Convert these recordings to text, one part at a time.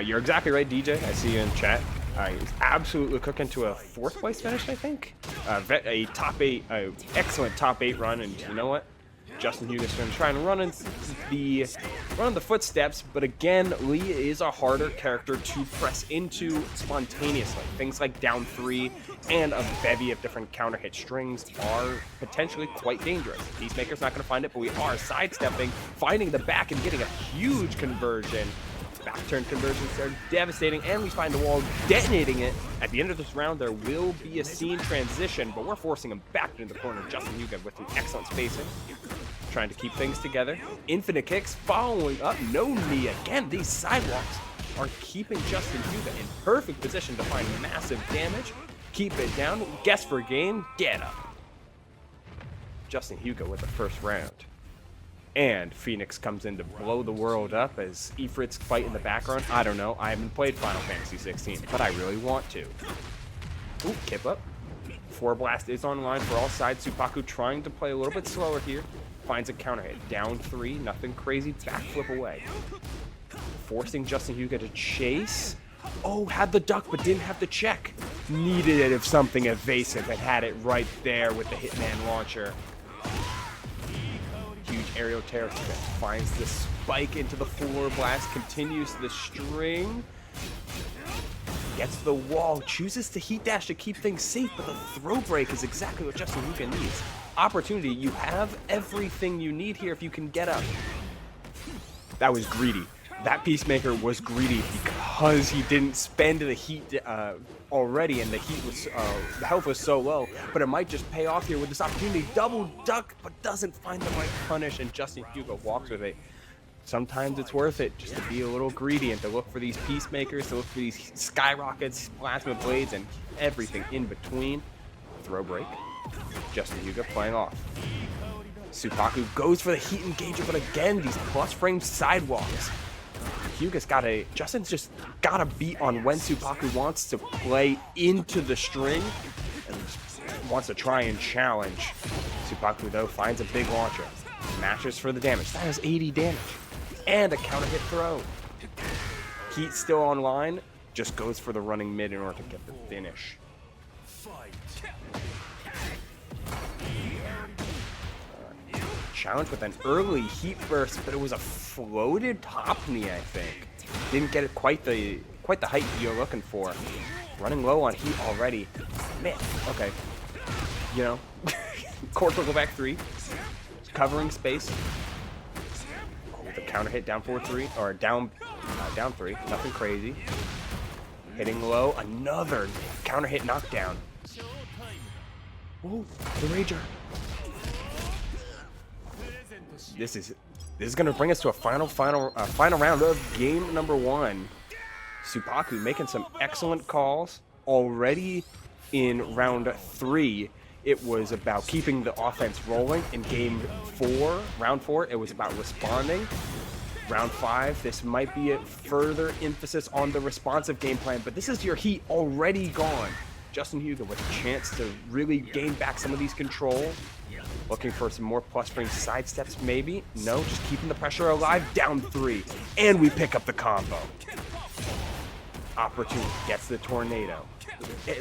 You're exactly right, DJ. I see you in chat. He's absolutely cooking to a 4th place finish, I think. A top 8, excellent top 8 run, and you know what? JustinHyuga's going to try and run in the footsteps, but again, Lee is a harder character to press into spontaneously. Things like down 3 and a bevy of different counter hit strings are potentially quite dangerous. Peacemaker's not going to find it, but we are sidestepping, finding the back and getting a huge conversion. Back turn conversions are devastating, and we find the wall, detonating it. At the end of this round, there will be a scene transition, but we're forcing him back into the corner. JustinHyuga with an excellent spacing, trying to keep things together. Infinite kicks, following up, no knee again. These sidewalks are keeping JustinHyuga in perfect position to find massive damage. Keep it down, guess for game, get up. JustinHyuga with the first round. And Phoenix comes in to blow the world up as Ifrit's fight in the background. I don't know. I haven't played Final Fantasy 16, but I really want to. Ooh, kip up. 4 Blast is online for all sides. Supaku trying to play a little bit slower here. Finds a counter hit. Down 3, nothing crazy. Backflip away. Forcing JustinHyuga to chase. Oh, had the duck, but didn't have the check. Needed it if something evasive and had it right there with the Hitman launcher. Huge aerial terror finds the spike into the 4 Blast, continues the string, gets the wall, chooses to heat dash to keep things safe, but the throw break is exactly what JustinHyuga needs. Opportunity, you have everything you need here if you can get up. That was greedy. That Peacemaker was greedy because he didn't spend the heat already, and the health was so low. But it might just pay off here with this opportunity. Double duck, but doesn't find the right punish, and JustinHyuga walks with it. Sometimes it's worth it just to be a little greedy and to look for these Peacemakers, to look for these skyrockets, plasma blades, and everything in between. Throw break. JustinHyuga playing off. Supaku goes for the heat engager, but again, these plus frame sidewalks. Justin's just got to beat on when Supaku wants to play into the string and wants to try and challenge. Supaku, though, finds a big launcher. Matches for the damage. That is 80 damage. And a counter hit throw. Heat still online. Just goes for the running mid in order to get the finish. Challenge with an early heat burst, but it was a floated top knee, I think. Didn't get it quite the height you're looking for. Running low on heat already. Man, okay. You know, court will go back 3. Covering space. Oh, the counter hit down 4-3, or down 3. Nothing crazy. Hitting low, another counter hit knockdown. Oh, the Rager. This is going to bring us to a final round of game number 1. Supaku making some excellent calls already in round 3. It was about keeping the offense rolling. In round 4, it was about responding. Round 5, this might be a further emphasis on the responsive game plan, but this is your heat already gone. JustinHyuga with a chance to really gain back some of these control. Looking for some more plus frame sidesteps, maybe. No, just keeping the pressure alive. Down 3. And we pick up the combo. Opportunity gets the tornado.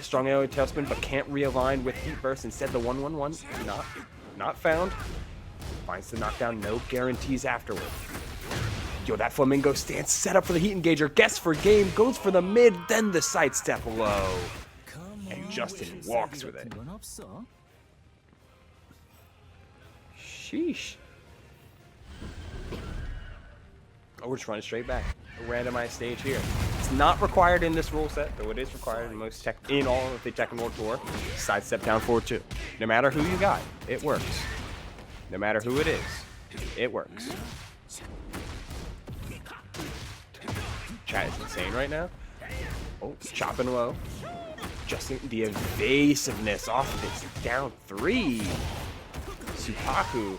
Strong aerial tailspin, but can't realign with heat burst. Instead, the 1-1-1. Not found. Finds the knockdown. No guarantees afterward. Yo, that Flamingo stance set up for the heat engager. Guess for game. Goes for the mid. Then the sidestep low. And Justin walks with it. Sheesh. Oh, we're just running straight back. A randomized stage here. It's not required in this rule set, though it is required in most in all of the Tekken World Tour. Sidestep down 4-2. No matter who you got, it works. No matter who it is, it works. Chat is insane right now. Oh, chopping low. Just the evasiveness off of this. Down 3. Supaku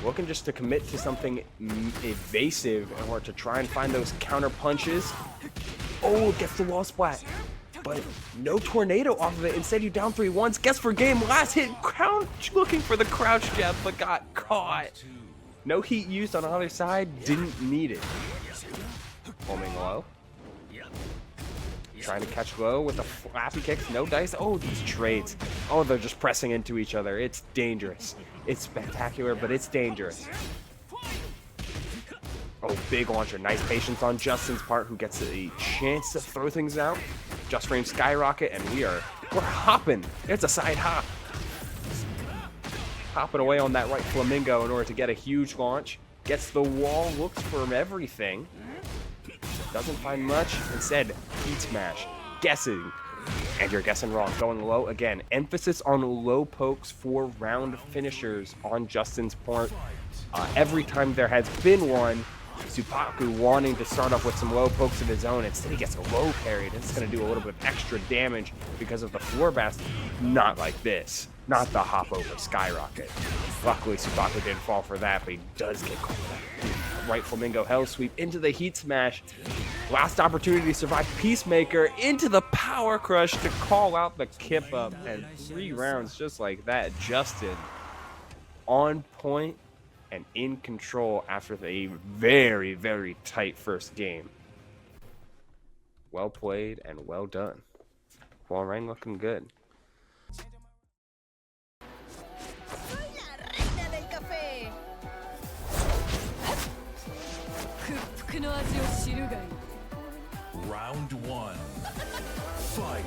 looking just to commit to something evasive in order to try and find those counter punches. Oh, gets the wall splat, but no tornado off of it. Instead, you down 3 once. Guess for game. Last hit, crouch, looking for the crouch jab, but got caught. No heat used on the other side. Didn't need it. Homing low. Trying to catch low with the flappy kicks. No dice. Oh, these trades. Oh, they're just pressing into each other. It's dangerous. It's spectacular, but it's dangerous. Oh, big launcher. Nice patience on Justin's part, who gets a chance to throw things out. Just frame skyrocket, and we're hopping. It's a side hop. Hopping away on that right flamingo in order to get a huge launch. Gets the wall, looks for everything. Doesn't find much. Instead, heat smash. Guessing. And you're guessing wrong. Going low again. Emphasis on low pokes for round finishers on Justin's part. Every time there has been one, Supaku wanting to start off with some low pokes of his own. Instead, he gets a low parry. And it's going to do a little bit of extra damage because of the floor blast. Not like this. Not the hop over skyrocket. Luckily, Supaku didn't fall for that, but he does get caught. Right flamingo hell sweep into the heat smash. Last opportunity to survive Peacemaker into the power crush to call out the kip up, and 3 rounds just like that. Justin on point and in control after a very, very tight first game. Well played and well done. Hwoarang looking good. Round 1. Fight.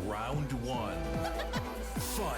Round 1. Fight.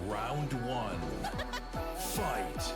Round one. Fight.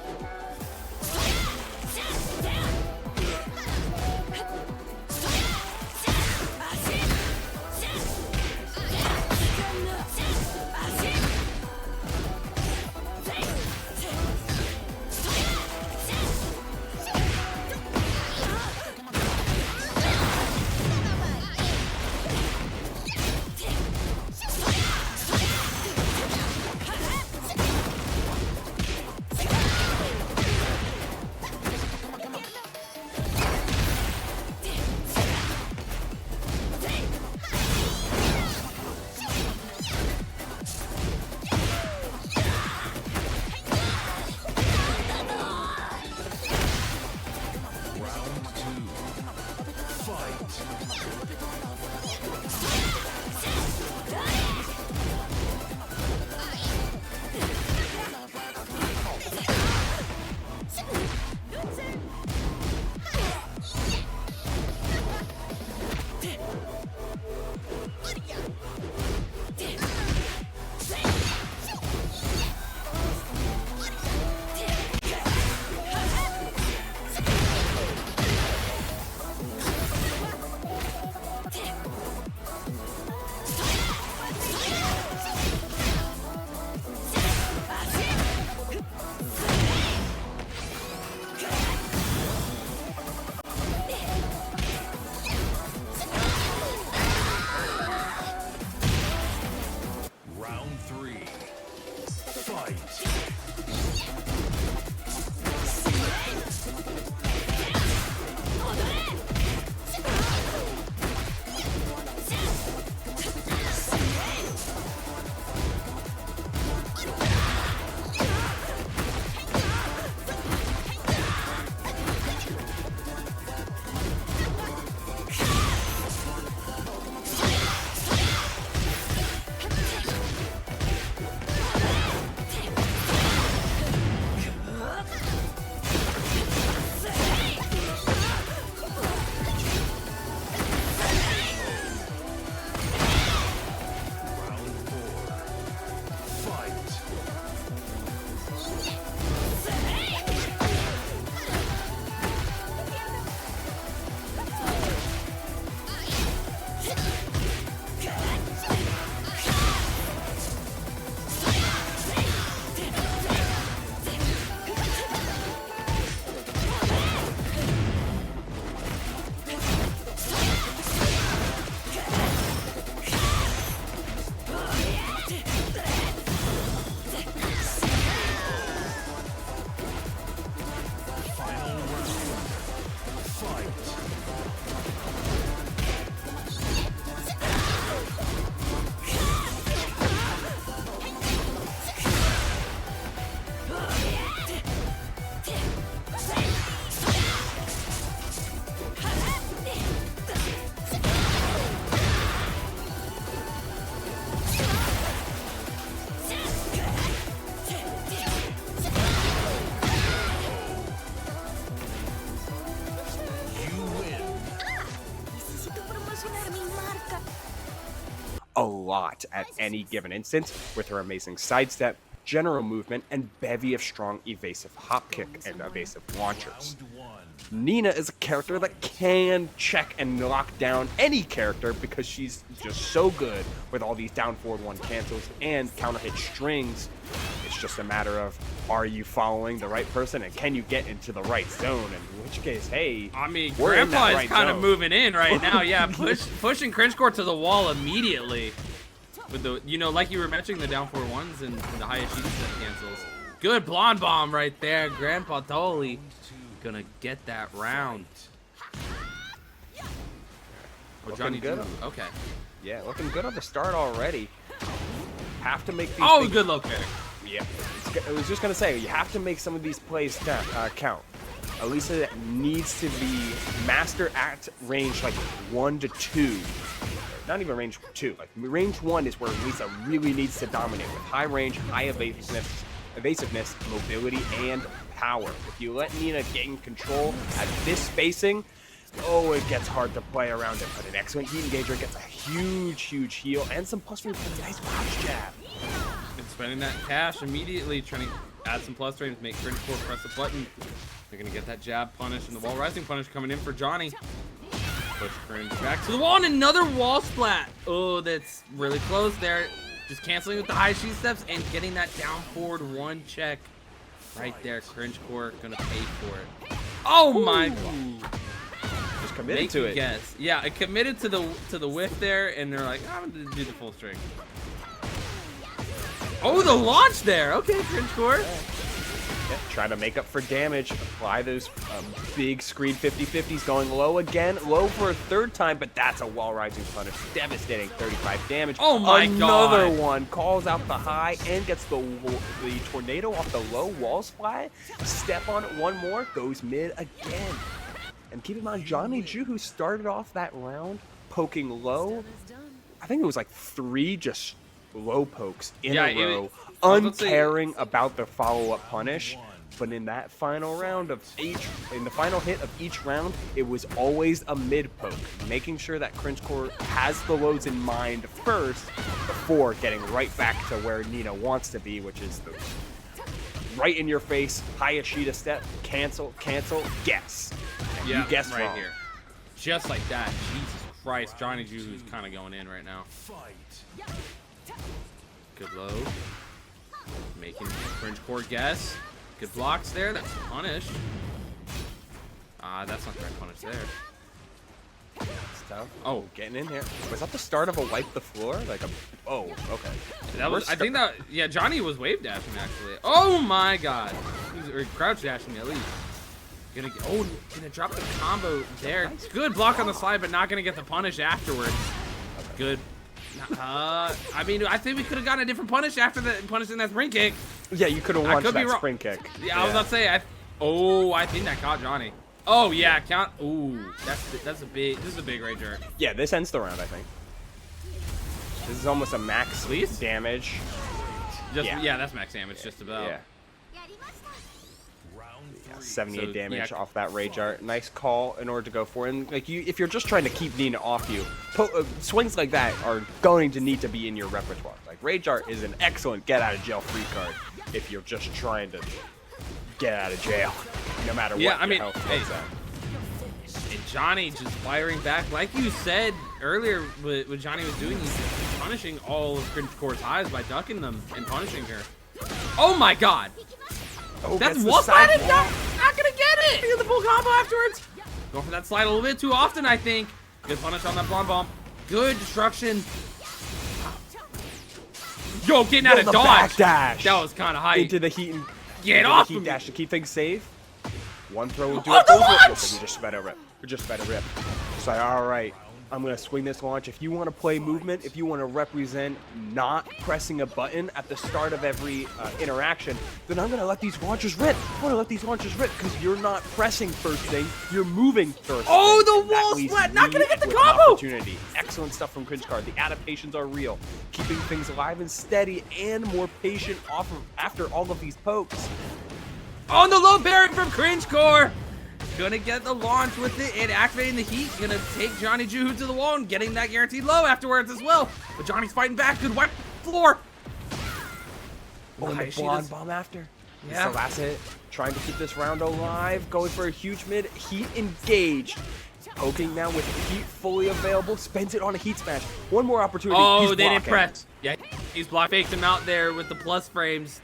Fight. A lot at any given instance with her amazing sidestep, general movement, and bevy of strong evasive hop kick and evasive launchers. Nina is a character that can check and lock down any character because she's just so good with all these down forward one cancels and counter hit strings. It's just a matter of, are you following the right person and can you get into the right zone? In which case, hey, I mean, we're in Grandpa that is right kind of zone. moving in right now. Yeah, pushing CringeCore to the wall immediately. With the, you know, like you were mentioning, the down 4-1s and the Heihachi set cancels. Good blonde bomb right there. Grandpa totally gonna get that round. Oh, JohnnyJuhu. Okay. Yeah, looking good on the start already. Have to make these. Oh, big... good low kick. Yeah, I was just gonna say, you have to make some of these plays count. Alisa needs to be master at range like 1 to 2. Not even range 2. Like range 1 is where Alisa really needs to dominate with high range, high evasiveness, mobility, and power. If you let Nina gain control at this spacing, oh, it gets hard to play around it. But an excellent heat engager gets a huge heal and some plus 3 with a nice box jab. And spending that cash immediately, trying to add some plus frames, make CringeCore press the button. They're gonna get that jab punish and the wall rising punish coming in for Johnny. Push Cringe back to the wall and another wall splat. Oh, that's really close there. Just canceling with the high sheet steps and getting that down forward one check. Right there, CringeCore gonna pay for it. Oh my god. Just committed to it. Guess. Yeah, I committed to the whiff there, and they're like, I'm gonna do the full string. Oh, the launch there. Okay, CringeCore. Yeah, try to make up for damage. Apply those big screen 50-50s going low again. Low for a third time, but that's a wall rising punish. Devastating 35 damage. Oh my god. Another one calls out the high and gets the tornado off the low wall splat. Step on it one more, goes mid again. And keep in mind, JohnnyJuhu started off that round poking low. I think it was like 3 just low pokes in a row, uncaring about the follow-up punish. But in that final round of in the final hit of each round, it was always a mid poke, making sure that CringeCore has the lows in mind first before getting right back to where Nina wants to be, which is the right in your face, Hayashida step, cancel, guess. And you guessed right wrong. here. Just like that. Jesus Christ, JohnnyJuhu is kind of going in right now. Good low. Making CringeCore guess. Good blocks there. That's punish. That's not the right punish there. tough. Oh. Getting in here. Was that the start of a wipe the floor? Like a... Oh, okay. That was, I think that, yeah, Johnny was wave dashing actually. Oh my god. Or crouch dashing at least. Gonna drop the combo there. Nice. Good block on the slide, but not gonna get the punish afterwards. Good. I mean, I think we could have gotten a different punish after the punishing that spring kick. Yeah, you could have launched that spring kick. Yeah, I was about to say, I think that caught Johnny. Oh yeah, count. Ooh, that's a big. This is a big rager. Yeah, this ends the round, I think. This is almost a max damage. Yeah, that's max damage, just about. Yeah. 78 damage off that rage art. Nice call in order to go for it. And like if you're just trying to keep Nina off you, swings like that are going to need to be in your repertoire. Like rage art is an excellent get out of jail free card if you're just trying to get out of jail, no matter what. I mean, hey, and Johnny just firing back, like you said earlier. What Johnny was doing, he's punishing all of CringeCore's highs by ducking them and punishing her. Oh my god. Oh, that's what slided down. Not gonna get it. Get the full combo afterwards. Going for that slide a little bit too often, I think. Good punish on that blonde bomb. Good destruction. Yo, getting out of dodge. Back dash. That was kind of hype. Into the heat and get off the heat dash to keep things safe. One throw will do it. The launch. You just better rip. You just better rip. It's like, all right. I'm going to swing this launch. If you want to play movement, if you want to represent not pressing a button at the start of every interaction, then I'm going to let these launchers rip. I'm going to let these launchers rip because you're not pressing first thing. You're moving first thing. Oh, the wall splat. Not going to get the combo. Opportunity. Excellent stuff from CringeCore. The adaptations are real. Keeping things alive and steady and more patient after all of these pokes. On the low bearing from CringeCore. Gonna get the launch with it and activating the heat. Gonna take JohnnyJuhu to the wall and getting that guaranteed low afterwards as well. But Johnny's fighting back. Good wipe floor. Oh, and the blonde bomb after. Yeah. So that's it. Trying to keep this round alive. Going for a huge mid. Heat engaged. Poking now with heat fully available. Spends it on a heat smash. One more opportunity. Oh, they didn't press. Yeah, he's blocked. Faked him out there with the plus frames.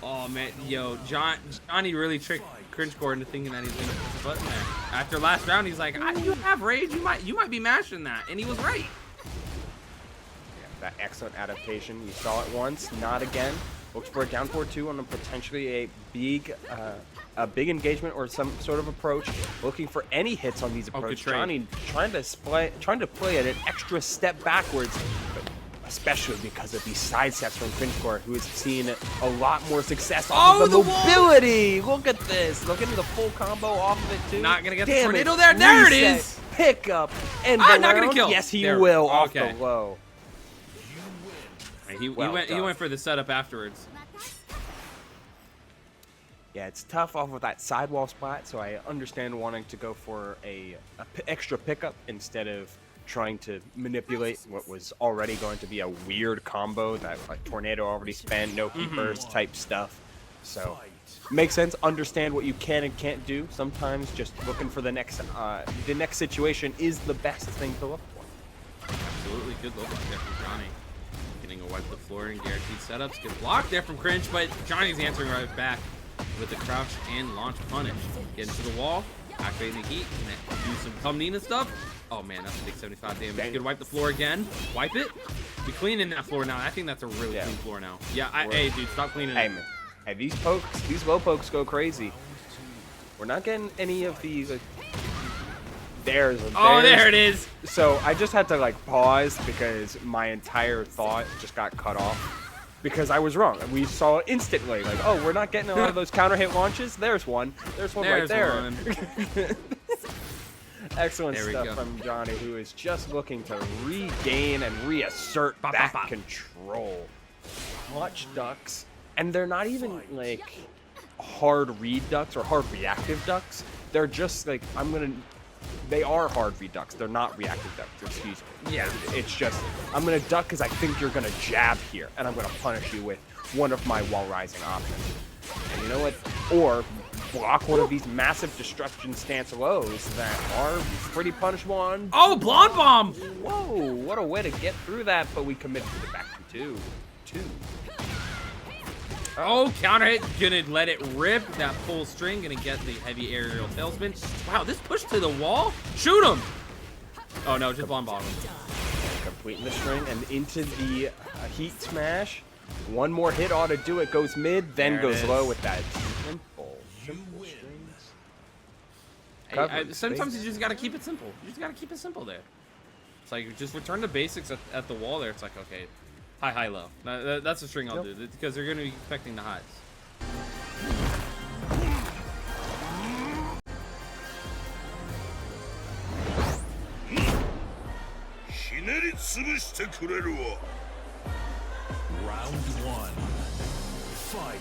Oh man, yo, Johnny really tricked CringeCore into thinking that he's gonna push the button there. After last round, he's like, "You have rage. You might be mashing that," and he was right. Yeah, that excellent adaptation. You saw it once, not again. Looks for a down 4-2 on a potentially a big engagement or some sort of approach. Looking for any hits on these approaches. Johnny trying to play at an extra step backwards. But especially because of these side steps from CringeCore, who has seen a lot more success off of the mobility. Look at this. Look at the full combo off of it, too. Not going to get the tornado there. There it is. Pick up. And not going to kill. Yes, he will off the low. He went for the setup afterwards. Yeah, it's tough off of that sidewall splat, so I understand wanting to go for a extra pickup instead of trying to manipulate what was already going to be a weird combo that like tornado already spent, no heat burst type stuff. So makes sense. Understand what you can and can't do. Sometimes just looking for the next situation is the best thing to look for. Absolutely good look there from Johnny. Getting a wipe the floor and guaranteed setups. Good block there from Cringe, but Johnny's answering right back with the crouch and launch punish. Get into the wall, activating the heat, and do some come Nina stuff. Oh man, that's a big 75 damage. Good wipe the floor again. Wipe it. Be cleaning that floor now. I think that's a really clean floor now. Yeah, hey dude, stop cleaning it. Man. Hey, these low pokes go crazy. We're not getting any of these dares. Oh, there it is. So I just had to like pause because my entire thought just got cut off. Because I was wrong. We saw instantly, like, oh, we're not getting a lot of those counter hit launches. There's one. There's one right there. Excellent stuff from Johnny, who is just looking to regain and reassert that control. Clutch ducks, and they're not even like hard read ducks or hard reactive ducks. They're just like, they are hard read ducks. They're not reactive ducks, excuse me. Yeah. It's just, I'm gonna duck because I think you're gonna jab here, and I'm gonna punish you with one of my wall rising options. And you know what? Or block one of these massive destruction stance lows that are pretty punishable on. Oh, blonde bomb! Whoa, what a way to get through that, but we committed to the back two. Oh, counter hit, gonna let it rip. That full string, gonna get the heavy aerial tailspin. Wow, this push to the wall? Shoot him! Oh no, just blonde bottom. Completing the string and into the heat smash. One more hit ought to do it. Goes mid, then There it goes is. low with that simple strings. Sometimes you just gotta keep it simple. You just gotta keep it simple there. It's like just return to basics at the wall there. It's like, okay, high, high, low. That's the string I'll do because they're gonna be expecting the highs. Round 1. Fight.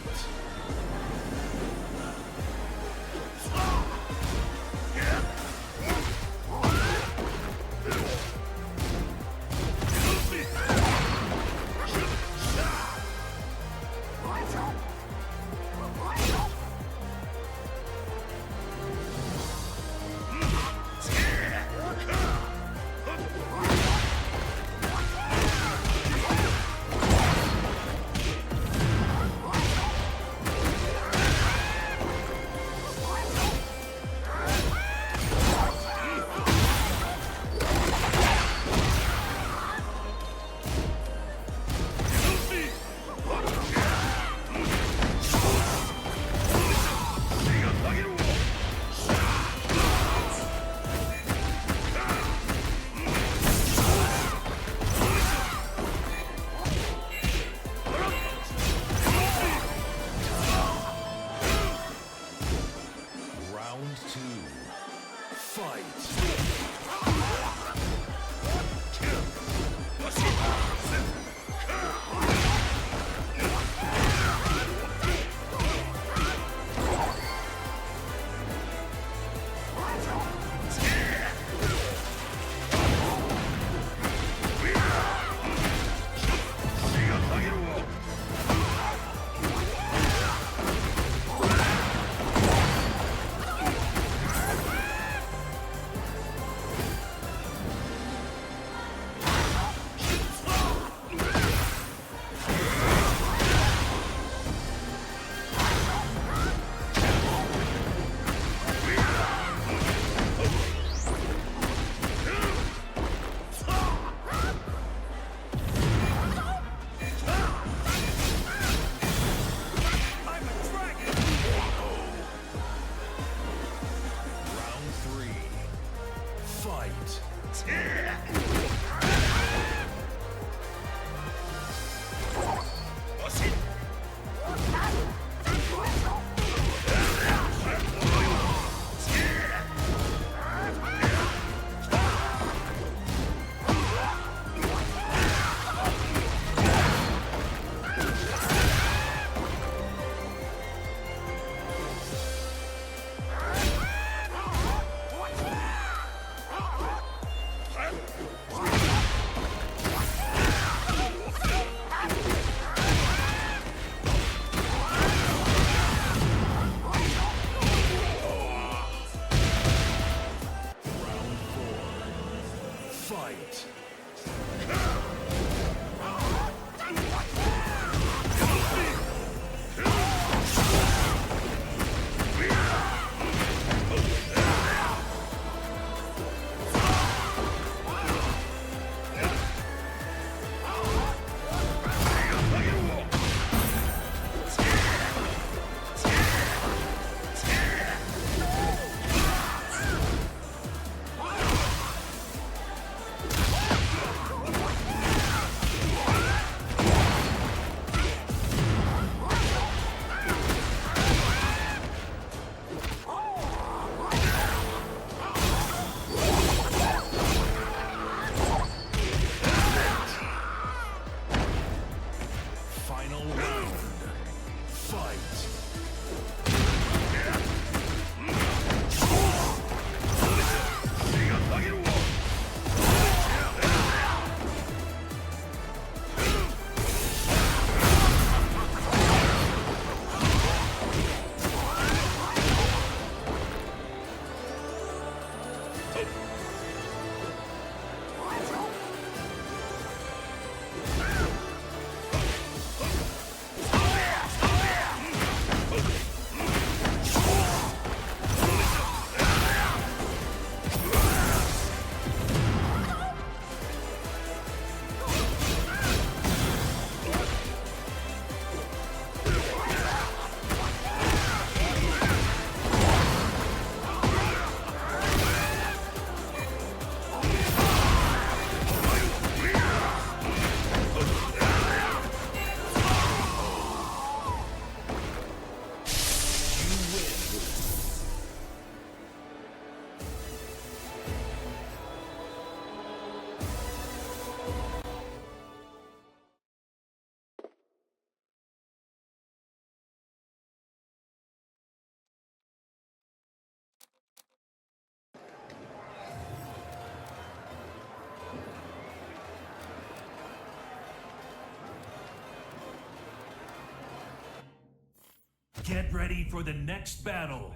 Get ready for the next battle.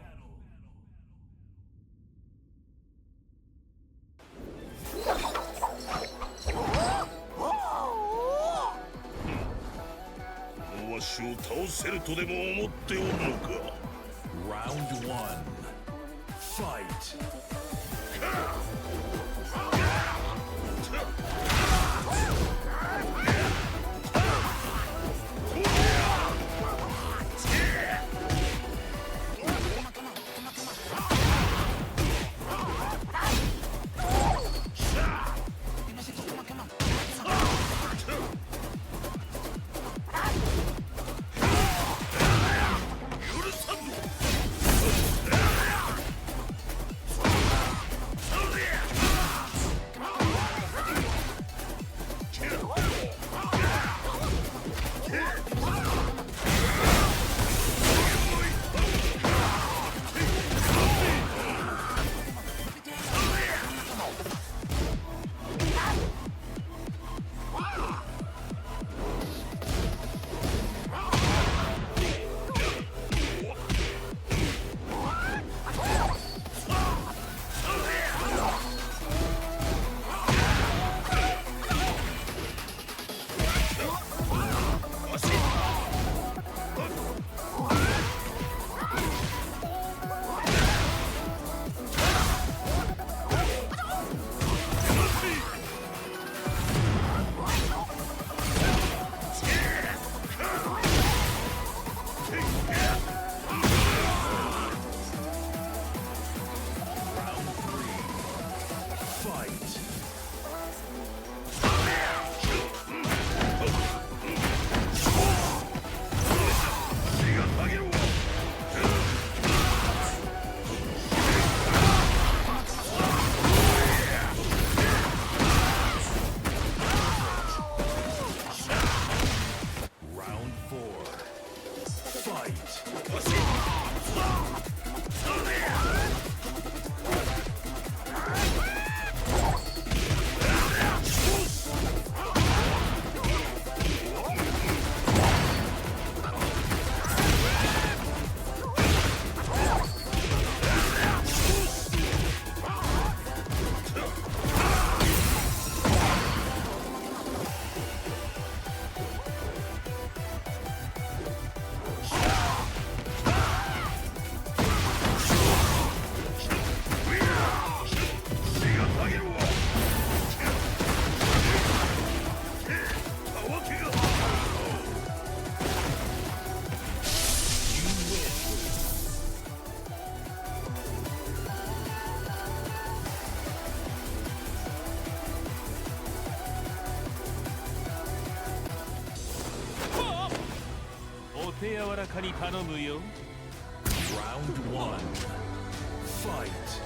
Round 1. Fight. Round 1. Fight.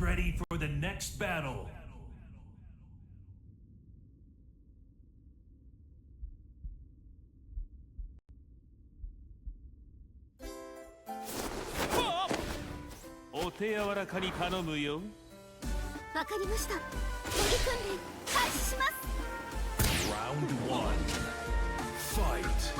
ready for the next battle. Round 1. Fight.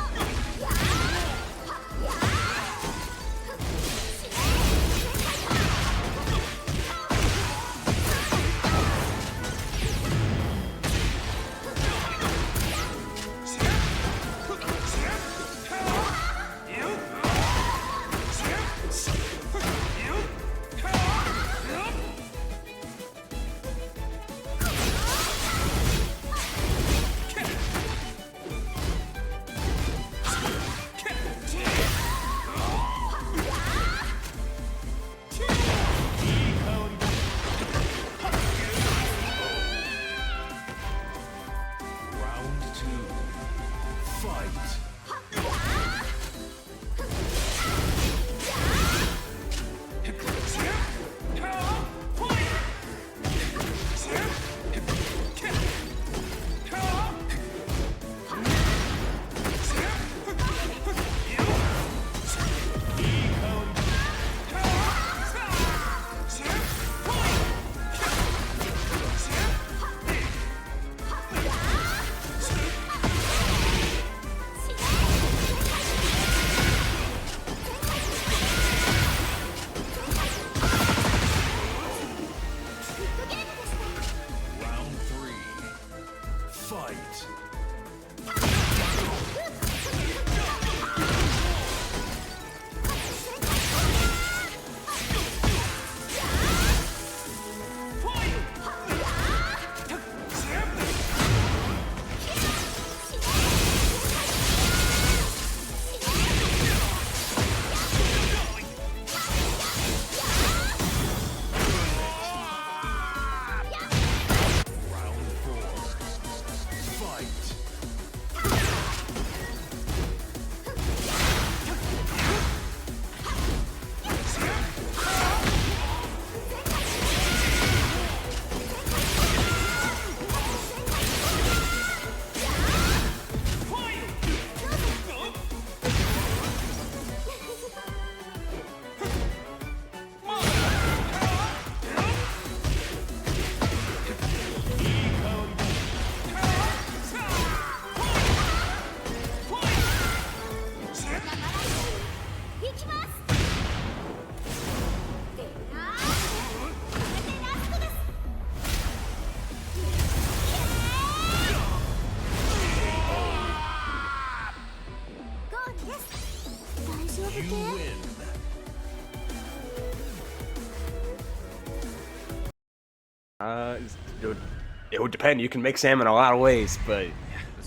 It would depend. You can make salmon a lot of ways, but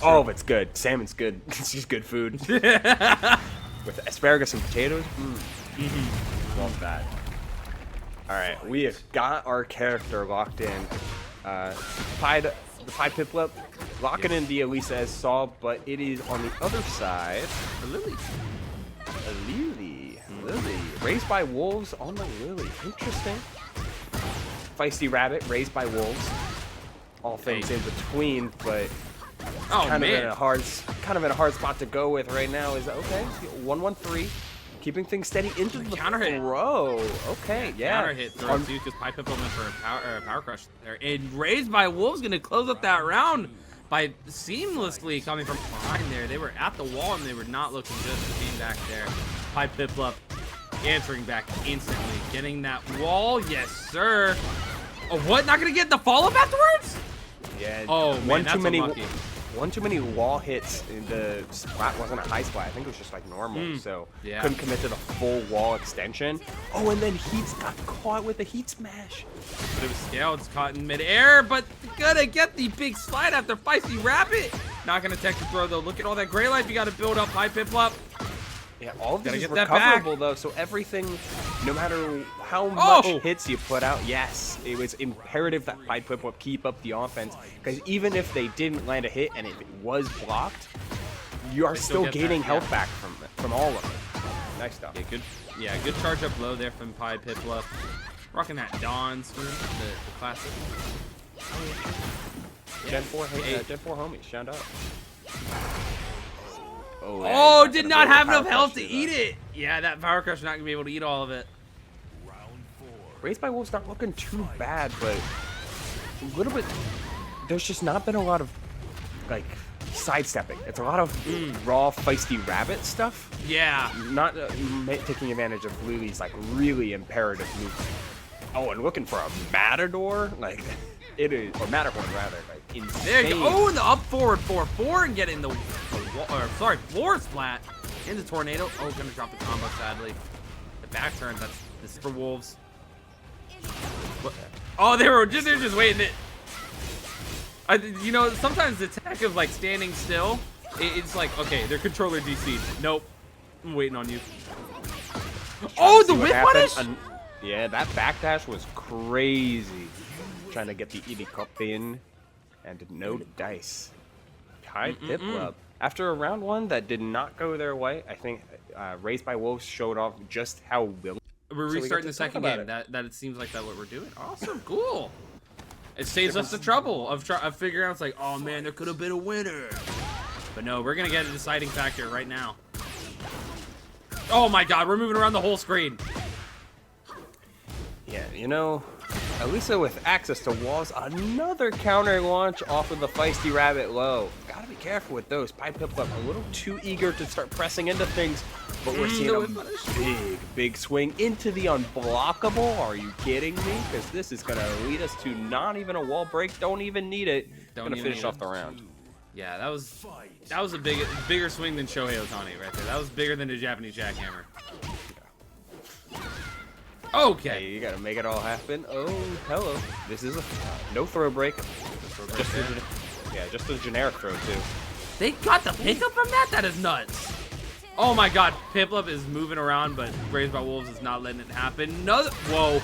all of it's good. Salmon's good. It's just good food. With asparagus and potatoes. Love that. Alright, we have got our character locked in. The ThePiedPiplup. Lock it in the Alisa as saw, but it is on the other side. A Lili. A Lili. Lili. Raised by wolves on the Lili. Interesting. Feisty rabbit, raised by wolves. All things in between, but kind of in a hard spot to go with right now. Is okay. 1-1-3, keeping things steady into the counter hit. throw. Okay, yeah. Counter hit throw too, because ThePiedPiplup went for a power crush there. And raised by wolves gonna close up that round by seamlessly coming from behind there. They were at the wall and they were not looking good. Came back there. ThePiedPiplup answering back instantly, getting that wall. Yes, sir. Oh, what? Not gonna get the follow-up afterwards? Yeah. Oh, man, that's unlucky. One too many wall hits. The spot wasn't a high spot. I think it was just like normal. So couldn't commit to the full wall extension. Oh, and then Heats got caught with a heat smash. But it was scaled. It's caught in midair, but gonna get the big slide after Feisty Rabbit. Not gonna tech the throw though. Look at all that gray life you got to build up, ThePiedPiplup. Yeah, all of this is recoverable though, so everything, no matter how much hits you put out, yes, it was imperative that ThePiedPiplup keep up the offense, because even if they didn't land a hit and if it was blocked, you are still gaining health back from all of it. Nice stuff. Yeah, good charge up low there from ThePiedPiplup. Rocking that Dawn swing, the classic. Gen 4, Gen 4 homies, shout out. Oh, did not have enough health to eat it. Yeah, that Power Crush not gonna be able to eat all of it. RaisedByWolves not looking too bad, but a little bit. There's just not been a lot of like sidestepping. It's a lot of raw, feisty rabbit stuff. Yeah. Not taking advantage of Lili's like really imperative moves. Oh, and looking for a Matador, like it is, or Matterhorn rather, like insane. There you go. Oh, and the up forward 4-4 and getting the floor splat into Tornado. Oh, gonna drop the combo sadly. The back turn. This is for Wolves. What? Oh, they're just waiting it. You know, sometimes the tech of like standing still, it's like, okay, their controller DC'd. Nope, I'm waiting on you. Oh, the whip punish! Yeah, that backdash was crazy. Trying to get the ED cup in, and no dice. ThePiedPiplup. After a round one that did not go their way, I think RaisedByWolves showed off just how willing. We're restarting the second game. That it seems like that's what we're doing. Awesome, cool. It saves us the trouble of figuring out. It's like, oh man, there could have been a winner. But no, we're gonna get a deciding factor right now. Oh my God, we're moving around the whole screen. Yeah, you know, Alisa with access to walls, another counter launch off of the feisty rabbit low. Gotta be careful with those. ThePiedPiplup a little too eager to start pressing into things, but we're seeing a big swing into the unblockable. Are you kidding me? Because this is gonna lead us to not even a wall break. Don't even need it. Gonna finish off the round. Yeah, that was a bigger swing than Shohei Ohtani right there. That was bigger than the Japanese jackhammer. Okay. Hey, you gotta make it all happen. Oh, hello. This is a no throw break. Just a generic throw too. They got the pickup from that? That is nuts. Oh my God, Piplup is moving around, but RaisedByWolves is not letting it happen. Another, whoa.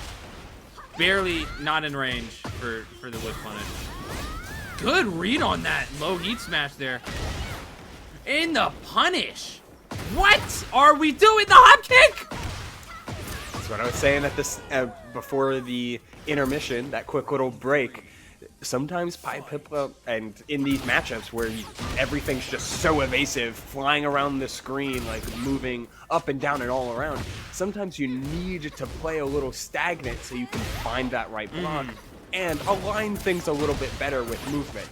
Barely not in range for the whip punish. Good read on that low heat smash there. In the punish. What are we doing? The hop kick? That's what I was saying at this before the intermission, that quick little break. Sometimes ThePiedPiplup, and in these matchups where everything's just so evasive, flying around the screen, like moving up and down and all around, sometimes you need to play a little stagnant so you can find that right block and align things a little bit better with movement,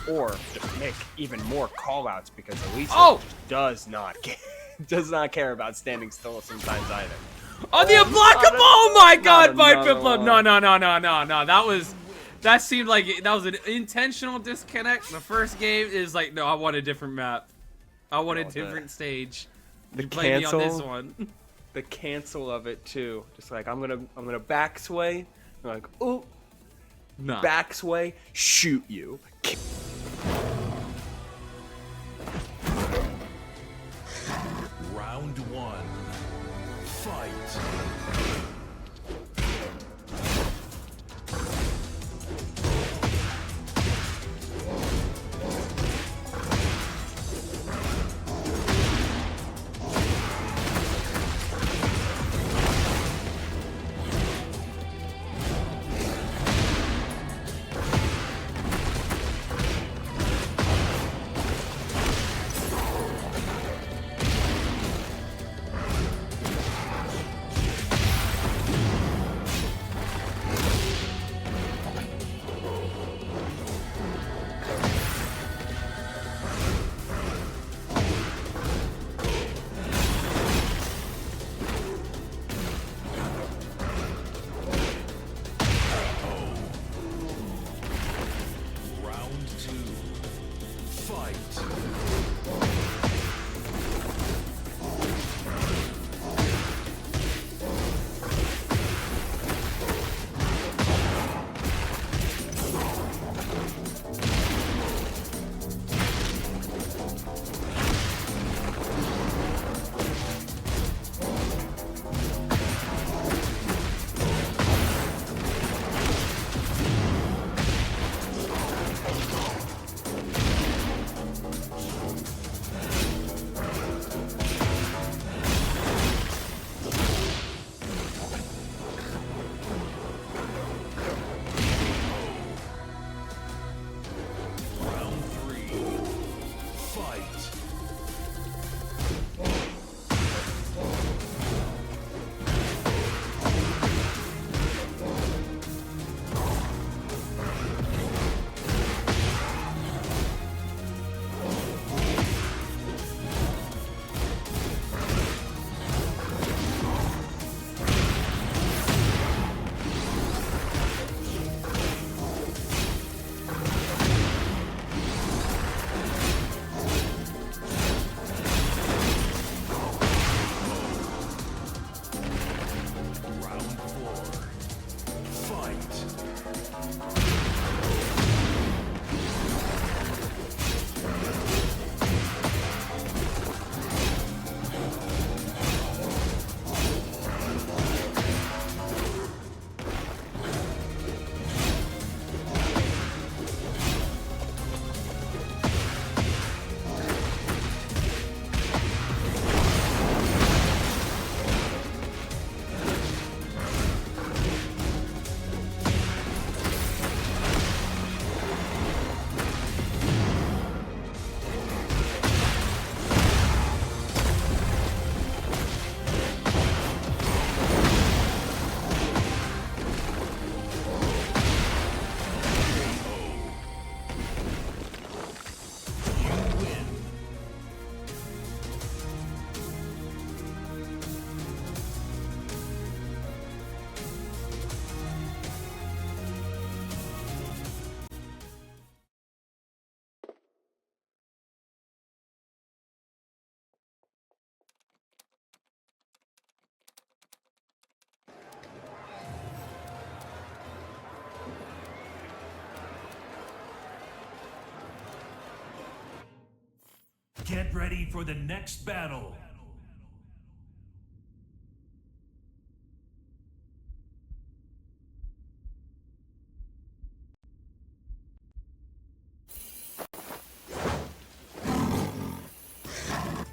or just make even more call-outs, because Alisa just does not care about standing still sometimes either. Oh, the unblockable! Oh my God, ThePiedPiplup! No. That seemed like that was an intentional disconnect. The first game is like, no, I want a different map. I want a different stage. The Play cancel me on this one. The cancel of it too. Just like I'm gonna back sway. I'm like, oh, nah. Back sway, shoot you. Round one. Fight. Get ready for the next battle.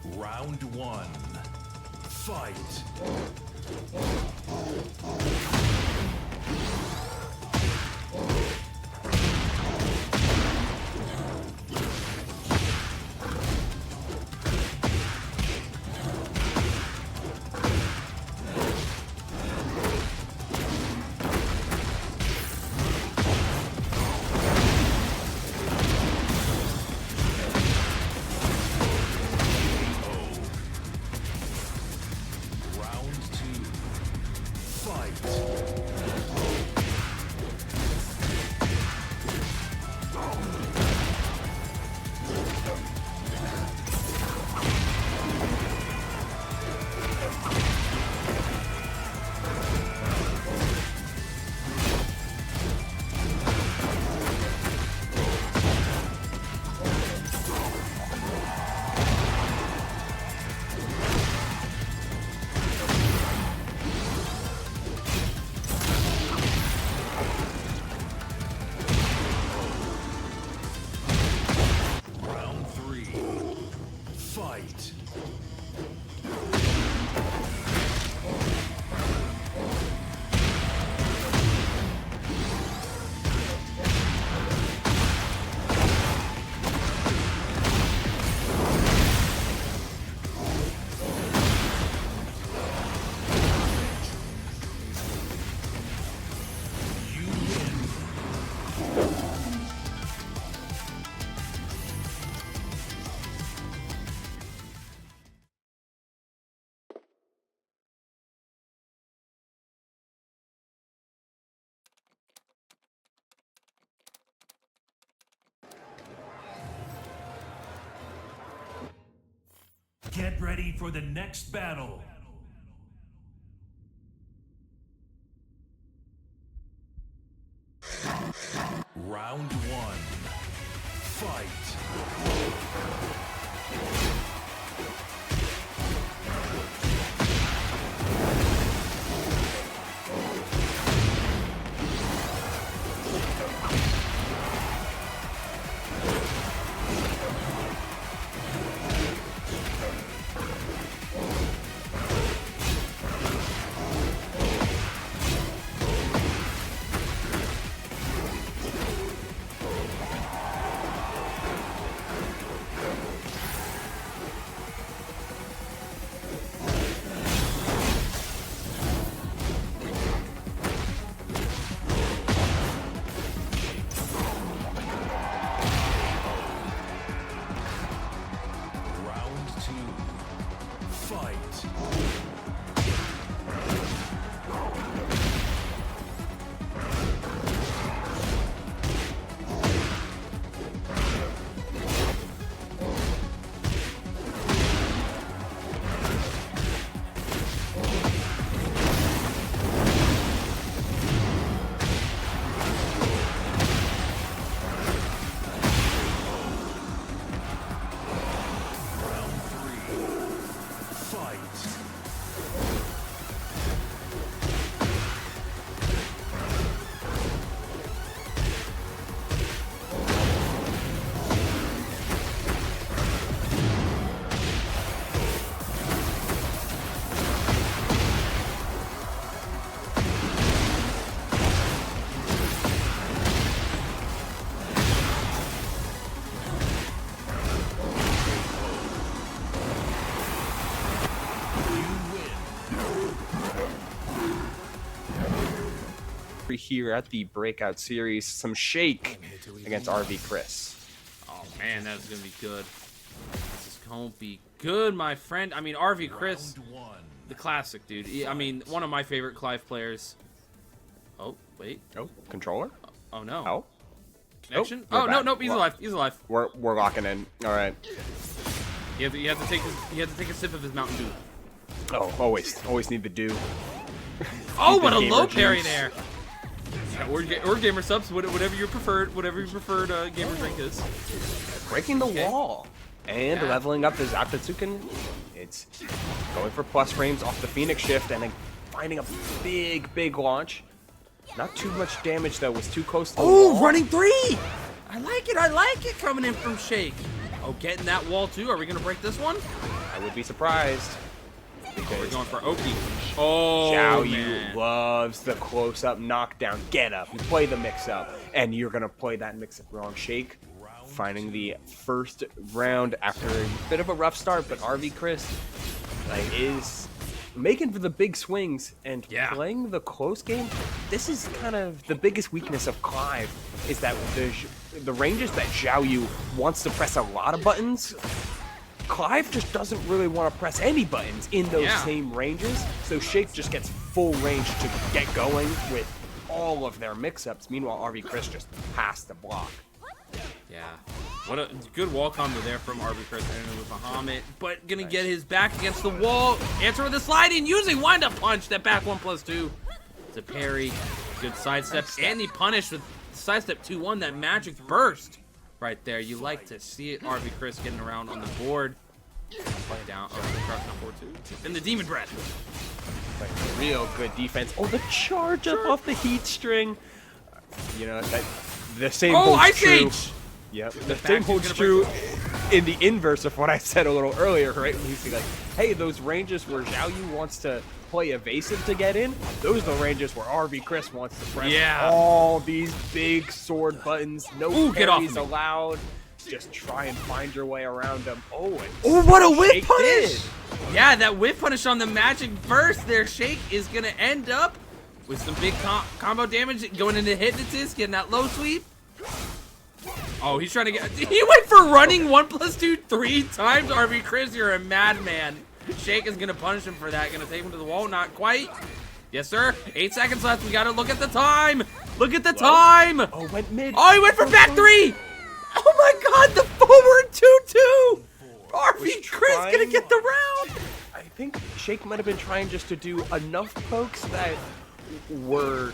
Round 1. Fight. Get ready for the next battle. Round 1. Fight. Here at the Breakout series, some shake against RV Cris. Oh man, that's gonna be good. This is gonna be good, my friend. I mean, RV Cris, the classic, dude. I mean, one of my favorite Clive players. Oh, wait. Oh, controller? Oh no. Oh. Connection? Oh, no, nope, he's alive. He's alive. We're locking in. All right. You have to take a sip of his Mountain Dew. Oh, always need the dew. Oh, what a low parry there. Yeah, or gamer subs, whatever your preferred gamer drink is. Breaking the wall. And leveling up the Zapatsuken. It's going for plus frames off the Phoenix Shift and then finding a big launch. Not too much damage though, was too close to the wall. Running 3! I like it coming in from Shake. Oh, getting that wall too. Are we gonna break this one? I would be surprised. Because we're going for Oki. Oh, Xiaoyu loves the close-up knockdown. Get up. You play the mix-up. And you're going to play that mix-up wrong. Shake finding the first round after a bit of a rough start, but Cris is making for the big swings and playing the close game. This is kind of the biggest weakness of Clive, is that the ranges that Xiaoyu wants to press a lot of buttons, Clive just doesn't really want to press any buttons in those same ranges, so Shake just gets full range to get going with all of their mix-ups. Meanwhile, Cris just has to block. Yeah, what a good wall combo there from Cris and with Bahamut, but gonna get his back against the wall. Answer with a sliding, using wind-up punch. That back 1+2 to parry. Good sidestep, and he punished with sidestep 2-1. That magic burst. Right there, you like to see it. Cris getting around on the board. Down, crouch down 4-2. And the Demon Breath. Real good defense. Oh, the charge up off the heat string. You know, the same holds true. Yep, the same holds true in the inverse of what I said a little earlier, right? When he's like, hey, those ranges where Xiaoyu wants to play evasive to get in, those are the ranges where Cris wants to press all these big sword buttons. No parries allowed. Just try and find your way around them. Oh, what a whip punish! Yeah, that whip punish on the magic burst there. Shake is going to end up with some big combo damage going into Hypnotist, getting that low sweep. Oh, he's trying to get... He went for running 1+2 3 times. Cris, you're a madman. Shake is going to punish him for that. Going to take him to the wall. Not quite. Yes, sir. 8 seconds left. We got to look at the time. Look at the time. Oh, went mid. Oh, he went for back 3. Oh, my God. The forward 2-2. Cris going to get the round. I think Shake might have been trying just to do enough pokes that were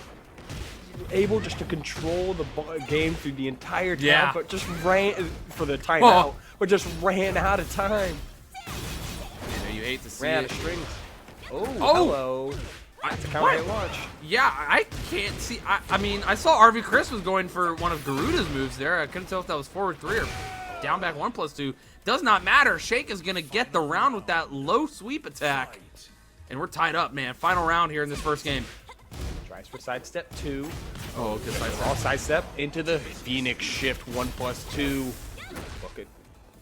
able just to control the game through the entire time, but just ran for the timeout, but just ran out of time. You hate to see ran out of strings. Oh, hello. That's a counter hit launch. Yeah, I can't see. I mean, I saw Cris was going for one of Garuda's moves there. I couldn't tell if that was forward 3 or down back 1+2. Does not matter. Shake is going to get the round with that low sweep attack. And we're tied up, man. Final round here in this first game. Tries for sidestep 2. Oh, good sidestep. All sidestep into the Phoenix Shift 1+2. Look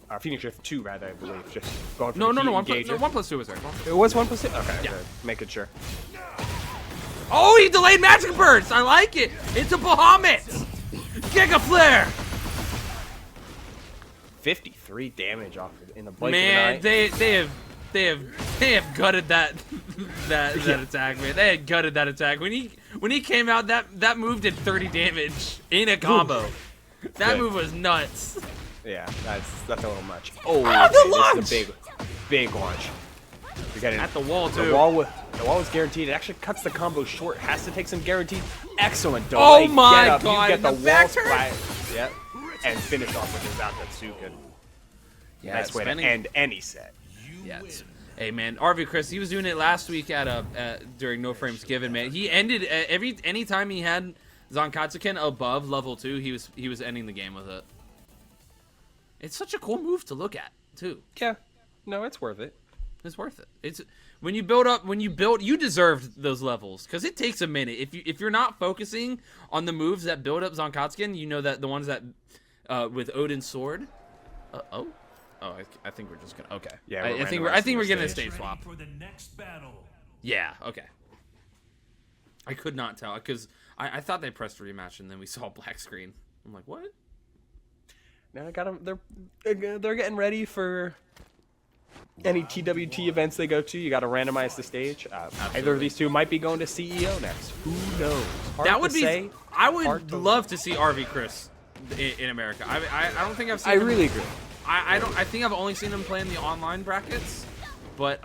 at Phoenix Shift 2, rather, I believe. Just going for no, the 1+2 was there. It was 1+2? Okay, good. Making sure. Oh, he delayed magic burst. I like it. It's a Bahamut. Giga Flare. 53 damage off in the blink man, of the night. they have gutted that attack, man. They had gutted that attack. When he came out, that move did 30 damage in a combo. That move was nuts. Yeah, that's a little much. Oh, the launch! It's a big launch. You're getting at the wall too. The wall is guaranteed. It actually cuts the combo short. Has to take some guaranteed. Excellent delay. Oh my God! You get the wall splat. Yep. And finish off with his Zapatsuken. Yeah, nice way to end any set. Yeah. Hey man, Cris, he was doing it last week during No Frames Given, man. He ended any time he had Zonkatsuken above level 2, he was ending the game with it. It's such a cool move to look at, too. Yeah. No, it's worth it. It's worth it. It's when you build, you deserved those levels because it takes a minute. If you're not focusing on the moves that build up Zonkatsuken, you know that the ones that with Odin's sword. I think we're just gonna. Okay. Yeah. I think we're getting a stage swap. For the next battle. Yeah. Okay. I could not tell because I thought they pressed rematch and then we saw a black screen. I'm like, what? Now I got them. They're getting ready for any TWT events they go to. You got to randomize the stage. Either of these two might be going to CEO next. Who knows? That would be. I would love to see Cris in America. I don't think I've seen. I really agree. I think I've only seen him play in the online brackets, but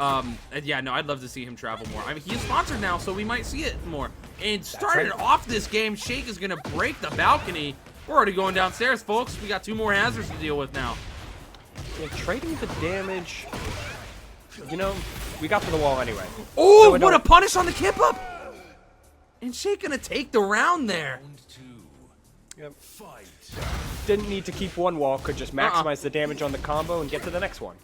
yeah, no, I'd love to see him travel more. I mean, he's sponsored now, so we might see it more. And started off this game, Shake is gonna break the balcony. We're already going downstairs, folks. We got 2 more hazards to deal with now. Yeah, trading the damage. You know, we got to the wall anyway. Oh, So what a punish on the kip up! And Shake gonna take the round there. Yep. Didn't need to keep one wall, could just maximize the damage on the combo and get to the next one.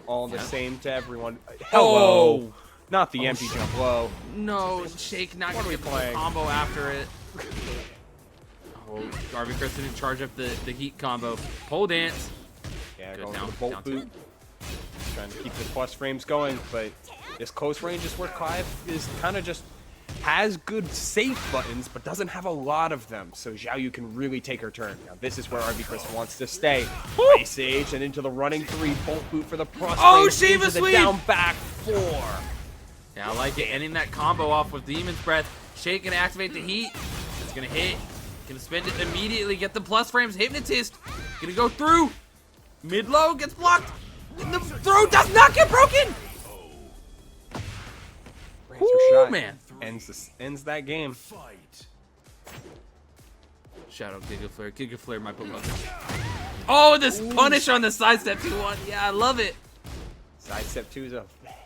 All the same to everyone. Hello! Oh. Not the empty jump low. No, Shake not gonna get the playing? combo after it. Oh, Chris didn't charge up the heat combo. Pole dance. Yeah, Good, going down, for the bolt down boot. Trying to keep the plus frames going, but this close range is where Clive is kind of just has good safe buttons, but doesn't have a lot of them. So Xiaoyu can really take her turn. Now this is where Chris wants to stay. Ice Age and into the running 3. Bolt boot for the plus Oh, frames, Shiva into the sweep! down back 4. Yeah, I like it. Ending that combo off with Demon's Breath. Shake gonna activate the heat. It's gonna hit. Gonna spend it immediately. Get the plus frames. Hypnotist. Gonna go through. Mid-low gets blocked. And the throw does not get broken. Ooh, man. Ends that game. Shadow Giga Flare. Giga Flare might put luck. Oh, this punish on the sidestep 2-1. Yeah, I love it. Sidestep 2 is a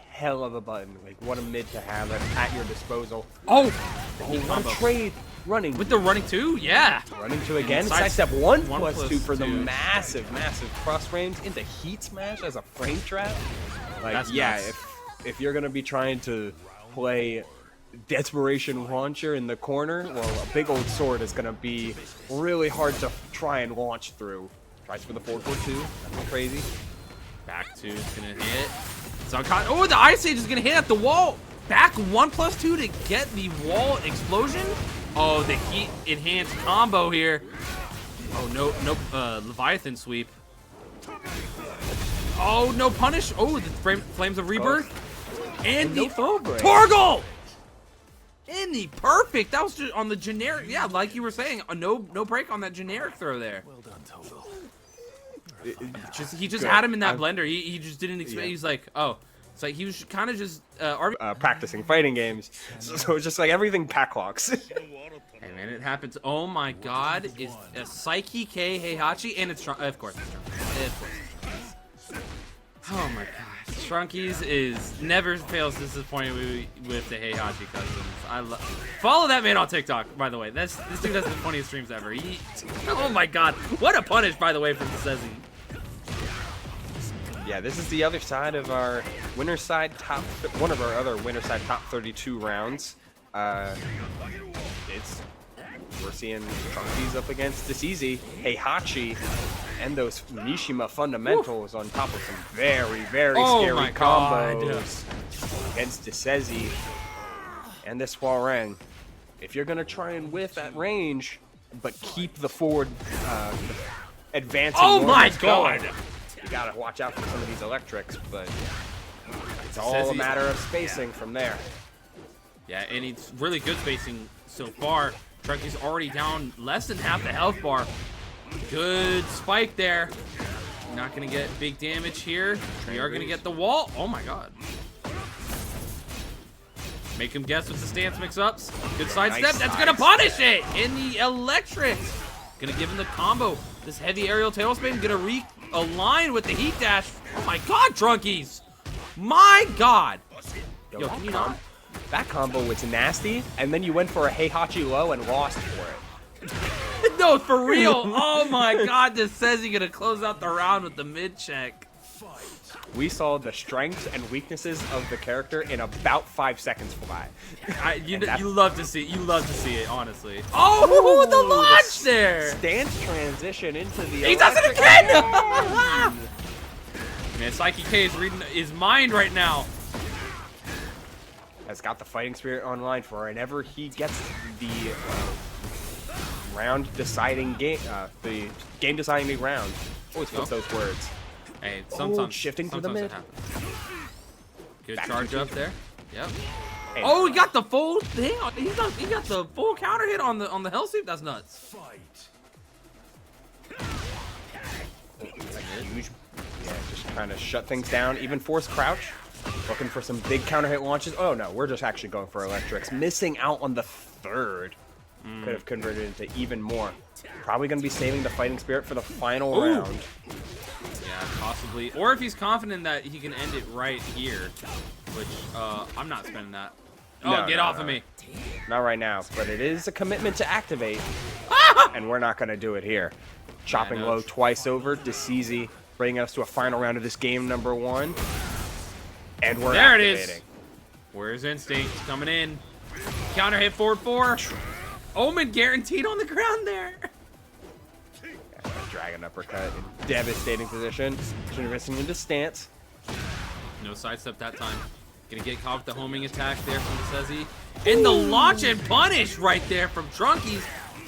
hell of a button. Like, what a mid to have at your disposal. Oh, What a trade. Running. with the running 2, yeah. Running 2 again. Sidestep 1 plus 2 for the massive cross frames into heat smash as a frame trap. Like, That's yeah, nuts. if you're gonna be trying to play Desperation Launcher in the corner, well, a big old sword is gonna be really hard to try and launch through. Tries for the forward 4-2. That's crazy. Back 2 is gonna hit. Oh, the Ice Age is gonna hit at the wall. Back 1+2 to get the wall explosion. Oh, the heat enhanced combo here. Oh, no, Leviathan sweep. Oh, no punish. Oh, the Flames of Rebirth. And the Torgal! In the perfect. That was just on the generic. Yeah, like you were saying, no break on that generic throw there. Well done, Total. He just had him in that blender. He just didn't expect. He's like, oh. It's like he was kind of just practicing fighting games. So it's just like everything backlocks. Hey man, it happens. Oh my god, is a Psyche K Heihachi, and it's of course it's Trunkiez. Of course it's Trunkiez. Oh my god, Trunkiez is never fails to disappoint with the Heihachi cousins. I love. Follow that man on TikTok, by the way. This dude has the funniest streams ever. Oh my god, what a punish, by the way, from Decezy. Yeah, this is the other side of our winner side top. One of our other winner side top 32 rounds. We're seeing Trunkiez up against Decezy, Heihachi, and those Mishima fundamentals on top of some very scary combos against Decezy and this Hwoarang. If you're gonna try and whiff at range, but keep the forward advancing. Oh my god! Going, you gotta watch out for some of these electrics, but it's all a matter of spacing from there. Yeah, and it's really good spacing so far. Trunkiez already down less than half the health bar. Good spike there. Not gonna get big damage here. We are gonna get the wall. Oh my god. Make him guess with the stance mix-ups. Good sidestep. Nice That's gonna punish it in the electrics. Gonna give him the combo. This heavy aerial tailspin gonna realign with the heat dash. Oh my god, Trunkiez. My god. Yo, can you not? That combo was nasty, and then you went for a Heihachi low and lost for it. No, for real. Oh my god, this says he's gonna close out the round with the mid check. We saw the strengths and weaknesses of the character in about 5 seconds fly. You love to see it, honestly. Oh, the launch there! Stance transition into the. He does it again! Man, Psyche K is reading his mind right now. Has got the fighting spirit online for whenever he gets the round deciding game, the game deciding round. Always puts those words. Hey, sometimes shifting to the mid. It happens. Good charge up there. Yep. Hey, Oh, he got the full thing. He got the full counter hit on the hell sweep. That's nuts. Huge. Yeah, just trying to shut things down. Even force crouch. Looking for some big counter hit launches. Oh no, we're just actually going for electrics. Missing out on the third. Could have converted into even more. Probably going to be saving the fighting spirit for the final round. Yeah, possibly. Or if he's confident that he can end it right here, which I'm not spending that. Oh, No, get no, off no. of me. Not right now, but it is a commitment to activate, and we're not going to do it here. Chopping no. low twice over, Decezy bringing us to a final round of this game number 1. And we're There it activating. is. Where's Instinct? Coming in. Counter hit forward 4. Omen guaranteed on the ground there. Dragon uppercut in devastating position. Missing into stance. No sidestep that time. Gonna get caught with the homing attack there from Decezy. And the launch and punish right there from Trunkiez.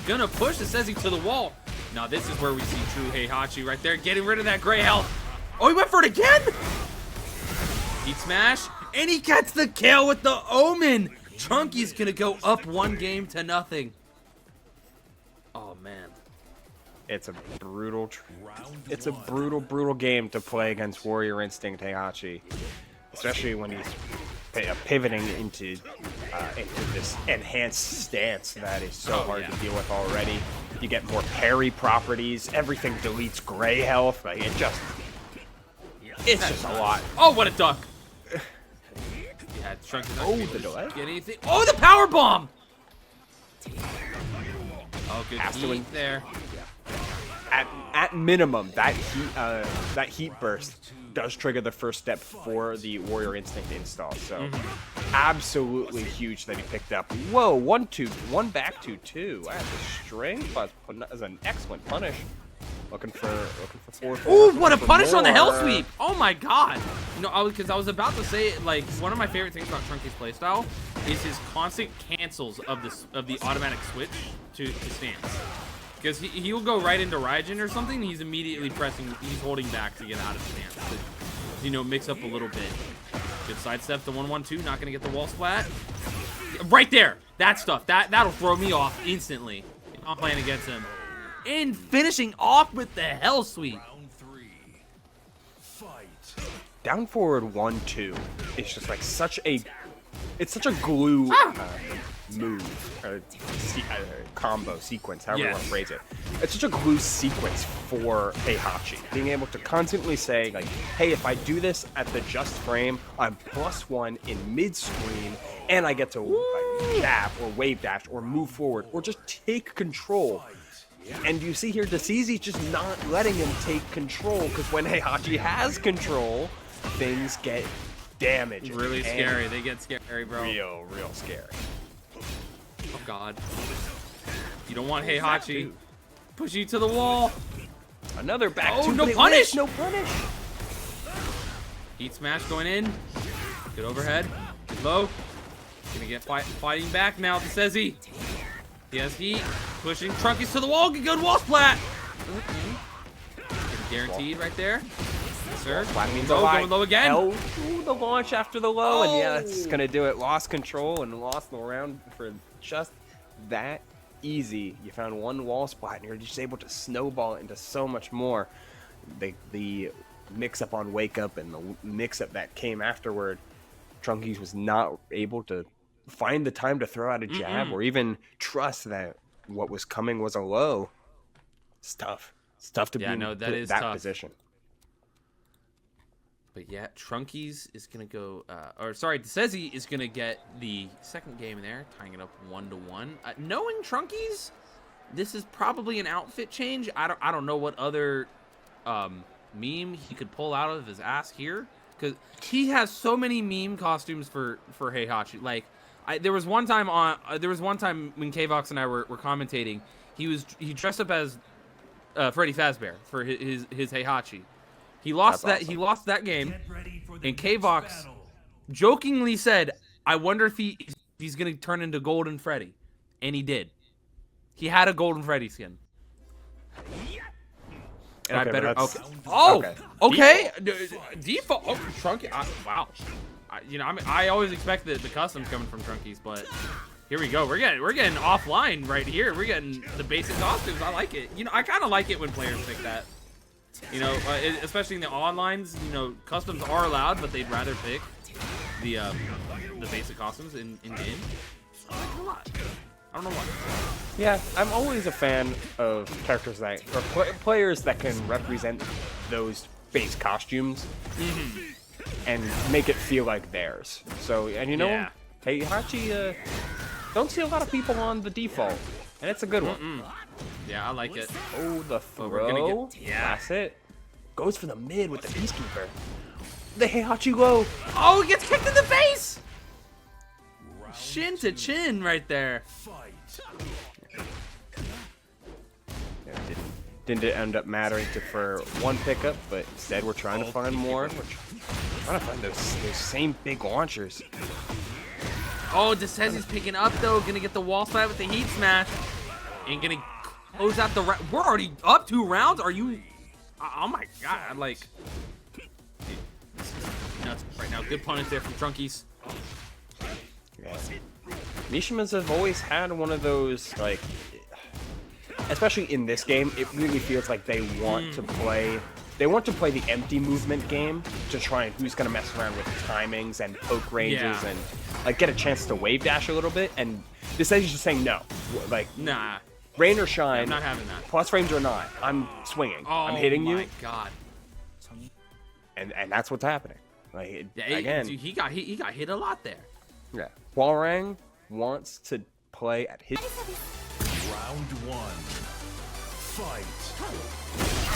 Gonna push Decezy to the wall. Now this is where we see true Heihachi right there, getting rid of that gray health. Oh, he went for it again? Heat smash, and he gets the kill with the Omen. Trunkiez gonna go up 1 game to nothing. Oh man. It's a brutal, brutal game to play against Warrior Instinct Heihachi, especially when he's pivoting into this enhanced stance that is so hard to deal with already. You get more parry properties. Everything deletes gray health. Like it's just a lot. Oh, what a duck. Yeah, Trunkiez not Oh, able the to delay. get anything. Oh, the power bomb. Oh, good Has to win. heat there. At minimum, that heat burst does trigger the first step for the Warrior Instinct install. So absolutely huge that he picked up. Whoa, 1-2, 1 back to 2. That's a string, but as an excellent punish. Looking for 4. Ooh, what a punish on the hell sweep! Oh my god! You know, because I was about to say, like, one of my favorite things about Trunkiez' playstyle is his constant cancels of the automatic switch to stance. Because he'll go right into Raijin or something, and he's immediately he's holding back to get out of stance. To, you know, mix up a little bit. Good sidestep, the 1-1-2, not gonna get the wall splat. Right there! That stuff, that'll throw me off instantly if I'm playing against him. And finishing off with the hell sweep. Round 3. Fight. Down forward 1-2 is just like such a glue move or combo sequence, however you want to phrase it. It's such a glue sequence for Heihachi, being able to constantly say like, hey, if I do this at the just frame, I'm +1 in mid screen, and I get to like, jab or wave dash or move forward or just take control. And you see here, Decezy's just not letting him take control, because when Heihachi has control, things get damaged. Really scary. They get scary, bro. Real scary. Oh, God. You don't want Heihachi. Push you to the wall. Another back Oh, two, no but it punish! wins, no punish. Heat smash going in. Good overhead. Good low. Gonna get fighting back now, Decezy. He has heat. Pushing Trunkiez to the wall. Good wall splat. Guaranteed right there. Yes, sir. Splat means Low, a lot. going low again. Ooh, the launch after the low, and yeah, that's Oh. gonna do it. Lost control and lost the round for just that easy. You found one wall splat, and you're just able to snowball it into so much more. The mix-up on Wake Up and the mix-up that came afterward, Trunkiez was not able to find the time to throw out a jab or even trust that what was coming was a low. It's tough. It's tough to be in that tough. position. But yeah, Trunkiez is gonna go, Decezy is gonna get the second game there, tying it up 1-1. Knowing Trunkiez, this is probably an outfit change. I don't know what other meme he could pull out of his ass here, because he has so many meme costumes for Heihachi. Like, there was one time when K-Vox and I were commentating, he dressed up as Freddy Fazbear for his Heihachi. He lost that game, Get ready for the and next K-Vox battle. jokingly said, "I wonder if he's gonna turn into Golden Freddy," and he did. He had a Golden Freddy skin. And Okay, I better. but that's- Okay. Oh. Okay. Okay. Default. Oh, Trunkiez. Wow. I always expect the customs coming from Trunkiez, but here we go. We're getting offline right here. We're getting the basic costumes. I like it. I kind of like it when players pick that. Especially in the onlines. Customs are allowed, but they'd rather pick the basic costumes in game. I like it a lot. I don't know why. Yeah, I'm always a fan of characters or players that can represent those base costumes and make it feel like theirs. So, and you know, Yeah. Heihachi, don't see a lot of people on the default, and it's a good one. Yeah, I like it. Oh, the But we're gonna throw. get- yeah. That's it. Goes for the mid with the Peacekeeper. The Heihachi low. Oh, he gets kicked in the face! Shin to chin right there. Yeah, didn't end up mattering for one pickup, but instead we're trying to find more. We're trying to find those same big launchers. Oh, Decezy's picking up though. Gonna get the wall slide with the heat smash. And gonna close out the round. We're already up 2 rounds. Are you? Oh my god! Like, nuts right now. Good punish there from Trunkiez. Yeah. Mishimas have always had one of those, like, especially in this game, it really feels like they want to play. They want to play the empty movement game to try and who's gonna mess around with timings and poke ranges and like get a chance to wave dash a little bit. And this is just saying no, like Nah, rain or shine, I'm not having that. plus frames or not, I'm swinging, Oh I'm hitting my you, god! and that's what's happening. Like Yeah, again, he got hit a lot there. yeah, Hwoarang wants to play at his. Round 1. Fight.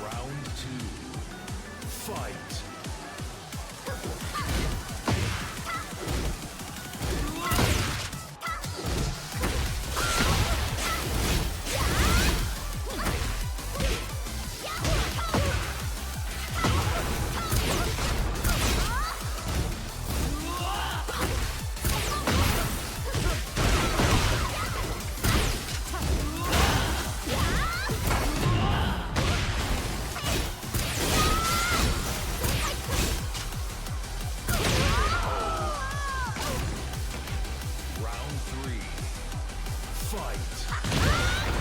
Round 2. Fight. Round 3. Fight.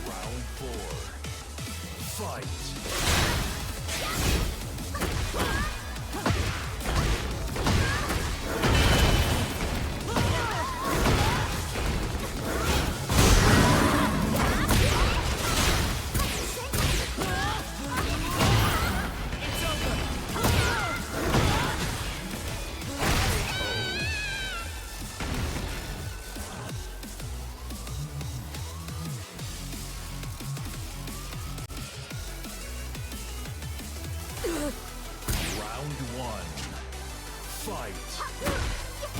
Round 4. Fight. Round 1. Fight.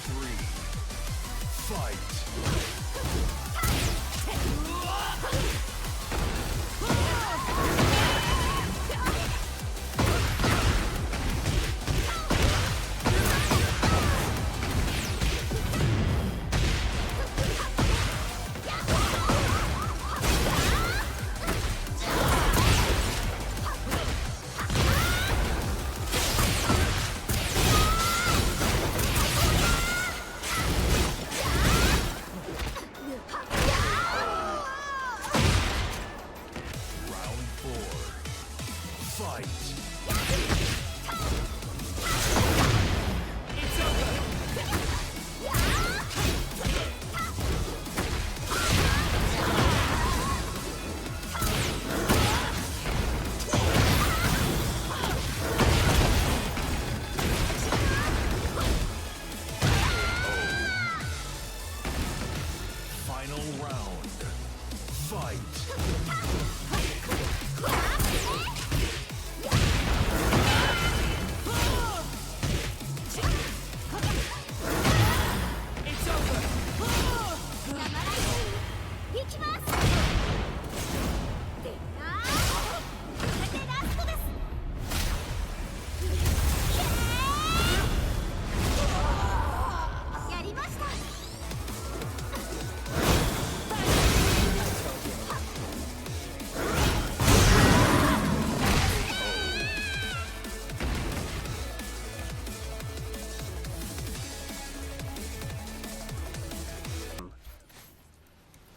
three, fight.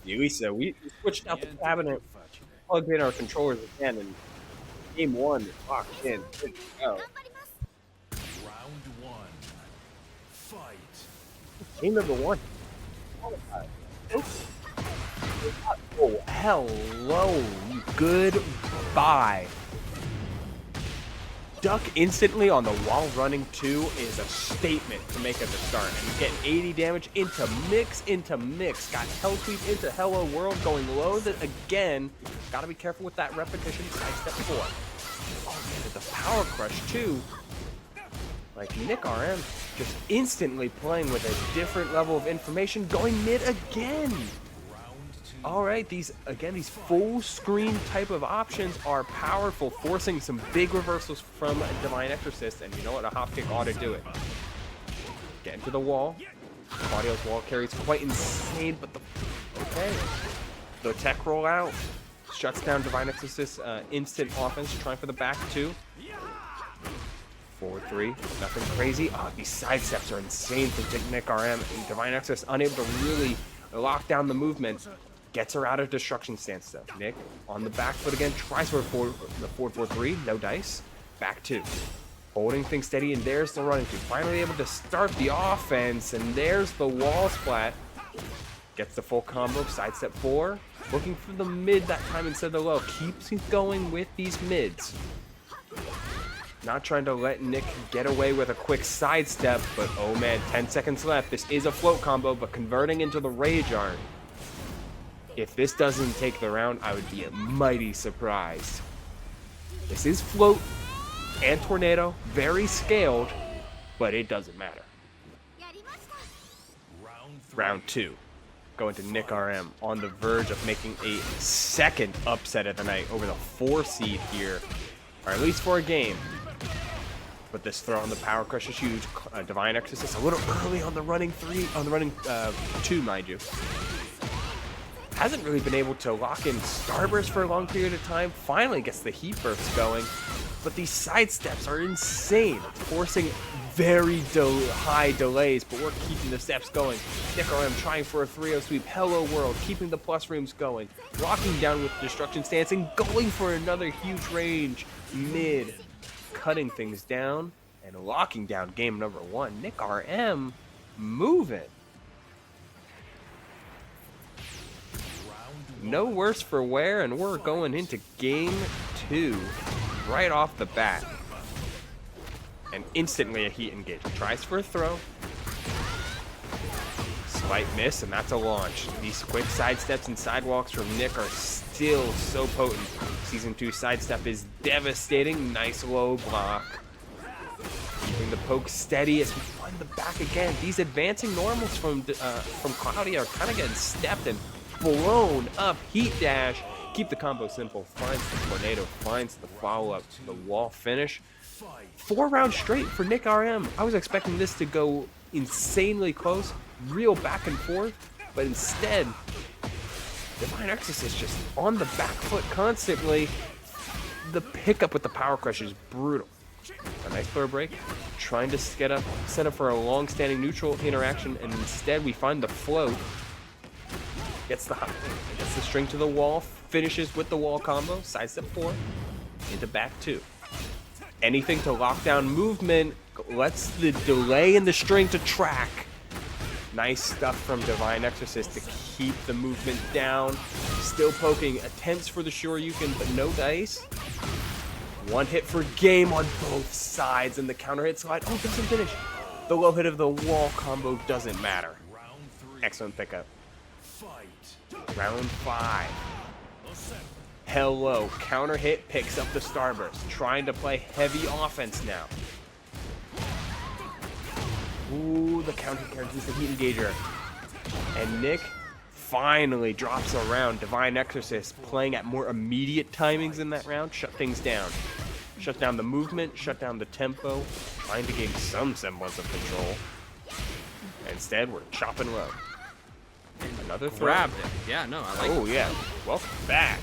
Alisa, we switched out the cabinet, plugged in our controllers again, and game one is locked in. Good to go. Round one, fight. Game number one. Oh, hello. Goodbye. Duck instantly on the wall running 2 is a statement to make at the start. And getting 80 damage into mix. Got hell sweep into Hello World going low again. Gotta be careful with that repetition. Sidestep 4. Oh man, the power crush too. Like Nick RM just instantly playing with a different level of information, going mid again. Alright, these full screen type of options are powerful, forcing some big reversals from Divine Exorcist, and you know what, a hop kick ought to do it. Get into the wall. Claudio's wall carry is quite insane, but the tech rollout shuts down Divine Exorcist's instant offense, trying for the back 2. Forward 3, nothing crazy. Oh, these side steps are insane for Nick RM, and Divine Exorcist unable to really lock down the movement. Gets her out of destruction stance though. Nick on the back foot again, tries for the 4-4-3, no dice. Back 2. Holding things steady, and there's the running 2. Finally able to start the offense, and there's the wall splat. Gets the full combo, sidestep 4. Looking for the mid that time instead of the low. Keeps going with these mids. Not trying to let Nick get away with a quick sidestep, but oh man, 10 seconds left. This is a float combo, but converting into the Rage Art. If this doesn't take the round, I would be mighty surprised. This is float and tornado, very scaled, but it doesn't matter. Round 2. Going to Nick RM on the verge of making a second upset of the night over the 4 seed here, or at least for a game. But this throw on the power crush is huge. Divine Exorcist a little early on the running 2, mind you. Hasn't really been able to lock in Starburst for a long period of time. Finally gets the Heat Burst going. But these side steps are insane. It's forcing very high delays, but we're keeping the steps going. Nick RM trying for a 3-0 sweep. Hello World, keeping the plus rooms going. Locking down with Destruction Stance and going for another huge range. Mid. Cutting things down and locking down game number 1. Nick RM moving. No worse for wear, and we're going into game 2 right off the bat. And instantly a heat engage. Tries for a throw. Slight miss, and that's a launch. These quick sidesteps and sidewalks from Nick are still so potent. Season 2 sidestep is devastating. Nice low block. Keeping the poke steady as we find the back again. These advancing normals from Claudio are kind of getting stepped and blown up. Heat dash. Keep the combo simple. Finds the tornado. Finds the follow-up. The wall finish. 4 rounds straight for Nick RM. I was expecting this to go insanely close. Real back and forth. But instead, Divine Exorcist just on the back foot constantly. The pickup with the power crush is brutal. A nice throw break, trying to set up for a long-standing neutral interaction, and instead we find the float. Gets the hop, gets the string to the wall, finishes with the wall combo, side step 4, into back 2. Anything to lock down movement, lets the delay in the string to track. Nice stuff from Divine Exorcist to keep the movement down. Still poking, attempts for the Shoryuken, but no dice. One hit for game on both sides, and the counter hit slide. Oh, doesn't finish. The low hit of the wall combo doesn't matter. Excellent pickup. Round 5. Hello, counter hit picks up the starburst. Trying to play heavy offense now. Ooh, the counter carries the heat engager. And Nick finally drops a round. Divine Exorcist playing at more immediate timings in that round. Shut things down. Shut down the movement, shut down the tempo, trying to gain some semblance of control. Instead, we're chopping low. Another throw. Grabbed it. Yeah, no, I like it. Oh, yeah. Welcome back.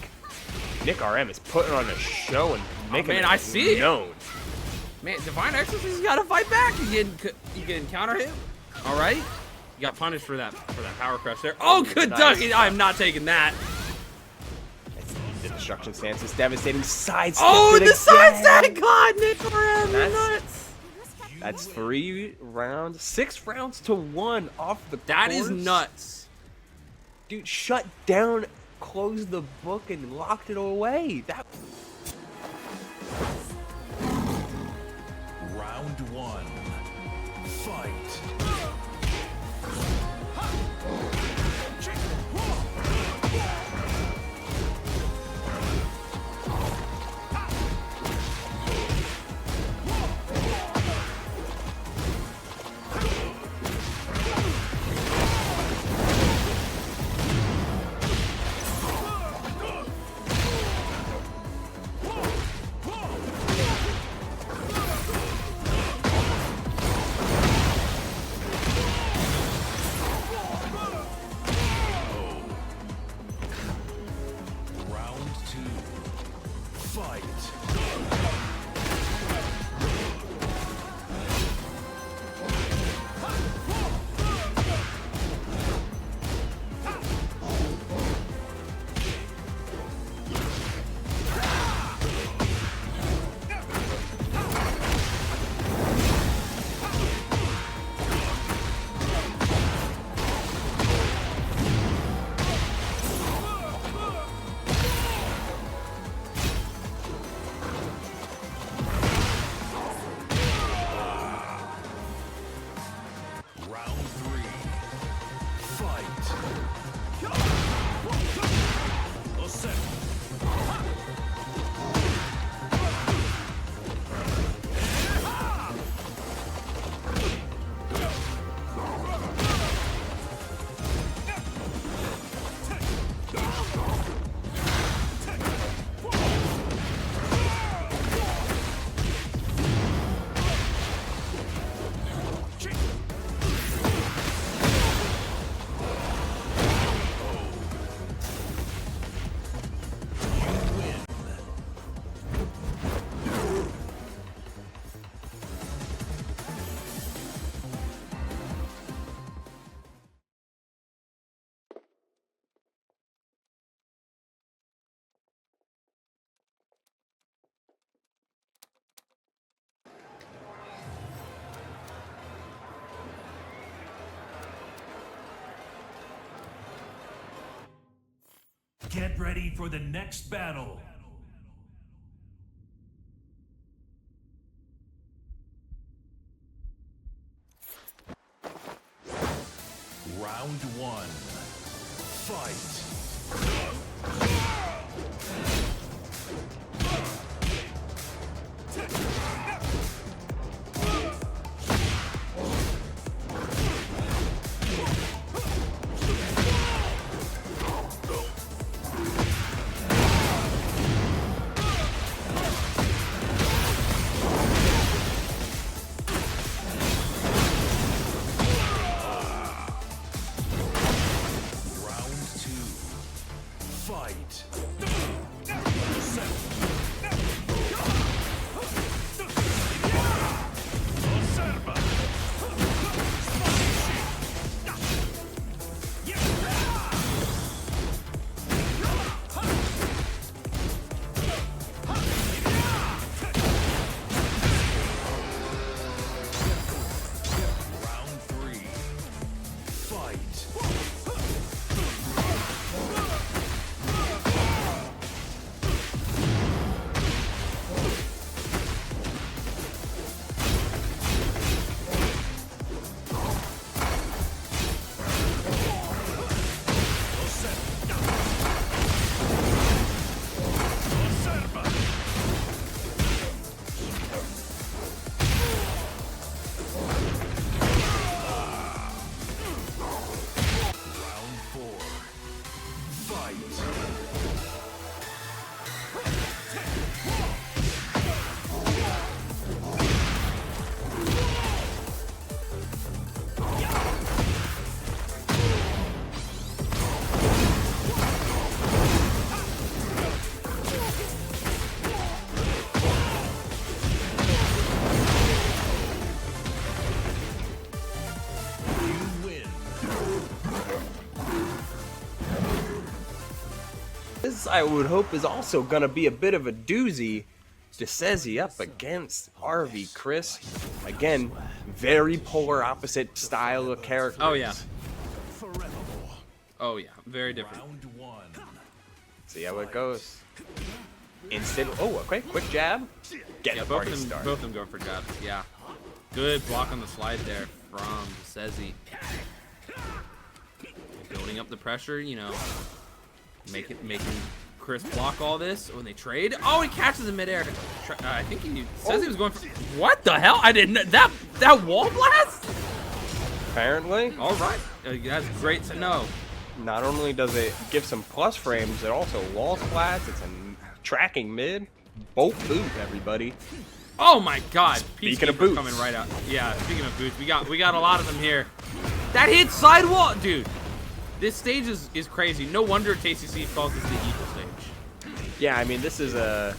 Nick RM is putting on a show and making man, it I see it. known. Man, Divine Exorcist, you gotta fight back. You getting counter hit. All right. You got punished for that power crush there. Oh, good duck. I am not taking that. The destruction stance is devastating. Side step. Oh, the side step. God, Nick RM, you're nuts. That's 3 rounds. 6 rounds to 1 off the course. That is nuts. Dude, shut down, closed the book, and locked it away. That. Round 1. Fight. Get ready for the next battle. Round 1. Fight. I would hope, is also going to be a bit of a doozy. Decezy up against RV Cris. Again, very polar opposite style of characters. Oh, yeah. Oh, yeah. Very different. See how it goes. Instant. Oh, okay. Quick jab. Get the party started. Both of them going for jabs. Yeah. Good block on the slide there from Decezy. Building up the pressure, you know, making Cris block all this when they trade. Oh, he catches in midair. I think he says he was going for. What the hell? I didn't know that wall blast. Apparently. All right, that's great to know. Not only does it give some plus frames, it also wall splats. It's a tracking mid. Bolt boot, everybody. Oh my God! Speaking of boots, coming right out. Yeah, speaking of boots, we got a lot of them here. That hit sidewall, dude. This stage is crazy. No wonder TCC calls this the evil stage. Yeah, I mean this is the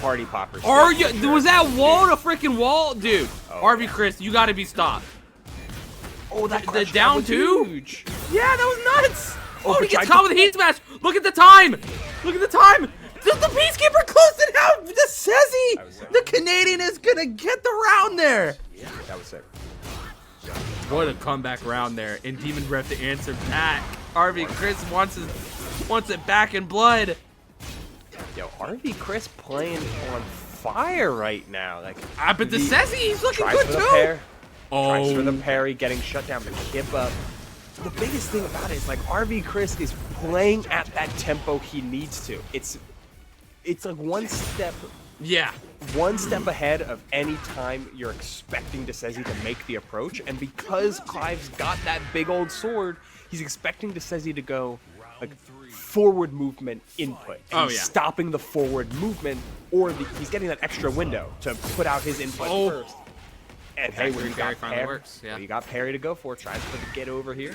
party popper. Are you? Was that wall a freaking wall, dude? Oh, RV yeah. Cris, you gotta be stopped. Oh, that the down two. Huge. Yeah, that was nuts. Oh, he but gets caught with a heat smash. Look at the time. Look at the time. The Peacekeeper closed it out. Decezy, the Canadian is gonna get the round there. Yeah, that was sick. What a comeback round there. And Demon Breath to answer back. RV Cris wants it back in blood. Yo, RV Cris playing on fire right now. Like, But Decezy, he's looking tries good for the too. Pair, Oh. tries for the parry, getting shut down, but kip up. The biggest thing about it is like RV Cris is playing at that tempo he needs to. It's like one step ahead of any time you're expecting Decezy to make the approach, and because Clive's got that big old sword, he's expecting Decezy to go like forward movement input. And he's stopping the forward movement, or he's getting that extra window to put out his input first. And hey, when you got parry, you got parry to go for, tries for the get over here.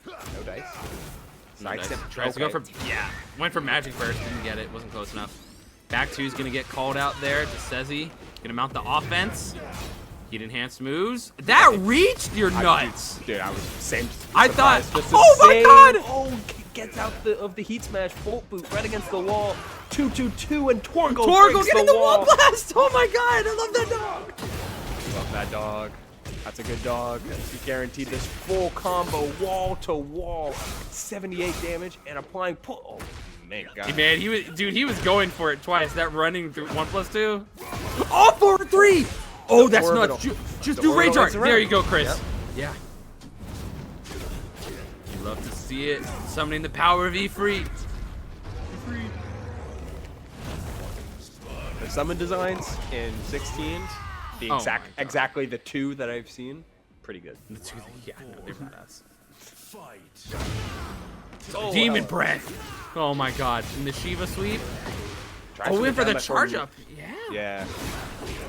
No dice. Sidestep. Tries to go for went for magic first, didn't get it, wasn't close enough. Back two's gonna get called out there. Decezy gonna mount the offense. Heat enhanced moves. That reached your nuts. Dude, I was same. I thought. Just Oh my God! Oh, gets out of the heat smash. Bolt boot right against the wall. 2-2-2 and Torgo getting the wall blast. Oh my God! I love that dog. Love that dog. That's a good dog. He guaranteed this full combo, wall to wall, 78 damage, and applying pull. Oh man, God. Man, he was going for it twice. That running through 1+2. Oh, 4-3. Oh, that's nuts. Just do Rage Art. There you go, Cris. Yep. Yeah. You love to see it. Summoning the power of E-Free. The summon designs in 16, the exactly the two that I've seen, pretty good. Yeah, no, they're badass. Oh, Demon Breath. Oh my God. And the Shiva sweep. Tries Oh, went for the down charge that up. Yeah. Yeah.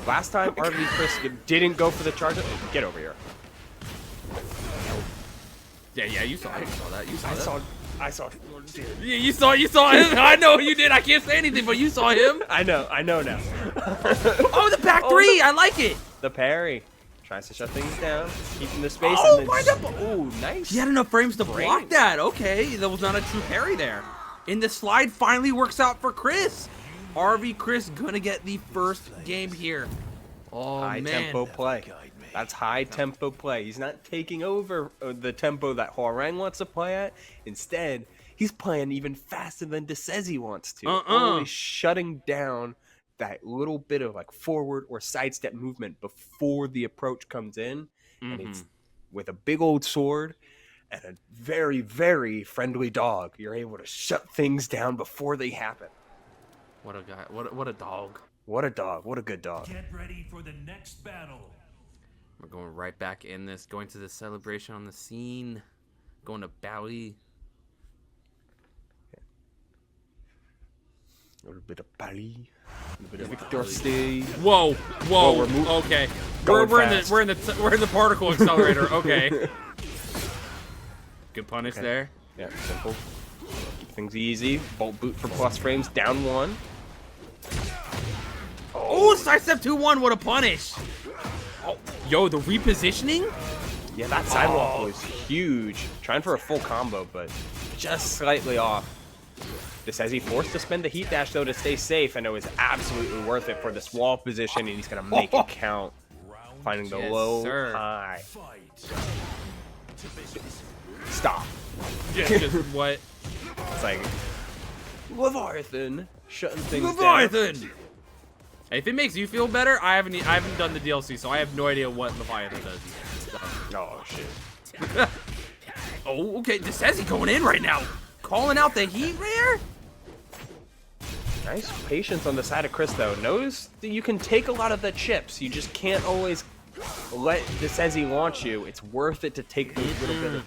Last time RV Cris didn't go for the charge up. Get over here. Yeah, you saw it. You saw that. You saw that. I saw. Dude. Yeah, you saw him. I know you did. I can't say anything, but you saw him. I know now. Oh, the back three. I like it. The parry. Tries to shut things down, keeping the space. Oh, and then oh, nice. He had enough frames to block that. Okay, that was not a true parry there. And the slide finally works out for Cris. RV Cris gonna get the first game here. Oh, high tempo play. That's high tempo play. He's not taking over the tempo that Hwoarang wants to play at. Instead, he's playing even faster than Decezy wants to. Only shutting down that little bit of like forward or sidestep movement before the approach comes in. And it's with a big old sword and a very, very friendly dog. You're able to shut things down before they happen. What a guy. What a dog. What a dog. What a good dog. Get ready for the next battle. We're going right back in this. Going to the celebration on the scene. Going to Bowie. A little bit of Paris. A little bit of Victor Stay. Whoa. Okay. We're in the particle accelerator. Okay. Good punish there. Yeah, simple. Keep things easy. Bolt boot for plus frames. Down one. Oh, sidestep 2-1. What a punish. Oh, yo, the repositioning? Yeah, that sidewalk was huge. Trying for a full combo, but just slightly off. Decezy forced to spend the heat dash though to stay safe, and it was absolutely worth it for this wall position, and he's gonna make it count. Finding the low, high. Stop. Just what? It's like Leviathan shutting things Leviathan! down. Hey, if it makes you feel better, I haven't done the DLC, so I have no idea what Leviathan does. Oh shit. Oh, okay. Decezy going in right now. Calling out the heat rare? Nice patience on the side of Cris though. Knows that you can take a lot of the chips. You just can't always let Decezy launch you. It's worth it to take those little bit of,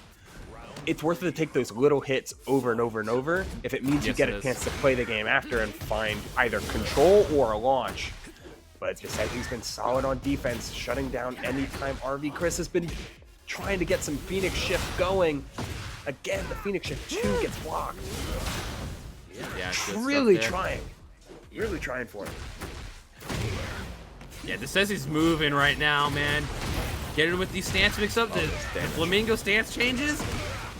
it's worth it to take those little hits over and over and over if it means you get a chance to play the game after and find either control or a launch. But Decezy's been solid on defense, shutting down anytime RV. Cris has been trying to get some Phoenix Shift going. Again, the Phoenix Shift 2 gets blocked. Yeah, really trying. Really trying for it. Yeah, Decezy's moving right now, man. Getting with these stance mix up, the Flamingo stance changes.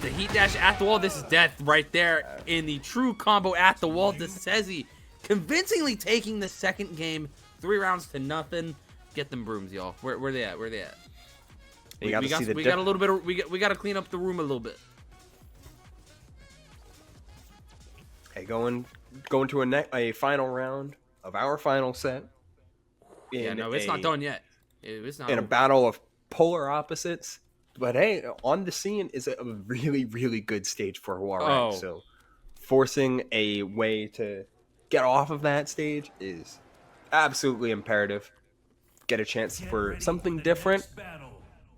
The heat dash at the wall. This is death right there in the true combo at the wall. Decezy convincingly taking the second game, 3 rounds to nothing. Get them brooms, y'all. Where they at? Where they at? We got a little bit of, we got to clean up the room a little bit. Okay, going to a final round of our final set. Yeah, no, it's not done yet. It's not in a battle of polar opposites. But hey, on the scene is a really, really good stage for Hwoarang. So forcing a way to get off of that stage is absolutely imperative. Get a chance for something different.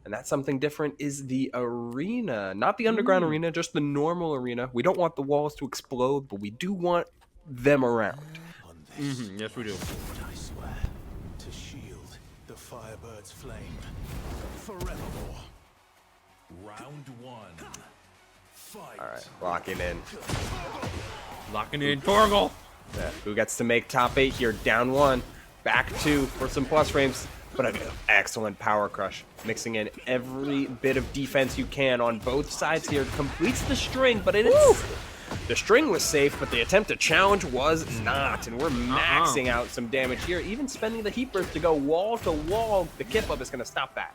And that something different is the arena. Not the underground arena, just the normal arena. We don't want the walls to explode, but we do want them around. Yes, we do. I swear to shield the Firebird's flame forevermore. Round 1. Fight. All right, locking in. Locking in Torgal. Yeah, who gets to make top 8 here? Down 1. Back 2 for some plus frames. But an excellent power crush. Mixing in every bit of defense you can on both sides here. Completes the string, but the string was safe, but the attempt to challenge was not. And we're maxing out some damage here. Even spending the heat burst to go wall to wall. The kip up is going to stop that.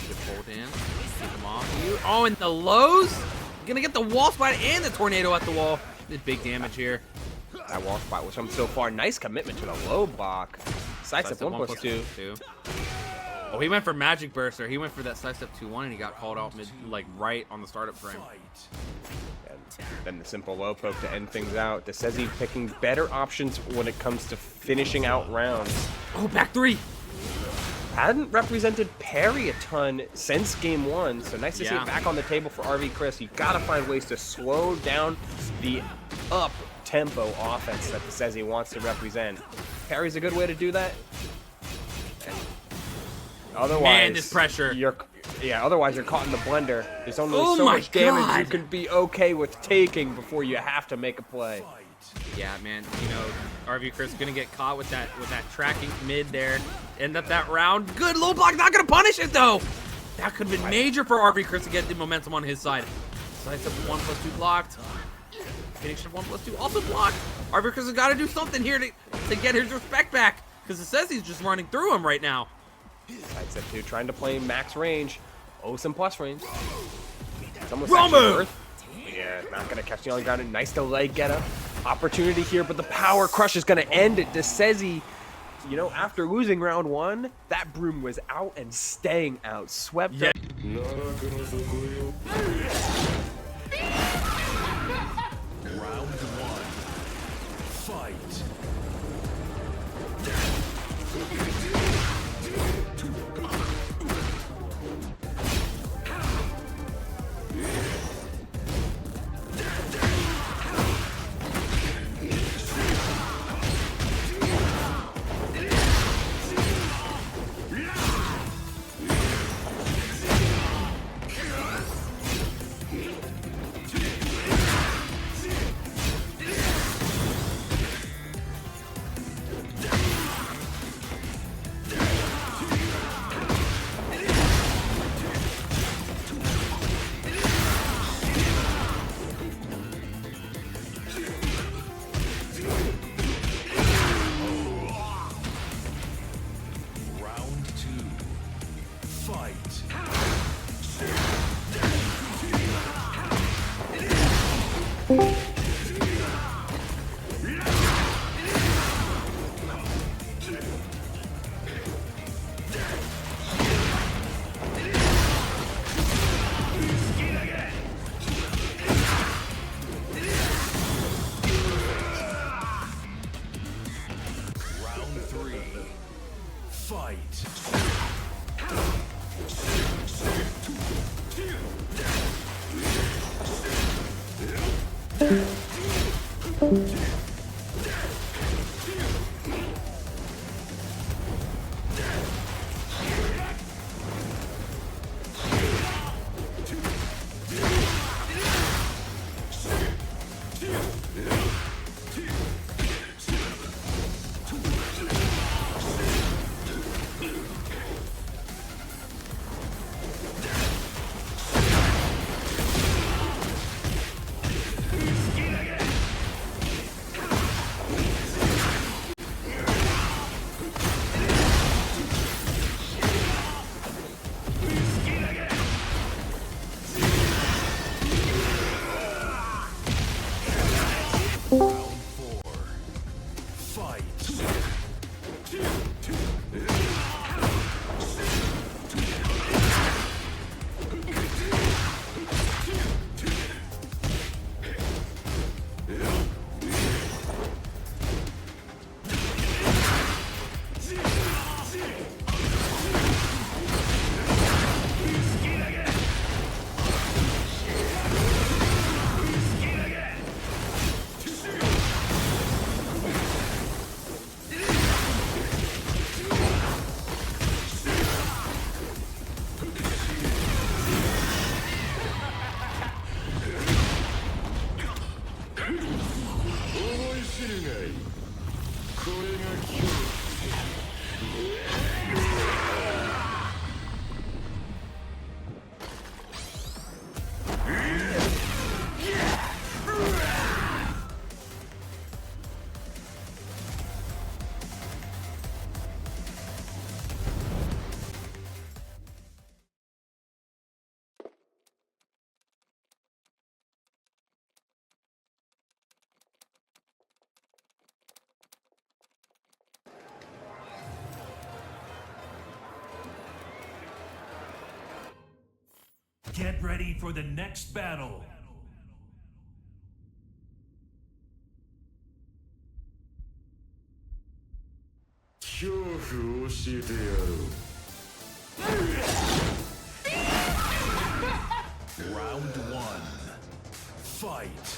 Good hold in. Keep him off you. Oh, and the lows. Gonna get the wall spot and the tornado at the wall. Did big damage here. That wall spot was from so far. Nice commitment to the low block. Side step 1+2. Oh, he went for Magic Burster. He went for that side step 2-1 and he got called out mid, like right on the startup frame. And then the simple low poke to end things out. Decezy picking better options when it comes to finishing out rounds. Oh, back 3. Hadn't represented parry a ton since game 1, so nice to see it back on the table for RV Cris. You gotta find ways to slow down the up tempo offense that Decezy wants to represent. Parry's a good way to do that. Otherwise, man, this pressure. Otherwise you're caught in the blender. There's only so much damage you can be okay with taking before you have to make a play. Yeah, man. You know, RV Cris gonna get caught with that tracking mid there. End up that round. Good low block. Not gonna punish it though. That could have been major for RV Cris to get the momentum on his side. Side step 1+2 blocked. Finish of 1+2 also blocked. RV Cris has got to do something here to get his respect back because it says he's just running through him right now. Side step 2 trying to play max range. Oh, some plus range. It's almost yeah, not gonna catch the on ground. Nice delay get up. Opportunity here, but the power crush is gonna end it. Decezy, you know, after losing round 1, that broom was out and staying out. Swept up. Round 1. Fight. Get ready for the next battle. Round one. Fight.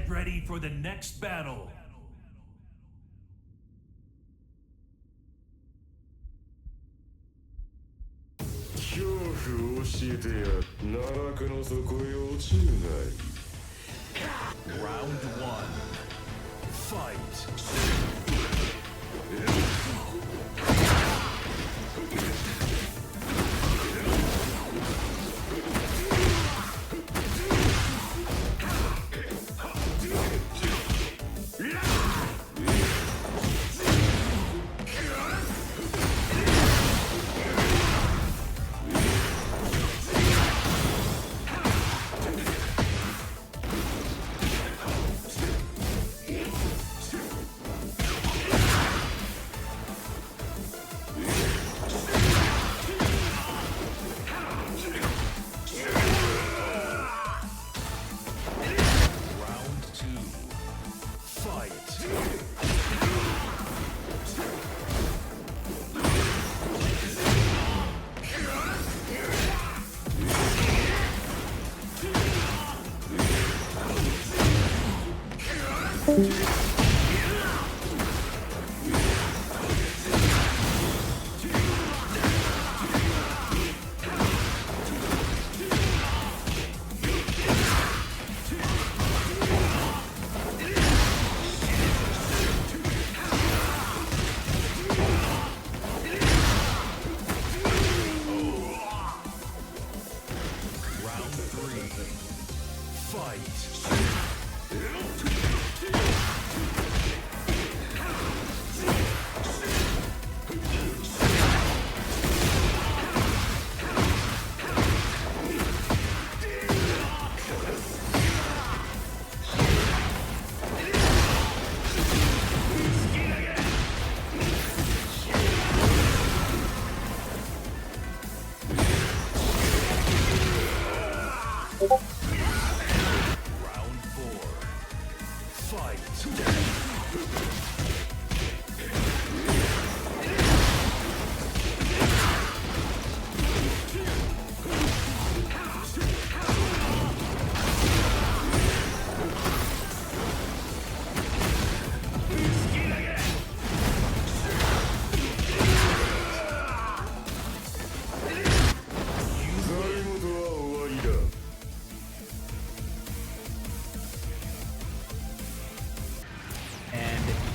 Get ready for the next battle. 恐怖を教えてや奈落の底へ落ちるがいい Round 1. Fight.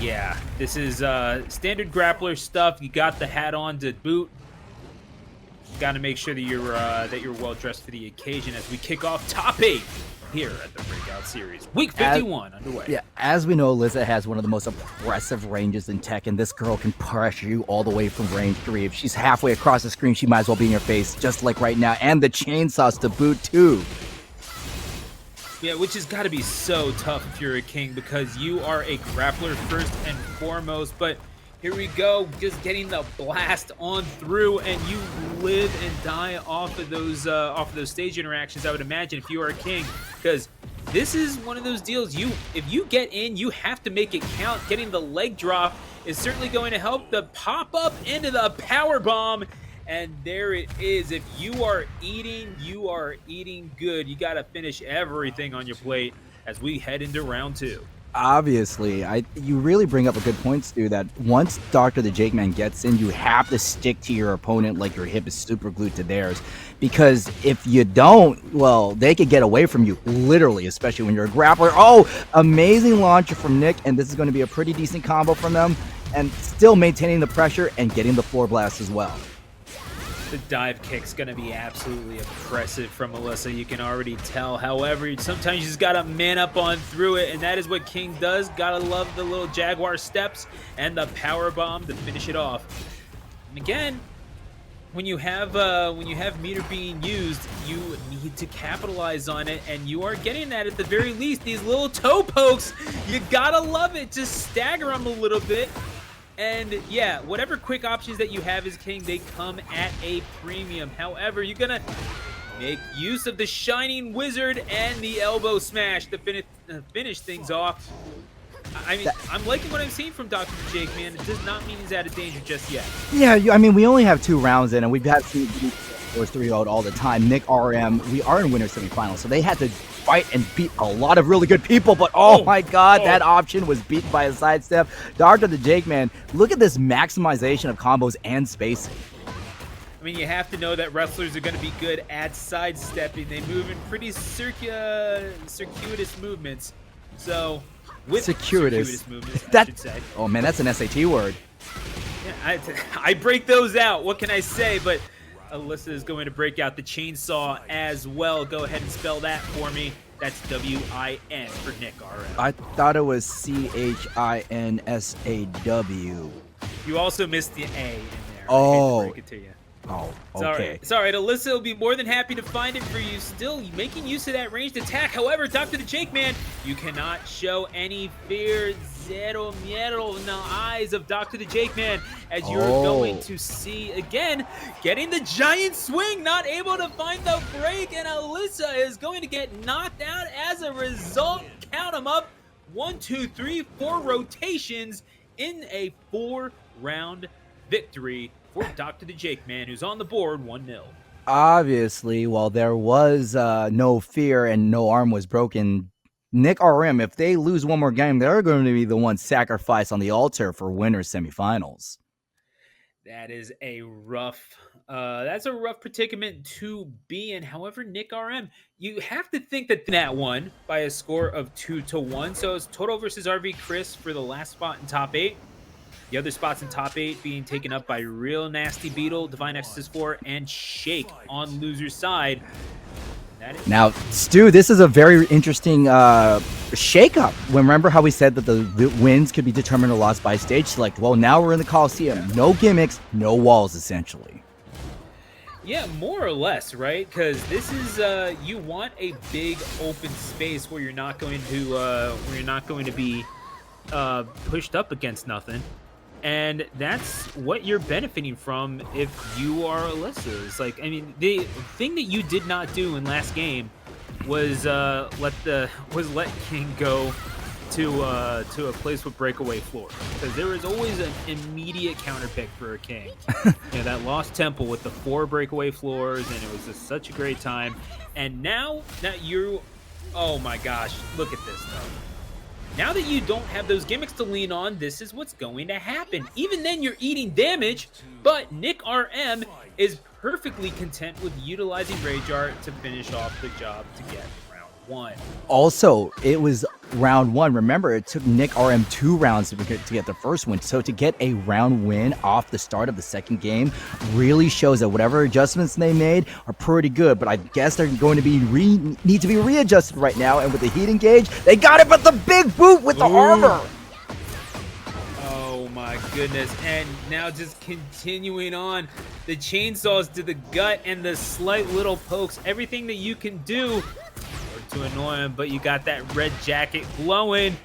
Yeah, this is standard grappler stuff. You got the hat on to boot. Got to make sure that you're well dressed for the occasion as we kick off top 8 here at the Breakout series. Week 51 underway. Yeah, as we know, Alisa has one of the most impressive ranges in Tekken. This girl can pressure you all the way from range 3. If she's halfway across the screen, she might as well be in your face, just like right now. And the chainsaws to boot too. Yeah, which has got to be so tough if you're a king because you are a grappler first and foremost. But here we go, just getting the blast on through, and you live and die off of those stage interactions. I would imagine if you are a king, because this is one of those deals. If you get in, you have to make it count. Getting the leg drop is certainly going to help. The pop up into the power bomb. And there it is. If you are eating good. You got to finish everything on your plate as we head into round 2. Obviously, you really bring up a good point, Stu, that once Dr.theJAKEMAN gets in, you have to stick to your opponent like your hip is super glued to theirs. Because if you don't, well, they could get away from you, literally, especially when you're a grappler. Oh, amazing launcher from Nick, and this is going to be a pretty decent combo from them. And still maintaining the pressure and getting the floor blast as well. The dive kick's going to be absolutely impressive from Alisa. You can already tell. However, sometimes you just got to man up on through it, and that is what King does. Got to love the little Jaguar steps and the power bomb to finish it off. And again, when you have meter being used, you need to capitalize on it, and you are getting that at the very least. These little toe pokes, you got to love it. Just stagger them a little bit. And yeah, whatever quick options that you have as King, they come at a premium. However, you're going to make use of the Shining Wizard and the elbow smash to finish things off. I mean, I'm liking what I'm seeing from Dr.theJAKEMAN. It does not mean he's out of danger just yet. Yeah, I mean, we only have 2 rounds in, and we've had scores 3-0 all the time. Nick, RM, we are in winner semifinals, so they had to fight and beat a lot of really good people, but oh my god, that option was beaten by a sidestep. Dr.theJAKEMAN, look at this maximization of combos and spacing. I mean, you have to know that wrestlers are going to be good at sidestepping. They move in pretty circuitous movements. So, with circuitous movements, I should say. Oh man, that's an SAT word. Yeah, I break those out. What can I say? But Alisa is going to break out the chainsaw as well. Go ahead and spell that for me. That's W-I-N for Nick RM. I thought it was C-H-I-N-S-A-W. You also missed the A in there. Oh. I hate to break it to you. Oh, okay. It's all right. Alisa will be more than happy to find it for you. Still making use of that ranged attack. However, Dr.theJAKEMAN, you cannot show any fear. Zero miedo in the eyes of Dr.theJAKEMAN as you're going to see again getting the giant swing, not able to find the break, and Alisa is going to get knocked out as a result. Count them up. 1, 2, 3, 4 rotations in a 4-round victory for Dr.theJAKEMAN, who's on the board 1-0. Obviously, while there was no fear and no arm was broken, Nick RM, if they lose one more game, they're going to be the ones sacrificed on the altar for winners semifinals. That is a rough, that's a rough predicament to be in. However, Nick RM, you have to think that won by a score of 2-1. So it's Toro versus RV Cris for the last spot in top 8. The other spots in top 8 being taken up by Real Nasty Beetle, Divine Exorcist 4, and Shake on loser's side. Now, Stu, this is a very interesting shakeup. Remember how we said that the wins could be determined or lost by stage select? Well, now we're in the Coliseum. No gimmicks, no walls, essentially. Yeah, more or less, right? Because this is you want a big open space where you're not going to be pushed up against nothing. And that's what you're benefiting from if you are Alisa. It's like, I mean, the thing that you did not do in last game was let King go to a place with breakaway floor, because there was always an immediate counter pick for a King. That lost temple with the 4 breakaway floors, and it was just such a great time. And now that oh my gosh, look at this though. Now that you don't have those gimmicks to lean on, this is what's going to happen. Even then, you're eating damage, but Nick RM is perfectly content with utilizing Rage Art to finish off the job to get round 1. Also, it was round 1. Remember, it took Nick RM 2 rounds to get the first win. So to get a round win off the start of the second game really shows that whatever adjustments they made are pretty good. But I guess they're going to be need to be readjusted right now. And with the heat engage, they got it with the big boot with the armor. Oh my goodness. And now just continuing on, the chainsaws to the gut and the slight little pokes, everything that you can do to annoy him, but you got that red jacket glowing,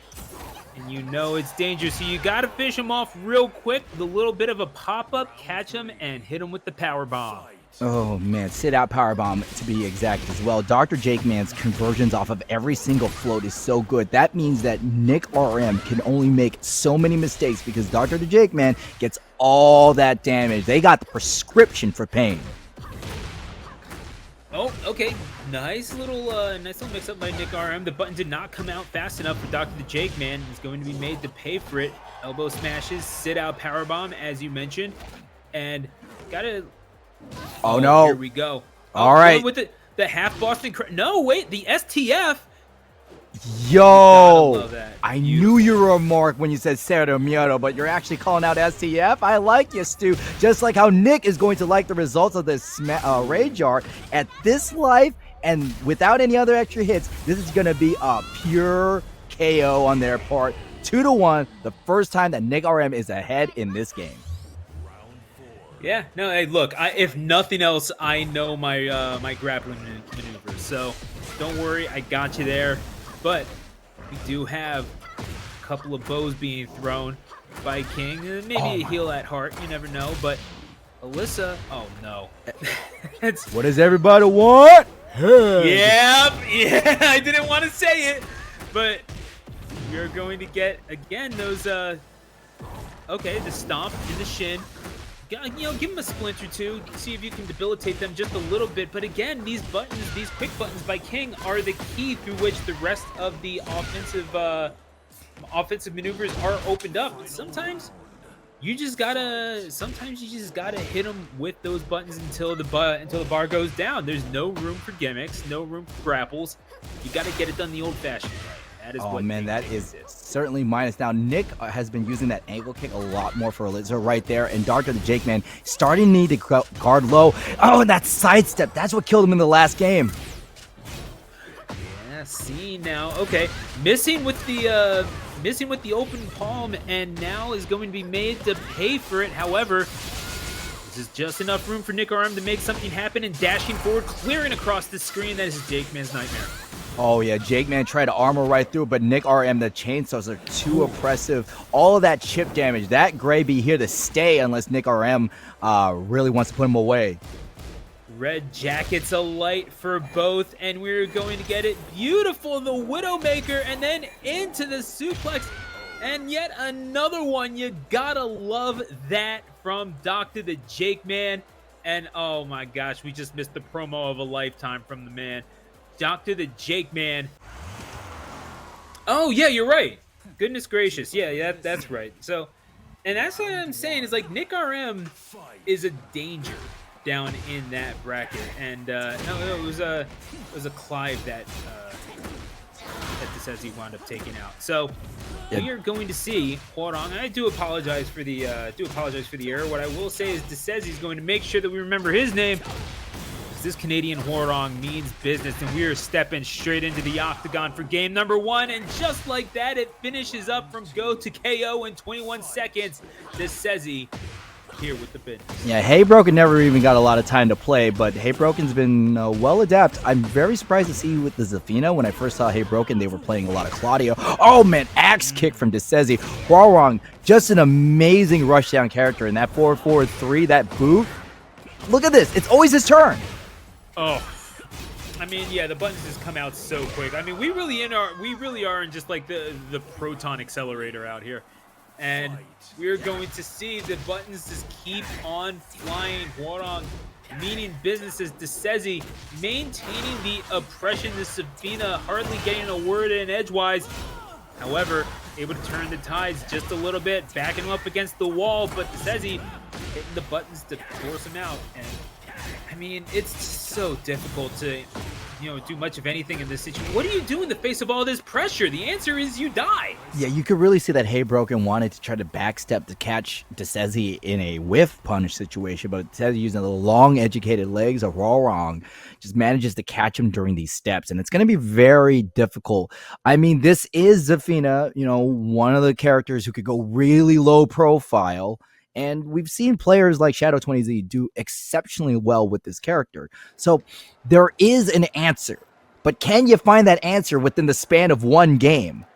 and you know it's dangerous, so you gotta fish him off real quick with a little bit of a pop-up, catch him, and hit him with the power bomb. Oh man, sit out power bomb to be exact as well. Dr.theJAKEMAN's conversions off of every single float is so good. That means that Nick RM can only make so many mistakes because Dr.theJAKEMAN gets all that damage. They got the prescription for pain. Oh, okay. Nice little mix-up by Nick RM. The button did not come out fast enough for Dr.theJAKEMAN. He's going to be made to pay for it. Elbow smashes, sit-out powerbomb, as you mentioned. And gotta... Oh, no. Here we go. All right. With the half Boston... No, wait. The STF... Yo, I knew you were a mark when you said Cero Miedo, but you're actually calling out STF. I like you, Stu. Just like how Nick is going to like the results of this Rage Art at this life, and without any other extra hits, this is going to be a pure KO on their part. 2-1, the first time that Nick RM is ahead in this game. Yeah, no, hey, look, if nothing else, I know my my grappling maneuvers, so don't worry, I got you there. But we do have a couple of bows being thrown by King. Maybe a heal at heart, you never know. But Alisa, oh no. What does everybody want? Yeah, I didn't want to say it. But we're going to get, again, those, okay, the stomp in the shin. You know, give them a splint or two. See if you can debilitate them just a little bit. But again, these buttons, these quick buttons by King, are the key through which the rest of the offensive maneuvers are opened up. Sometimes you just gotta hit them with those buttons until the bar goes down. There's no room for gimmicks, no room for grapples. You gotta get it done the old-fashioned way. That is what man, that King is certainly minus. Now, Nick has been using that ankle kick a lot more for Alisa right there, and Dr.TheJAKEMAN starting to need to guard low. Oh, and that sidestep, that's what killed him in the last game. Yeah, see now, okay, missing with the open palm, and now is going to be made to pay for it. However, this is just enough room for Nick RM to make something happen, and dashing forward, clearing across the screen. That is JakeMan's nightmare. Oh yeah, JakeMan tried to armor right through, but Nick RM, the chainsaws are too oppressive. All of that chip damage, that Gray be here to stay unless Nick RM really wants to put him away. Red jackets alight for both, and we're going to get it beautiful. The Widowmaker, and then into the suplex, and yet another one. You gotta love that from Dr.TheJAKEMAN. And oh my gosh, we just missed the promo of a lifetime from the man. Dr.TheJAKEMAN. Oh yeah, you're right. Goodness gracious, yeah, that's right. So, and that's what I'm saying is, like, Nick RM is a danger down in that bracket, and no, it was a Clive that Decezy wound up taking out. So we are going to see Hwoarang, and I do apologize for the error. What I will say is Decezy is going to make sure that we remember his name. This Canadian Hwoarang means business, and we are stepping straight into the octagon for game number 1, and just like that, it finishes up from go to KO in 21 seconds. Decezy here with the business. Yeah, HeyBroken never even got a lot of time to play, but HeyBroken's been well adept. I'm very surprised to see with the Zafina. When I first saw HeyBroken, they were playing a lot of Claudio. Oh man, axe kick from Decezy. Hwoarang, just an amazing rushdown character, and that 4-4-3, that boot. Look at this, it's always his turn. Oh, I mean, yeah, the buttons just come out so quick. I mean, we really are in just like the proton accelerator out here, and we're going to see the buttons just keep on flying. Hwoarang meaning business as Decezy maintaining the oppression. The Zafina hardly getting a word in edgewise. However, able to turn the tides just a little bit, backing him up against the wall, but Decezy hitting the buttons to force him out. And I mean, it's so difficult to, do much of anything in this situation. What do you do in the face of all this pressure? The answer is you die. Yeah, you could really see that HeyBroken wanted to try to backstep to catch Decezy in a whiff punish situation, but instead of using the long, educated legs of Hwoarang, just manages to catch him during these steps, and it's going to be very difficult. I mean, this is Zafina, one of the characters who could go really low profile. And we've seen players like Shadow20Z do exceptionally well with this character. So there is an answer. But can you find that answer within the span of one game?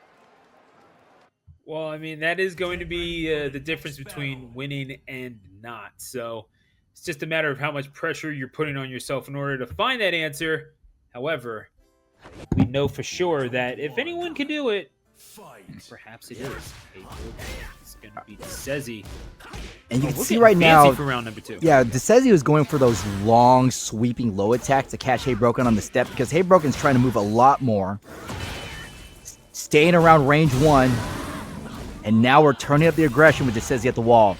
Well, I mean, that is going to be the difference between winning and not. So it's just a matter of how much pressure you're putting on yourself in order to find that answer. However, we know for sure that if anyone can do it, perhaps it is. It's going to be Decezy. And you can see right now, for round number 2. Yeah, Decezy was going for those long, sweeping low attacks to catch HeyBroken on the step, because HeyBroken's trying to move a lot more. Staying around range 1. And now we're turning up the aggression with Decezy at the wall.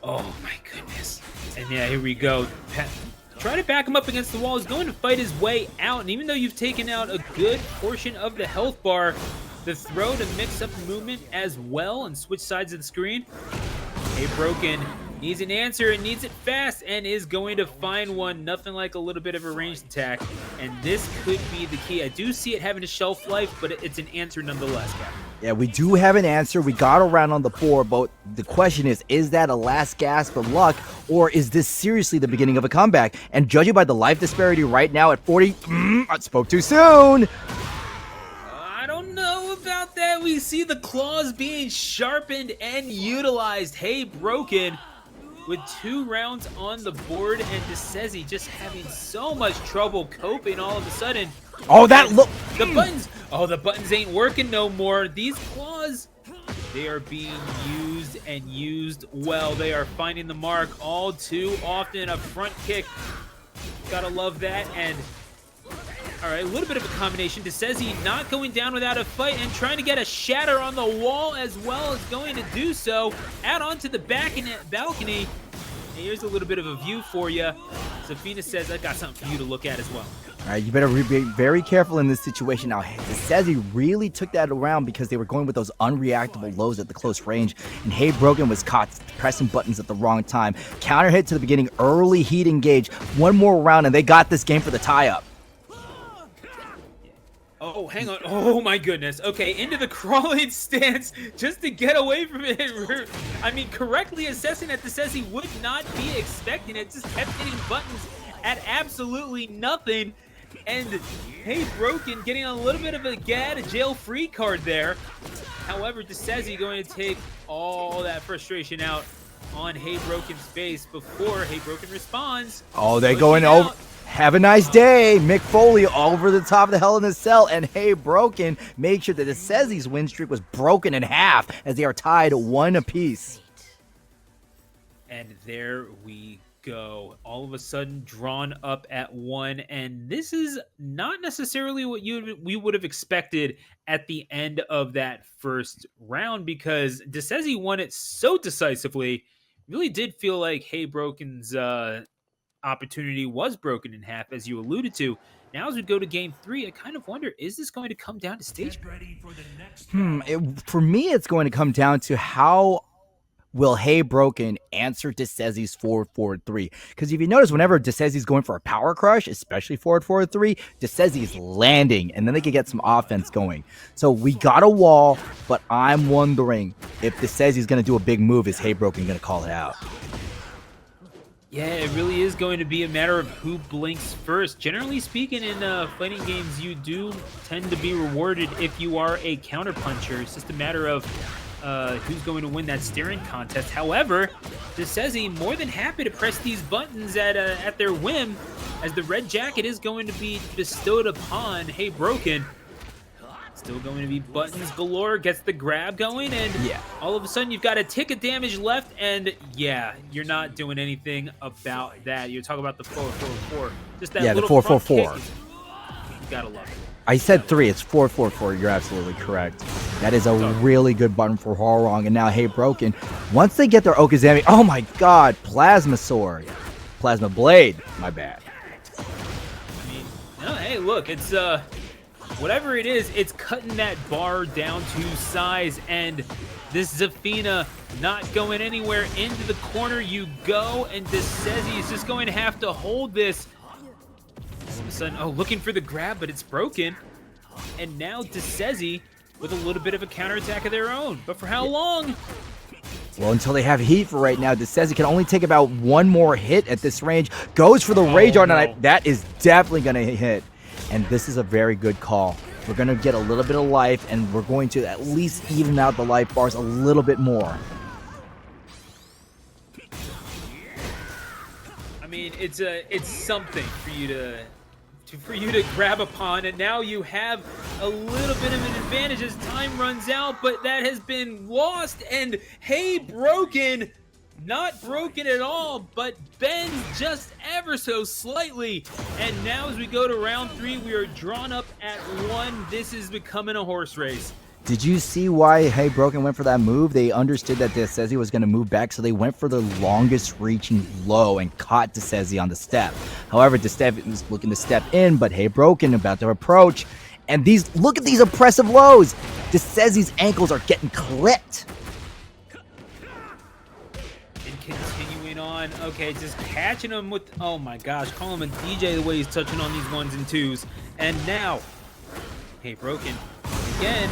Oh my goodness. And yeah, here we go. Try to back him up against the wall. He's going to fight his way out, and even though you've taken out a good portion of the health bar, the throw to mix up movement as well and switch sides of the screen. HeyBroken needs an answer and needs it fast, and is going to find one. Nothing like a little bit of a ranged attack, and this could be the key. I do see it having a shelf life, but it's an answer nonetheless, Captain. Yeah, we do have an answer. We got around on the board, but the question is that a last gasp of luck, or is this seriously the beginning of a comeback? And judging by the life disparity right now at 40, I spoke too soon. I don't know about that. We see the claws being sharpened and utilized. HeyBroken with 2 rounds on the board, and Decezy just having so much trouble coping all of a sudden. Oh, that look. The buttons. Oh, the buttons ain't working no more. These claws They are being used and used well. They are finding the mark all too often. A front kick. Gotta love that. And all right, a little bit of a combination. Decezy not going down without a fight and trying to get a shatter on the wall as well as going to do so. Out onto the balcony. Here's a little bit of a view for you. Zafina says, I got something for you to look at as well. All right, you better be very careful in this situation. Now, Decezy really took that around because they were going with those unreactable lows at the close range, and HeyBroken was caught pressing buttons at the wrong time. Counter hit to the beginning, early heat engage. One more round, and they got this game for the tie-up. Oh, hang on. Oh, my goodness. Okay, into the crawling stance just to get away from it. I mean, correctly assessing that Decezy would not be expecting it. Just kept hitting buttons at absolutely nothing. And HeyBroken getting a little bit of a jail-free card there. However, Decezy going to take all that frustration out on HeyBroken's face before HeyBroken responds. Oh, they going over. Have a nice day. Mick Foley over the top of the Hell in a Cell, and HeyBroken made sure that Decezy's win streak was broken in half as they are tied 1 apiece. And there we go. All of a sudden drawn up at 1, and this is not necessarily what we would have expected at the end of that first round, because Decezy won it so decisively. Really did feel like HeyBroken's opportunity was broken in half, as you alluded to. Now as we go to game 3, I kind of wonder, is this going to come down to stage? For me, it's going to come down to how will HeyBroken answer Decezy's forward 3. Because if you notice, whenever Decezy's going for a power crush, especially forward 3, Decezy's landing, and then they can get some offense going. So we got a wall, but I'm wondering if Decezy's going to do a big move, is HeyBroken going to call it out? Yeah, it really is going to be a matter of who blinks first. Generally speaking, in fighting games, you do tend to be rewarded if you are a counterpuncher. It's just a matter of who's going to win that staring contest. However, Decezy more than happy to press these buttons at their whim, as the red jacket is going to be bestowed upon HeyBroken. Still going to be buttons galore, gets the grab going, and yeah, all of a sudden you've got a tick of damage left, and yeah, you're not doing anything about that. You're talking about the 4-4-4. Just that the little 4-4-4. You gotta love it. I said 3, it's 4-4-4. You're absolutely correct. That is a really good button for Hwoarang, and now HeyBroken, once they get their Okazami, oh my god, Plasma Sword. Plasma Blade, my bad. I mean, no, hey, look, it's whatever it is, it's cutting that bar down to size, and this Zafina not going anywhere. Into the corner you go, and Decezy is just going to have to hold this. All of a sudden, oh, looking for the grab, but it's broken. And now Decezy with a little bit of a counterattack of their own. But for how long? Well, until they have heat for right now. Decezy can only take about 1 more hit at this range. Goes for the Rage Art, and that is definitely going to hit. And this is a very good call. We're going to get a little bit of life, and we're going to at least even out the life bars a little bit more. I mean, it's something for you to grab upon, and now you have a little bit of an advantage as time runs out, but that has been lost, and HeyBroken, not broken at all, but bends just ever so slightly. And now as we go to round 3, we are drawn up at 1. This is becoming a horse race. Did you see why HeyBroken went for that move? They understood that Decezy was going to move back, so they went for the longest reaching low and caught Decezy on the step. However, Decezy was looking to step in, but HeyBroken about to approach. And look at these oppressive lows. Decezy's ankles are getting clipped. Continuing on, okay, just catching him with, oh my gosh, call him a DJ the way he's touching on these 1s and 2s. And now, HeyBroken again.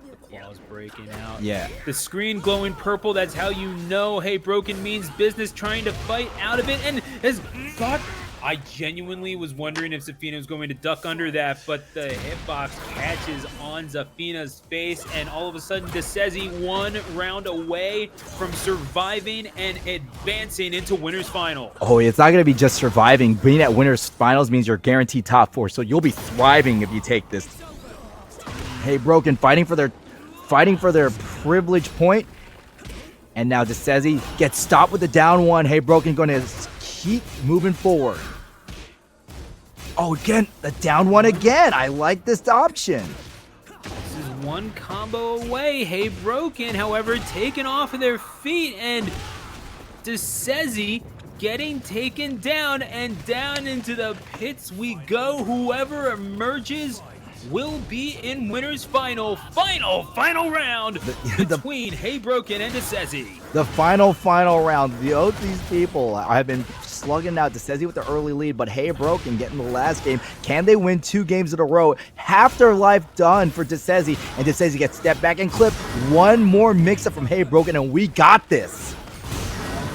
The claw's breaking out. Yeah. The screen glowing purple, that's how you know HeyBroken means business, trying to fight out of it, and has got, I genuinely was wondering if Zafina was going to duck under that, but the hitbox catches on Zafina's face, and all of a sudden Decezy 1 round away from surviving and advancing into winner's final. Oh, it's not going to be just surviving. Being at winner's finals means you're guaranteed top 4, so you'll be thriving if you take this. HeyBroken fighting for their fighting for their privilege point. And now Decezy gets stopped with the down one. HeyBroken going to keep moving forward. Oh, again, the down one again. I like this option. This is one combo away. HeyBroken, however, taken off of their feet, and Decezy getting taken down, and down into the pits we go. Whoever emerges will be in winner's final round between HeyBroken and Decezy. The final round. These people have been slugging out Decezy with the early lead, but HeyBroken getting the last game. Can they win 2 games in a row? Half their life done for Decezy, and Decezy gets stepped back and clipped. One more mix-up from HeyBroken, and we got this.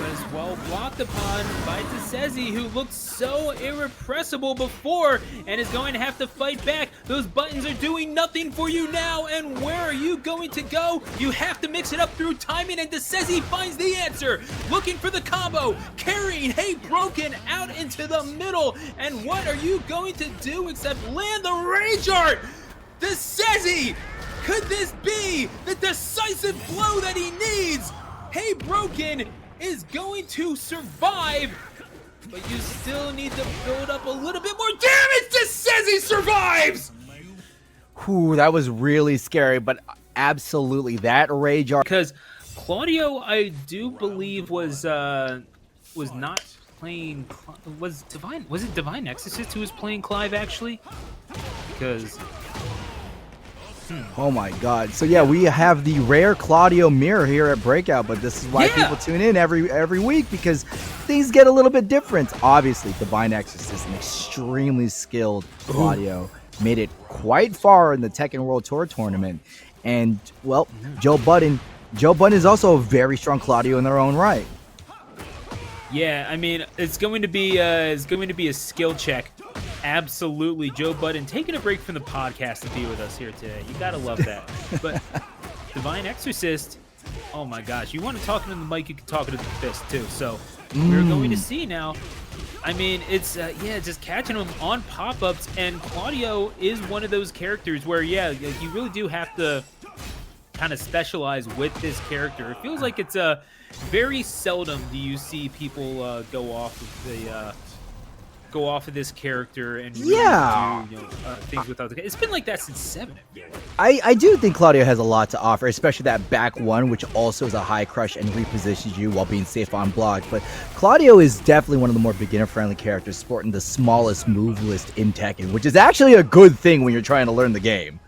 Was well blocked upon by Decezy, who looked so irrepressible before and is going to have to fight back. Those buttons are doing nothing for you now, and where are you going to go? You have to mix it up through timing, and Decezy finds the answer, looking for the combo, carrying HeyBroken out into the middle, and what are you going to do except land the Rage Art? Decezy, could this be the decisive blow that he needs? HeyBroken is going to survive, but you still need to build up a little bit more damage. Decezy survives! Whew, that was really scary, but absolutely that Rage Art. Because Claudio, I do believe, was not playing. Was it Divine Exorcist who was playing Clive actually? Because. Oh my god. So yeah, we have the rare Claudio mirror here at Breakout, but this is why people tune in every week, because things get a little bit different. Obviously, Divine Exorcist, an extremely skilled Claudio, made it quite far in the Tekken World Tour tournament. And well, Joe Budden is also a very strong Claudio in their own right. Yeah, I mean, it's going to be a skill check. Absolutely. Joe Budden taking a break from the podcast to be with us here today. You gotta love that. But Divine Exorcist, oh my gosh, you want to talk to the mic, you can talk to the fist too. So we're going to see now. I mean, it's just catching him on pop-ups, and Claudio is one of those characters where you really do have to kind of specialize with this character. It feels like it's very seldom do you see people go off of this character and really do things without the. It's been like that since 7. I do think Claudio has a lot to offer, especially that back one, which also is a high crush and repositions you while being safe on block. But Claudio is definitely one of the more beginner-friendly characters, sporting the smallest move list in Tekken, which is actually a good thing when you're trying to learn the game.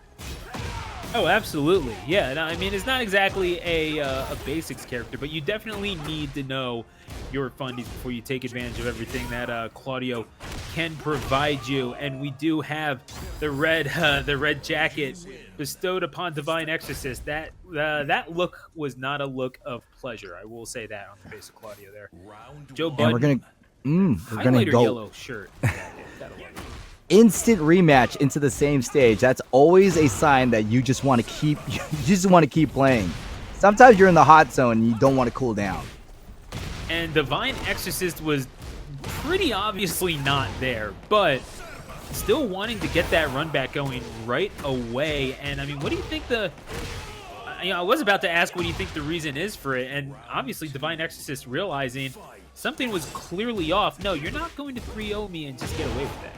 Oh, absolutely. Yeah, no, I mean, it's not exactly a basics character, but you definitely need to know your fundies before you take advantage of everything that Claudio can provide you. And we do have the red jacket bestowed upon Divine Exorcist. That look was not a look of pleasure. I will say that on the face of Claudio there. Joe Budden, we're gonna go yellow shirt. Gotta love it. Instant rematch into the same stage. That's always a sign that you just want to keep playing. Sometimes you're in the hot zone and you don't want to cool down. And Divine Exorcist was pretty obviously not there, but still wanting to get that run back going right away. And I mean, what do you think I was about to ask what do you think the reason is for it, and obviously Divine Exorcist realizing something was clearly off. No, you're not going to 3-0 me and just get away with that.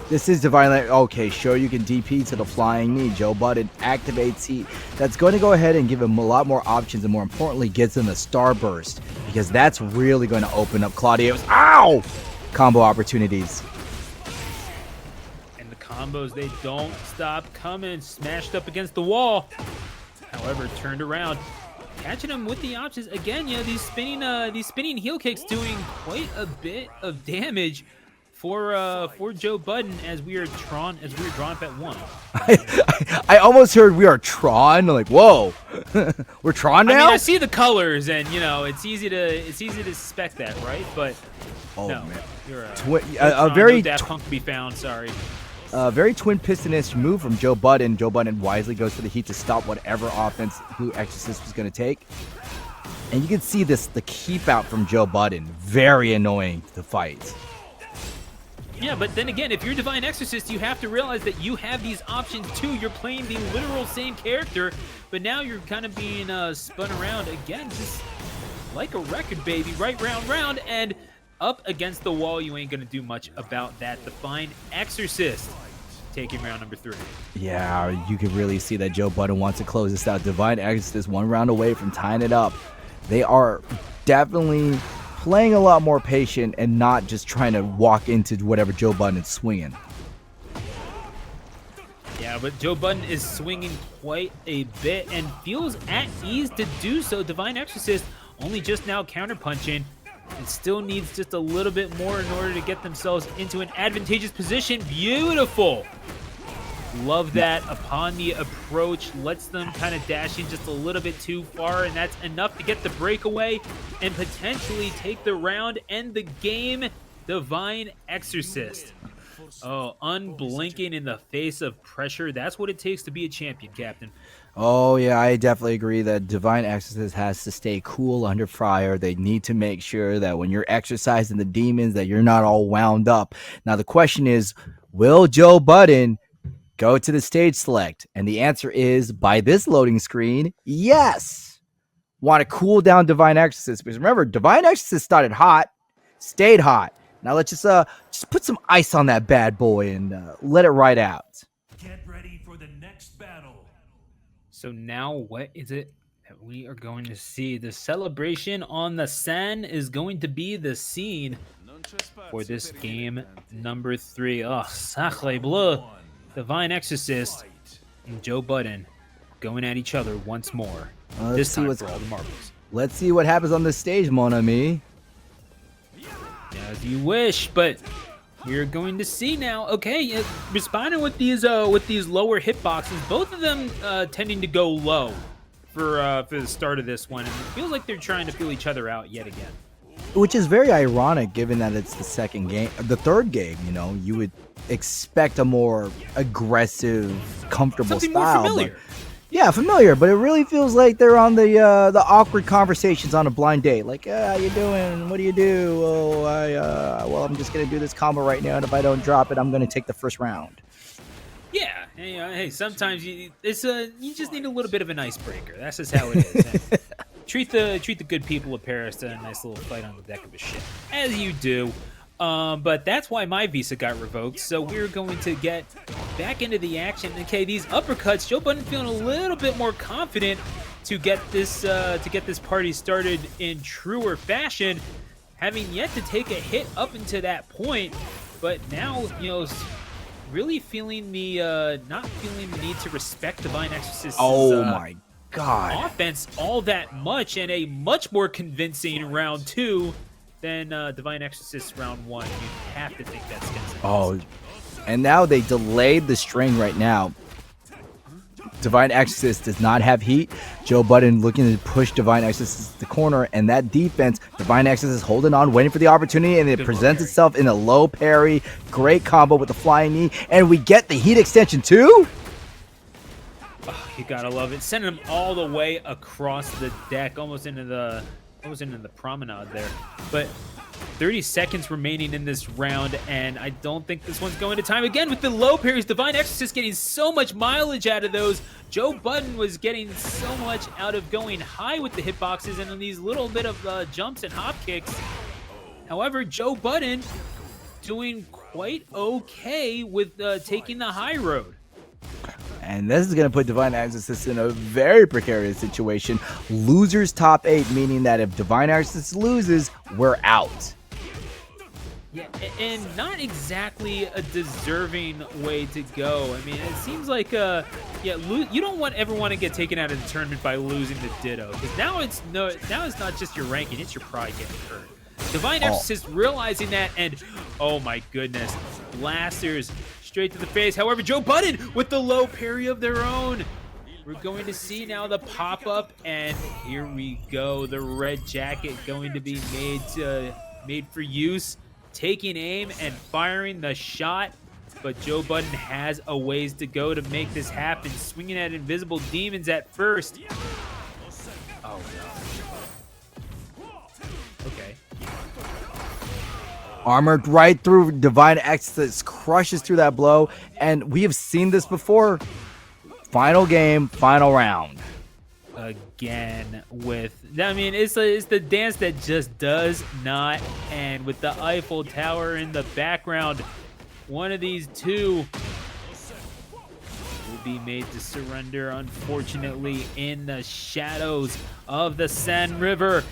This is Divine. Okay, sure, you can DP to the flying knee. Joe Budden activates heat. That's going to go ahead and give him a lot more options, and more importantly, gets him the Starburst, because that's really going to open up Claudio's combo opportunities. And the combos, they don't stop coming. Smashed up against the wall. However, turned around, catching him with the options again. These spinning heel kicks doing quite a bit of damage for Joe Budden as we are drawn up at 1. I almost heard we are Tron. Like, whoa, we're Tron now. I mean, I see the colors, and it's easy to suspect that, right? But no, man, you're a very Daft Punk to be found. Sorry. Very twin pistonish move from Joe Budden. Joe Budden wisely goes for the heat to stop whatever offense who Exorcist was going to take. And you can see the keep out from Joe Budden. Very annoying to fight. Yeah, but then again, if you're Divine Exorcist, you have to realize that you have these options too. You're playing the literal same character, but now you're kind of being spun around again, just like a record, baby. Right round, and up against the wall. You ain't gonna do much about that. Divine Exorcist taking round number 3. Yeah, you can really see that Joe Budden wants to close this out. Divine Exorcist 1 round away from tying it up. They are definitely playing a lot more patient and not just trying to walk into whatever Joe Budden is swinging. Yeah, but Joe Budden is swinging quite a bit and feels at ease to do so. Divine Exorcist only just now counterpunching and still needs just a little bit more in order to get themselves into an advantageous position. Beautiful. Love that. Upon the approach, lets them kind of dash in just a little bit too far, and that's enough to get the breakaway and potentially take the round, end the game. Divine Exorcist. Oh, unblinking in the face of pressure. That's what it takes to be a champion, Captain. Oh, yeah, I definitely agree that Divine Exorcist has to stay cool under fire. They need to make sure that when you're exercising the demons that you're not all wound up. Now, the question is, will Joe Budden go to the stage select? And the answer is, by this loading screen, yes. Want to cool down Divine Exorcist. Because remember, Divine Exorcist started hot, stayed hot. Now let's just put some ice on that bad boy and let it ride out. Get ready for the next battle. So now what is it that we are going to see? The celebration on the Sen is going to be the scene for this game number 3. Oh, sacre bleu. Divine Exorcist and Joe Budden going at each other once more. This time for all the marbles. Let's see what happens on this stage, mon ami. As you wish, but you're going to see now. Okay, responding with these lower hitboxes, both of them tending to go low for the start of this one, and it feels like they're trying to feel each other out yet again. Which is very ironic, given that it's the third game. You know, you would expect a more aggressive, comfortable Something style. more familiar. Yeah, familiar, but it really feels like they're on the awkward conversations on a blind date. Like, how you doing? What do you do? Oh, well, I'm just gonna do this combo right now, and if I don't drop it, I'm gonna take the first round. Yeah, hey, sometimes you just need a little bit of an icebreaker. That's just how it is. treat the good people of Paris to a nice little fight on the deck of a ship, as you do. But that's why my visa got revoked, so we're going to get back into the action. Okay, these uppercuts, Joe Budden feeling a little bit more confident to get this party started in truer fashion, having yet to take a hit up until that point, but now, really feeling the not feeling the need to respect Divine Exorcist's my God, offense all that much, and a much more convincing round 2 than Divine Exorcist round 1. You have to think that's Skin's. Oh, and now they delayed the string right now. Divine Exorcist does not have heat. Joe Budden looking to push Divine Exorcist to the corner, and that defense, Divine Exorcist holding on, waiting for the opportunity, and it presents itself in a low parry. Great combo with the flying knee, and we get the heat extension too. Oh, you gotta love it. Sending him all the way across the deck, almost into the promenade there. But 30 seconds remaining in this round, and I don't think this one's going to time. Again, with the low parries, Divine Exorcist getting so much mileage out of those. Joe Budden was getting so much out of going high with the hitboxes and these little bit of jumps and hop kicks. However, Joe Budden doing quite okay with taking the high road. And this is going to put Divine Exorcist in a very precarious situation. Losers top 8, meaning that if Divine Exorcist loses, we're out. Yeah, and not exactly a deserving way to go. I mean, it seems like, you don't ever want to get taken out of the tournament by losing to Ditto, because now it's not just your ranking, it's your pride getting hurt. Divine Exorcist realizing that, and oh my goodness, blasters straight to the face. However, Joe Budden with the low parry of their own. We're going to see now the pop-up, and here we go. The red jacket going to be made for use, taking aim and firing the shot. But Joe Budden has a ways to go to make this happen. Swinging at invisible demons at first. Oh, no. Okay. Armored right through Divine Exodus, crushes through that blow, and we have seen this before. Final game, final round. Again with, I mean, it's the dance that just does not end with the Eiffel Tower in the background. One of these two will be made to surrender, unfortunately, in the shadows of the Seine River.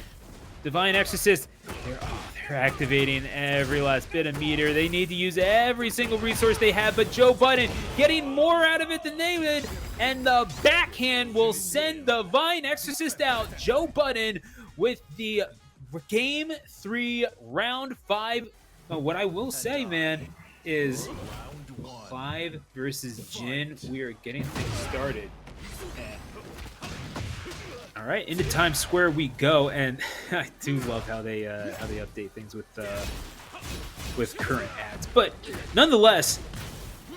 Divine Exorcist, they're activating every last bit of meter. They need to use every single resource they have, but Joe Budden getting more out of it than they did, and the backhand will send Divine Exorcist out. Joe Budden with the Game 3, Round 5. But what I will say, man, is Clive versus Jin. We are getting things started. All right, into Times Square we go, and I do love how they update things with current ads. But nonetheless,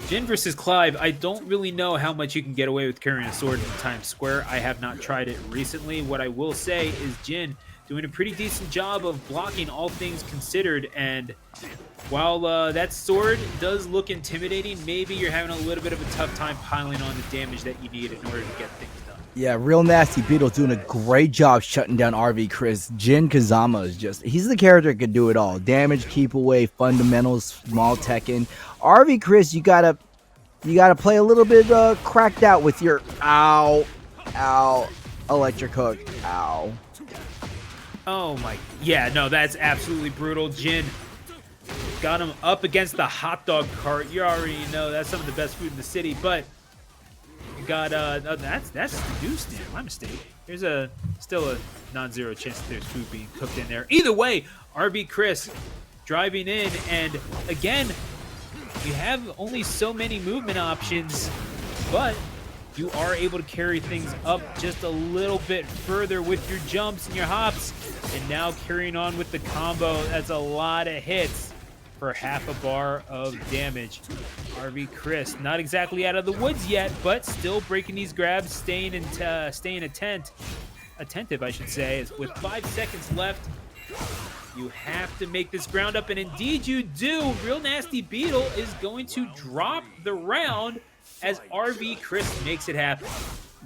Jin versus Clive, I don't really know how much you can get away with carrying a sword in Times Square. I have not tried it recently. What I will say is Jin doing a pretty decent job of blocking, all things considered, and while that sword does look intimidating, maybe you're having a little bit of a tough time piling on the damage that you need in order to get things done. Yeah, Real Nasty Beetle's doing a great job shutting down RV Cris. Jin Kazama is just, he's the character that could do it all. Damage, keep away, fundamentals, small Tekken. RV Cris, you gotta play a little bit cracked out with your ow, electric hook, ow. Oh my, yeah, no, that's absolutely brutal. Jin got him up against the hot dog cart. You already know that's some of the best food in the city, but you got that's seduced in. My mistake. There's still a non-zero chance that there's food being cooked in there. Either way, RB Cris driving in, and again, you have only so many movement options, but you are able to carry things up just a little bit further with your jumps and your hops, and now carrying on with the combo. That's a lot of hits for half a bar of damage. RV Cris not exactly out of the woods yet, but still breaking these grabs, staying attentive, I should say. With 5 seconds left, you have to make this ground up, and indeed you do. Real Nasty Beetle is going to drop the round as RV Cris makes it happen.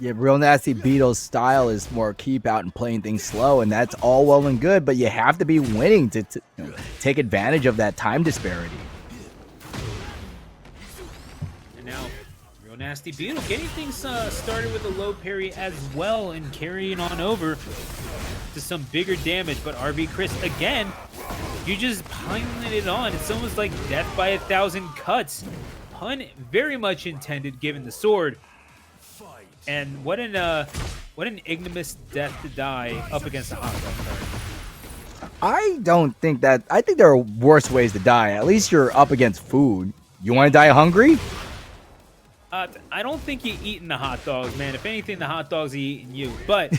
Yeah, Real Nasty Beetle's style is more keep out and playing things slow, and that's all well and good, but you have to be winning to take advantage of that time disparity. And now, Real Nasty Beetle getting things started with a low parry as well, and carrying on over to some bigger damage, but RV Cris, again, you just piling it on. It's almost like death by 1,000 cuts. Pun very much intended, given the sword. And what an ignominious death to die up against the hot dog cart. I think there are worse ways to die. At least you're up against food. You want to die hungry? I don't think you're eating the hot dogs, man. If anything, the hot dogs are eating you. But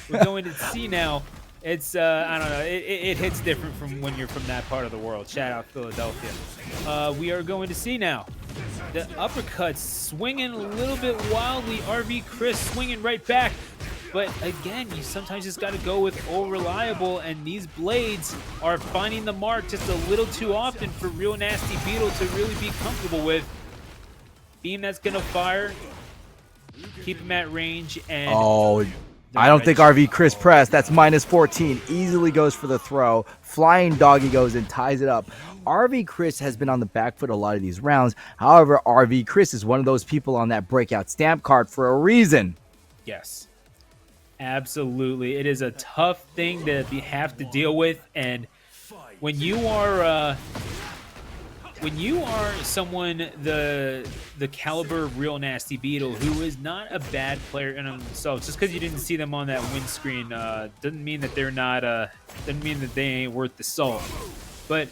we're going to see now. It's, I don't know, it hits different from when you're from that part of the world. Shout out Philadelphia. We are going to see now. The uppercuts swinging a little bit wildly. RV Cris swinging right back. But again, you sometimes just got to go with all reliable, and these blades are finding the mark just a little too often for Real Nasty Beetle to really be comfortable with. Beam that's going to fire. Keep him at range. And I don't think RV Cris pressed. That's minus 14. Easily goes for the throw. Flying doggy goes and ties it up. RV Cris has been on the back foot a lot of these rounds. However, RV Cris is one of those people on that breakout stamp card for a reason. Yes, absolutely. It is a tough thing to have to deal with, and when you are someone the caliber of Real Nasty Beetle, who is not a bad player in themselves, just because you didn't see them on that win screen doesn't mean that they're not doesn't mean that they ain't worth the salt. But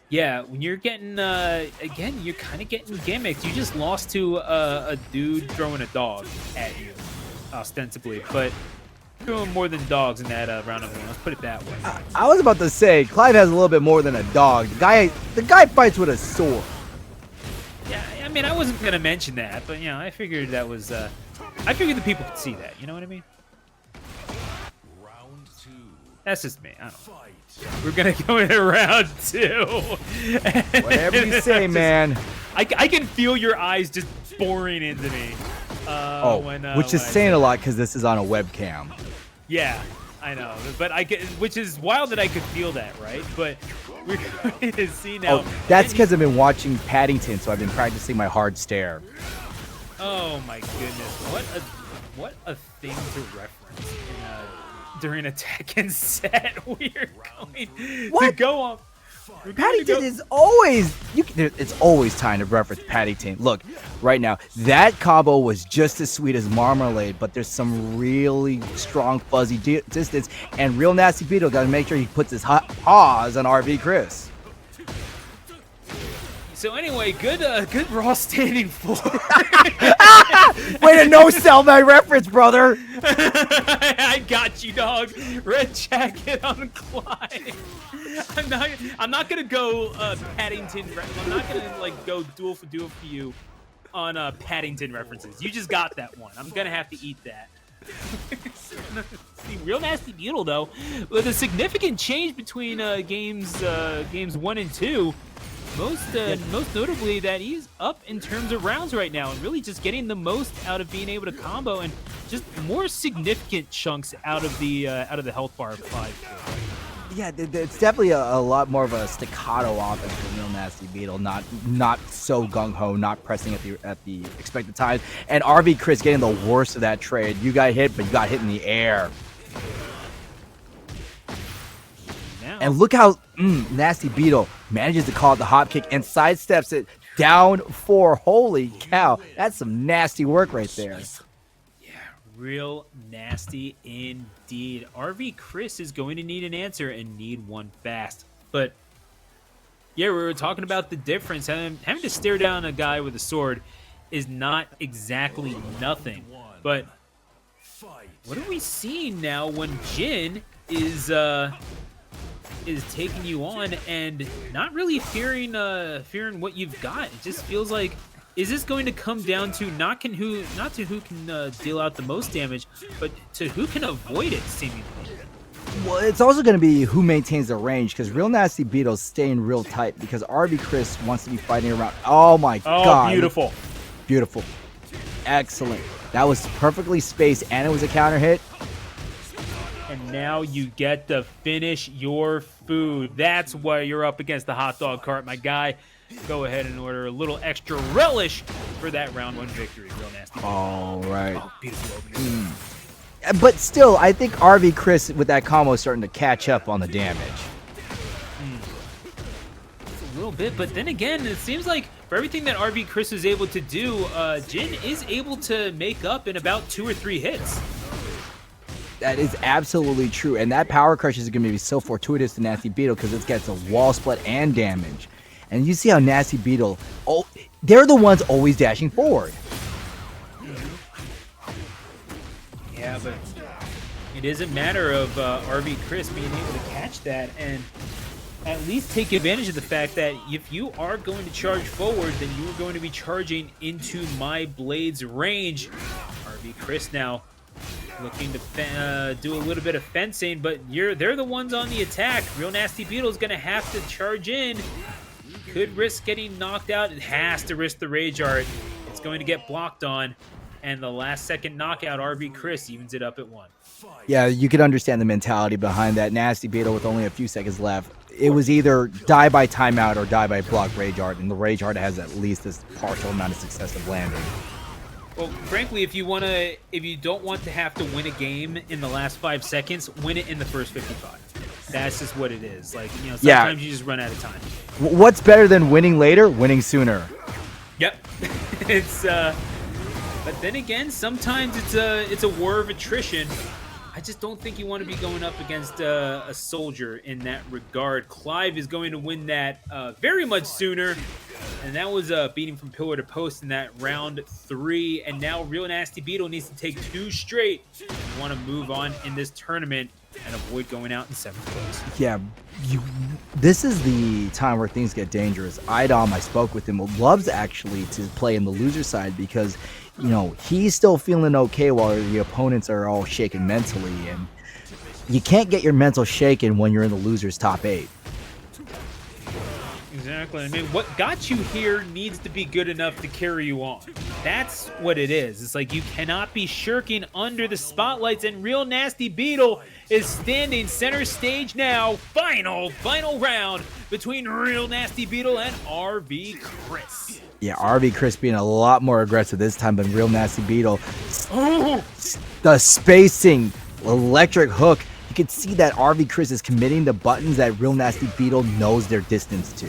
yeah, when you're getting again, you're kind of getting gimmicked. You just lost to a dude throwing a dog at you, ostensibly, but throwing more than dogs in that round of one. Let's put it that way. I was about to say, Clive has a little bit more than a dog. The guy fights with a sword. Yeah, I mean, I wasn't gonna mention that, but I figured that was. I figured the people could see that. You know what I mean? Round 2. That's just me. I don't know. We're gonna go into round 2. Whatever you say, man. I can feel your eyes just boring into me. Which is saying a lot because this is on a webcam. Yeah, I know, but which is wild that I could feel that, right? But we're going to see now. Oh, that's because I've been watching Paddington, so I've been practicing my hard stare. Oh my goodness, what a thing to reference during a Tekken set. We're going to go on. Paddington is always it's always time to reference Paddington. Look, right now, that combo was just as sweet as Marmalade, but there's some really strong fuzzy distance, and Real Nasty Beetle got to make sure he puts his paws on RV Cris. So anyway, good Raw standing floor. Way to no-sell my reference, brother. I got you, dog. Red jacket on Clive. I'm not gonna go Paddington. I'm not gonna like go duel for you on Paddington references. You just got that one. I'm gonna have to eat that. See, Real Nasty Beetle though, with a significant change between games 1 and 2. Most notably that he's up in terms of rounds right now and really just getting the most out of being able to combo and just more significant chunks out of the health bar of Clive. Yeah, it's definitely a lot more of a staccato offense for Real Nasty Beetle, not so gung-ho, not pressing at the expected time. And RV Cris getting the worst of that trade. You got hit, but you got hit in the air. And look how Nasty Beetle manages to call it the hop kick and sidesteps it down 4. Holy cow, that's some nasty work right there. Yeah, real nasty indeed. RV Cris is going to need an answer and need one fast. But yeah, we were talking about the difference. Having to stare down a guy with a sword is not exactly nothing. But what are we seeing now when Jin is taking you on and not really fearing what you've got? It just feels like, is this going to come down to not to who can deal out the most damage, but to who can avoid it, seemingly? Well, it's also going to be who maintains the range, because Real Nasty Beetle's staying real tight because RV Cris wants to be fighting around. Oh my god. Beautiful. Beautiful. Excellent. That was perfectly spaced, and it was a counter hit. And now you get to finish your food. That's why you're up against the hot dog cart, my guy. Go ahead and order a little extra relish for that round 1 victory. Real Nasty. All right. Oh, beautiful opening. But still, I think RV Cris with that combo is starting to catch up on the damage. A little bit, but then again, it seems like for everything that RV Cris is able to do, Jin is able to make up in about 2 or 3 hits. That is absolutely true, and that power crush is going to be so fortuitous to Nasty Beetle because it gets a wall split and damage. And you see how Nasty Beetle, they're the ones always dashing forward. Yeah, but it is a matter of RV Cris being able to catch that and at least take advantage of the fact that if you are going to charge forward, then you are going to be charging into my blade's range. RV Cris now looking to do a little bit of fencing, but they're the ones on the attack. Real Nasty Beetle is going to have to charge in. Could risk getting knocked out. It has to risk the Rage Art. It's going to get blocked on, and the last second knockout, RV Cris evens it up at 1. Yeah, you could understand the mentality behind that. Nasty Beetle with only a few seconds left. It was either die by timeout or die by block Rage Art, and the Rage Art has at least this partial amount of success of landing. Well, frankly, if you don't want to have to win a game in the last 5 seconds, win it in the first 55. That's just what it is. Like, you know, sometimes you just run out of time. What's better than winning later? Winning sooner. Yep. It's but then again, sometimes it's a war of attrition. I just don't think you want to be going up against a soldier in that regard. Clive is going to win that very much sooner. And that was beating from pillar to post in that round 3. And now Real Nasty Beetle needs to take 2 straight if you want to move on in this tournament and avoid going out in 7th place. Yeah, this is the time where things get dangerous. Idom, I spoke with him, loves actually to play in the loser side because, you know, he's still feeling okay while the opponents are all shaken mentally. And you can't get your mental shaken when you're in the loser's top 8. Exactly. I mean, what got you here needs to be good enough to carry you on. That's what it is. It's like you cannot be shirking under the spotlights, and Real Nasty Beetle is standing center stage now. Final round between Real Nasty Beetle and RV Cris. Yeah, RV Cris being a lot more aggressive this time than Real Nasty Beetle. The spacing, electric hook. You can see that RV Cris is committing the buttons that Real Nasty Beetle knows their distance to.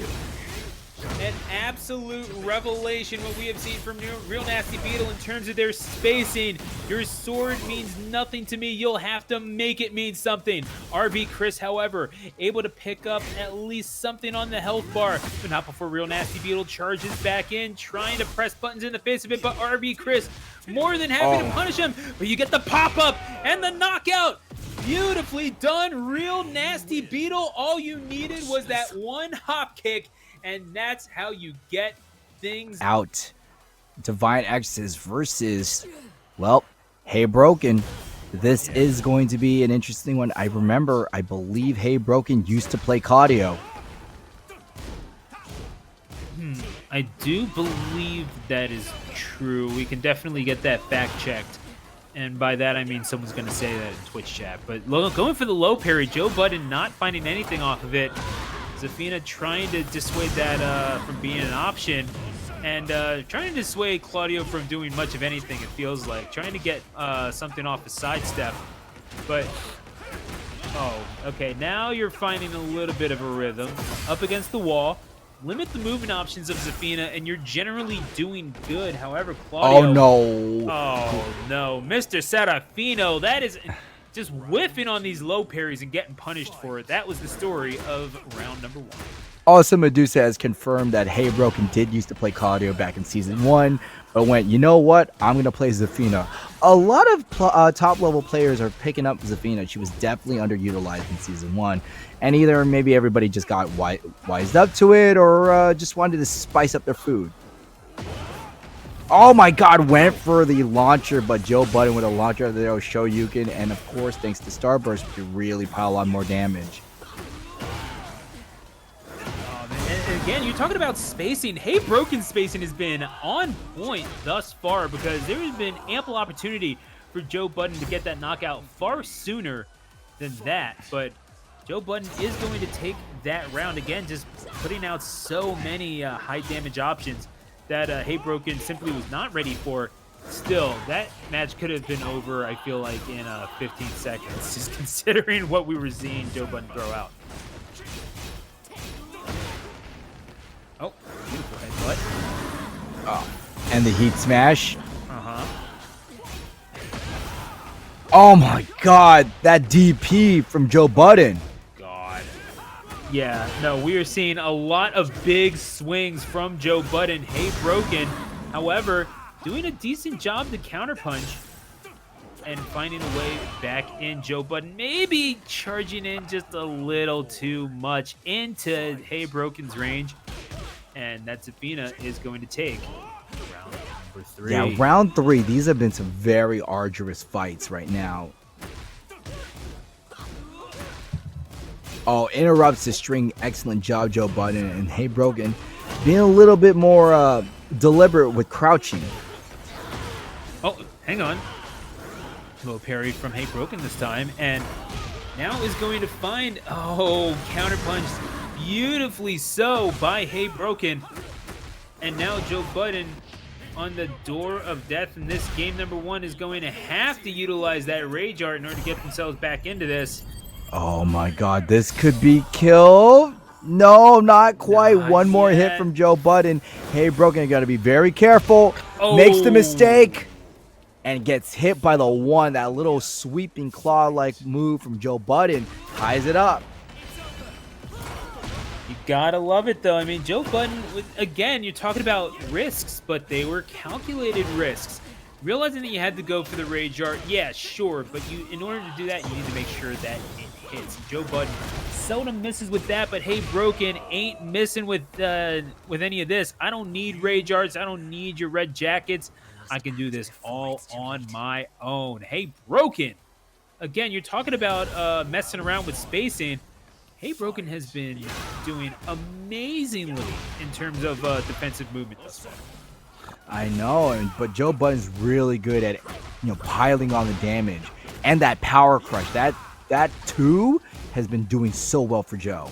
An absolute revelation what we have seen from Real Nasty Beetle in terms of their spacing. Your sword means nothing to me. You'll have to make it mean something. RV Cris, however, able to pick up at least something on the health bar, but not before Real Nasty Beetle charges back in, trying to press buttons in the face of it, but RV Cris more than happy to punish him. But you get the pop-up and the knockout. Beautifully done, Real Nasty Beetle. All you needed was that one hop kick, and that's how you get things out. Divine Exorcist versus, well, HeyBroken. This is going to be an interesting one. I believe HeyBroken used to play Claudio. I do believe that is true. We can definitely get that fact checked. And by that, I mean someone's going to say that in Twitch chat. But going for the low parry, Joe Budden not finding anything off of it. Zafina trying to dissuade that from being an option. And trying to dissuade Claudio from doing much of anything, it feels like. Trying to get something off a sidestep. But, oh, okay. Now you're finding a little bit of a rhythm. Up against the wall. Limit the movement options of Zafina, and you're generally doing good. However, Claudio... Oh, no. Oh, no. Mr. Serafino, that is just whiffing on these low parries and getting punished for it. That was the story of round number 1. Also, Medusa has confirmed that HeyBroken did used to play Claudio back in Season 1, but went, you know what? I'm going to play Zafina. A lot of top-level players are picking up Zafina. She was definitely underutilized in Season 1. And either maybe everybody just got wised up to it, or just wanted to spice up their food. Oh my god, went for the launcher, but Joe Budden with a launcher there was Xiaoyu, and of course, thanks to Starburst, we could really pile on more damage. And again, you're talking about spacing. HeyBroken spacing has been on point thus far, because there has been ample opportunity for Joe Budden to get that knockout far sooner than that, but Joe Budden is going to take that round again, just putting out so many high damage options that HeyBroken simply was not ready for. Still, that match could have been over, I feel like, in 15 seconds, just considering what we were seeing Joe Budden throw out. Oh, beautiful headbutt. Oh, and the heat smash. Uh-huh. Oh my god, that DP from Joe Budden. Yeah, no, we are seeing a lot of big swings from Joe Budden. HeyBroken, however, doing a decent job to counterpunch and finding a way back in. Joe Budden maybe charging in just a little too much into HeyBroken's range. And that Zafina is going to take round number 3. Yeah, round 3. These have been some very arduous fights right now. Oh, interrupts the string. Excellent job, Joe Budden. And HeyBroken being a little bit more deliberate with crouching. Oh, hang on. Low parry from HeyBroken this time. And now is going to find... Oh, counterpunch beautifully so by HeyBroken. And now Joe Budden on the door of death in this game number 1 is going to have to utilize that Rage Art in order to get themselves back into this. Oh my god, this could be kill. No, not quite. Not One more yet. hit from Joe Budden. HeyBroken got to be very careful. Oh. Makes the mistake and gets hit by the one. That little sweeping claw-like move from Joe Budden ties it up. You gotta love it, though. I mean, Joe Budden, again, you're talking about risks, but they were calculated risks. Realizing that you had to go for the Rage Art, yeah, sure, but in order to do that, you need to make sure that it hits. Joe Budden seldom misses with that, but HeyBroken ain't missing with any of this. I don't need Rage Arts. I don't need your red jackets. I can do this all on my own. HeyBroken again, you're talking about messing around with spacing. HeyBroken has been doing amazingly in terms of defensive movement thus far. I know, but Joe Budden's really good at, piling on the damage and that power crush. That too has been doing so well for Joe.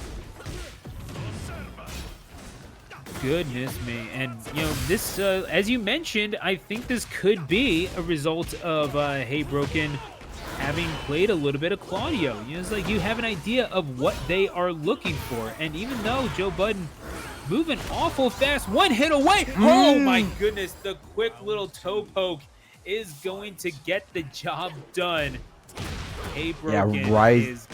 Goodness me. And, this, as you mentioned, I think this could be a result of HeyBroken having played a little bit of Claudio. It's like you have an idea of what they are looking for. And even though Joe Budden moving awful fast, one hit away. Oh, my goodness. The quick little toe poke is going to get the job done. HeyBroken is...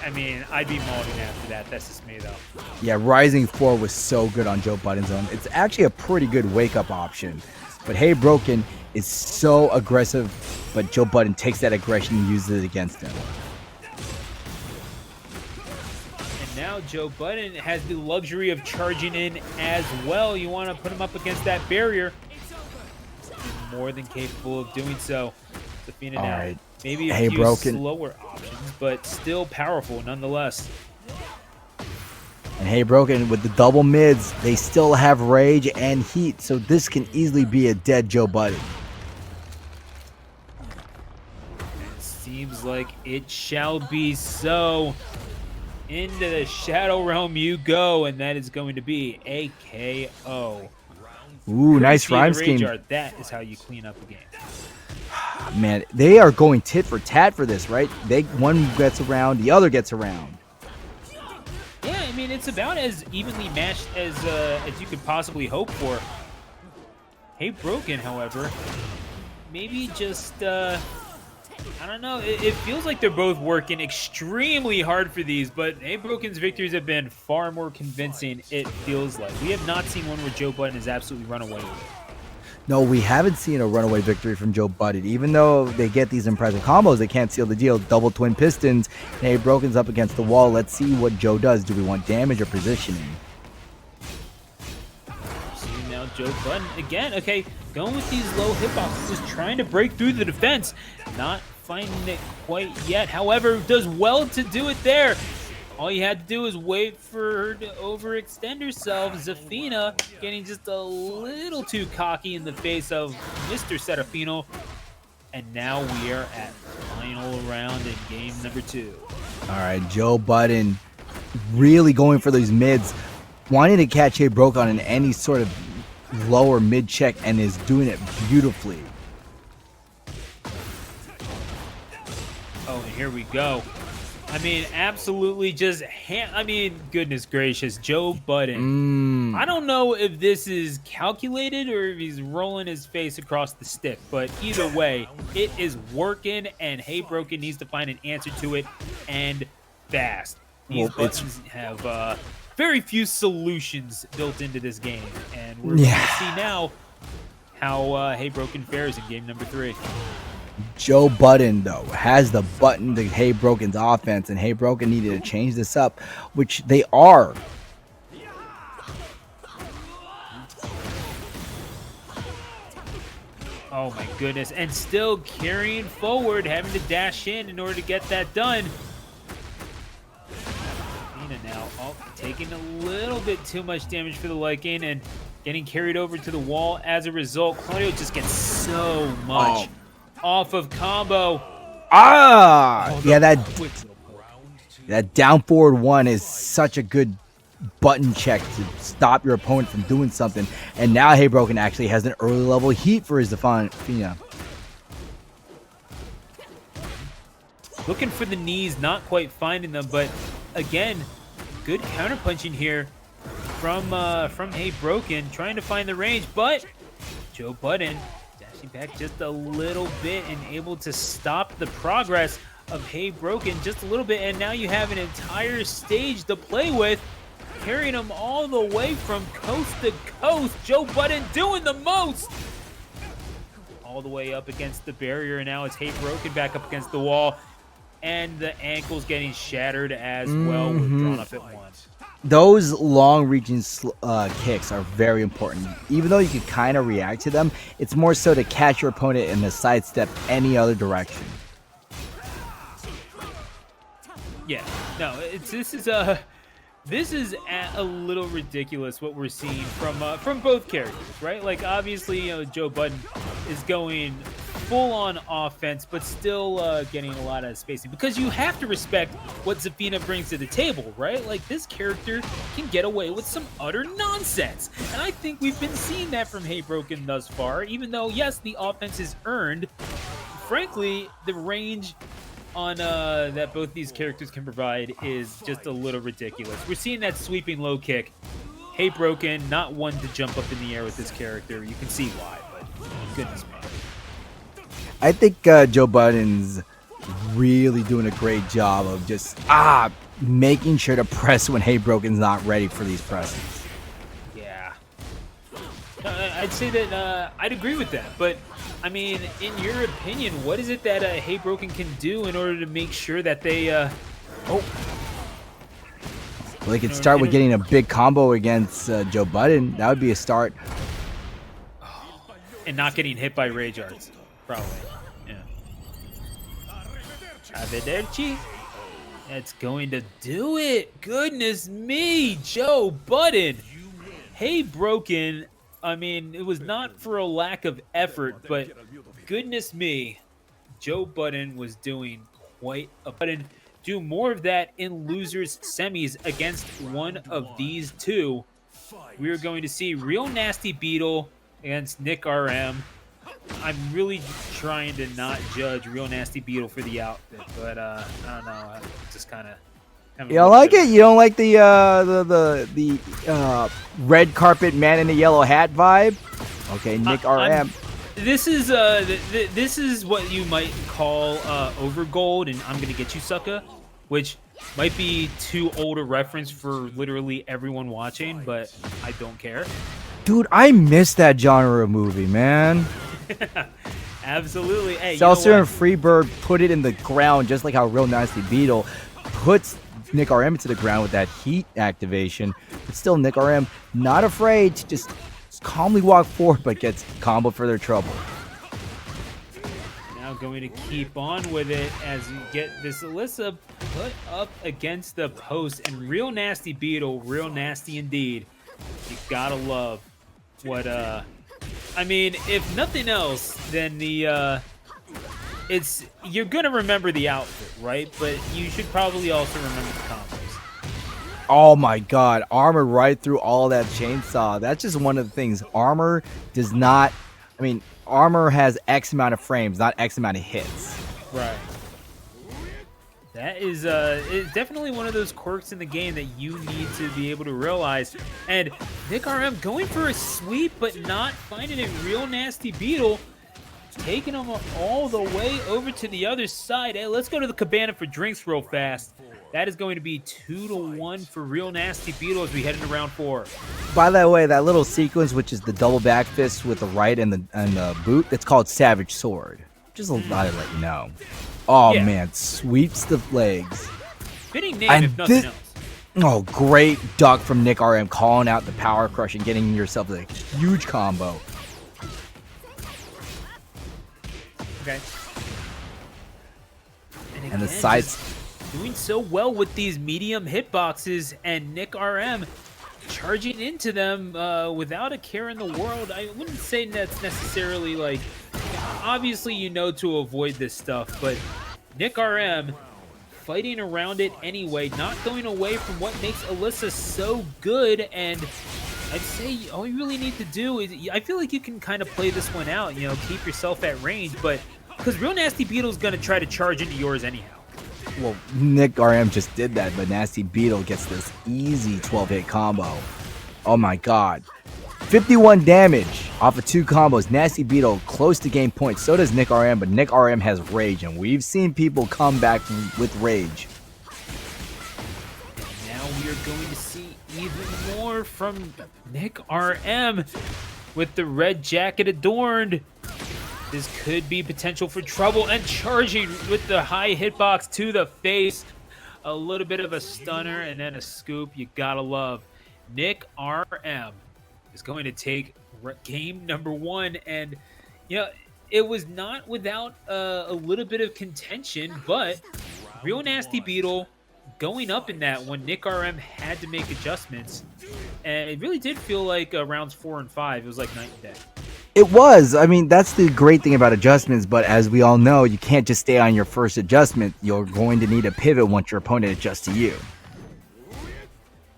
I mean, I'd be molding after that. That's just me, though. Yeah, Rising 4 was so good on Joe Budden's own. It's actually a pretty good wake-up option. But HeyBroken is so aggressive, but Joe Budden takes that aggression and uses it against him. And now Joe Budden has the luxury of charging in as well. You want to put him up against that barrier. He's more than capable of doing so. Zafina now. Right. Maybe a few slower options, but still powerful nonetheless. And HeyBroken with the double mids, they still have rage and heat, so this can easily be a dead Joe Budden. It seems like it shall be so. Into the Shadow Realm you go, and that is going to be a KO. Ooh, nice rhyme scheme. That is how you clean up a game. Man, they are going tit for tat for this, right? One gets around, the other gets around. Yeah, I mean, it's about as evenly matched as you could possibly hope for. HeyBroken, however, maybe just, I don't know. It feels like they're both working extremely hard for these, but HeyBroken's victories have been far more convincing, it feels like. We have not seen one where Joe Budden has absolutely run away with it. No, we haven't seen a runaway victory from Joe Budden. Even though they get these impressive combos, they can't seal the deal. Double twin pistons. HeyBroken's up against the wall. Let's see what Joe does. Do we want damage or positioning? See now Joe Budden again. Okay, going with these low hitboxes, just trying to break through the defense. Not finding it quite yet. However, does well to do it there. All you had to do is wait for her to overextend herself. Zafina getting just a little too cocky in the face of Mr. Serafino. And now we are at final round in game number 2. All right, Joe Budden really going for those mids, wanting to catch HeyBroken in any sort of lower mid check, and is doing it beautifully. Oh, and here we go. I mean, absolutely just, goodness gracious, Joe Budden. I don't know if this is calculated or if he's rolling his face across the stick, but either way, it is working, and HeyBroken needs to find an answer to it, and fast. These buttons have very few solutions built into this game, and we're going to see now how HeyBroken fares in game number 3. Joe Budden, though, has the button to HeyBroken's offense, and HeyBroken needed to change this up, which they are. Oh my goodness, and still carrying forward, having to dash in order to get that done. Reina now taking a little bit too much damage for the liking and getting carried over to the wall as a result. Claudio just gets so much off of combo. Yeah, that down forward one is such a good button check to stop your opponent from doing something. And now HeyBroken actually has an early level heat for his Zafina. Looking for the knees, not quite finding them, but again, good counterpunching here from HeyBroken, trying to find the range, but Joe Budden dashing back just a little bit and able to stop the progress of HeyBroken just a little bit, and now you have an entire stage to play with, carrying him all the way from coast to coast. Joe Budden doing the most! All the way up against the barrier, and now it's HeyBroken back up against the wall, and the ankle's getting shattered as well with drawn up at once. Those long-reaching kicks are very important. Even though you can kind of react to them, it's more so to catch your opponent and to sidestep any other direction. Yeah, no, this is a little ridiculous what we're seeing from both characters, right? Like obviously, Joe Budden is going full on offense, but still getting a lot of spacing because you have to respect what Zafina brings to the table, right? Like this character can get away with some utter nonsense, and I think we've been seeing that from HeyBroken thus far. Even though yes, the offense is earned, frankly, the range on that both these characters can provide is just a little ridiculous. We're seeing that sweeping low kick. HeyBroken, not one to jump up in the air with this character. You can see why, but goodness me. I think Joe Budden's really doing a great job of just making sure to press when HeyBroken's not ready for these presses. Yeah. I'd say that I'd agree with that, but I mean, in your opinion, what is it that HeyBroken can do in order to make sure that they Well, they could start with getting a big combo against Joe Budden. That would be a start. And not getting hit by rage arts, probably. Yeah. Arrivederci. That's going to do it. Goodness me, Joe Budden. HeyBroken. I mean, it was not for a lack of effort, but goodness me, Joe Budden was doing quite a Budden. Do more of that in losers semis against one of these two. We are going to see Real Nasty Beetle against Nick RM. I'm really trying to not judge Real Nasty Beetle for the outfit, but I don't know. I just kind of. You don't like it? You don't like the red carpet man in the yellow hat vibe? Okay, Nick RM. This is what you might call overgold, and I'm gonna get you, sucker, which might be too old a reference for literally everyone watching, but I don't care. Dude, I missed that genre of movie, man. Absolutely. Hey, Seltzer and Freebird put it in the ground just like how Real Nasty Beetle puts Nick RM into the ground with that heat activation. But still, Nick RM not afraid to just calmly walk forward, but gets combo for their trouble. Now going to keep on with it as you get this Alisa put up against the post. And Real Nasty Beetle, real nasty indeed. You gotta love what, I mean, if nothing else, then the, you're gonna remember the outfit, right? But you should probably also remember the combos. Oh my god, armor right through all that chainsaw. That's just one of the things. Armor does not, I mean, armor has X amount of frames, not X amount of hits. Right. That is it's definitely one of those quirks in the game that you need to be able to realize. And Nick RM going for a sweep, but not finding it. Real Nasty Beetle taking him all the way over to the other side. Hey, let's go to the cabana for drinks real fast. That is going to be 2-1 for Real Nasty Beetle as we head into round 4. By the way, that little sequence, which is the double back fist with the right and the boot, it's called Savage Sword. Just a lot to let you know. Oh yeah. Man, sweeps the legs. Fitting name, if nothing else. Oh, great duck from Nick RM, calling out the power crush and getting yourself a huge combo. Okay. And the sides doing so well with these medium hitboxes, and Nick RM charging into them without a care in the world. I wouldn't say that's necessarily like, obviously you know to avoid this stuff, but Nick RM fighting around it anyway, not going away from what makes Alisa so good. And I'd say all you really need to do is, I feel like you can kind of play this one out, you know, keep yourself at range, but because Real Nasty Beetle's going to try to charge into yours anyhow. Well, Nick RM just did that, but Nasty Beetle gets this easy 12-hit combo. Oh my god. 51 damage off of 2 combos. Nasty Beetle close to game points. So does Nick RM, but Nick RM has rage, and we've seen people come back with rage. And now we are going to see even more from Nick RM with the red jacket adorned. This could be potential for trouble, and charging with the high hitbox to the face. A little bit of a stunner and then a scoop. You gotta love. Nick RM is going to take game number 1, and you know, it was not without a little bit of contention, but Real Nasty Beetle going up in that when Nick RM had to make adjustments, and it really did feel like rounds 4 and 5. It was like night and day. It was. I mean, that's the great thing about adjustments, but as we all know, you can't just stay on your first adjustment. You're going to need a pivot once your opponent adjusts to you.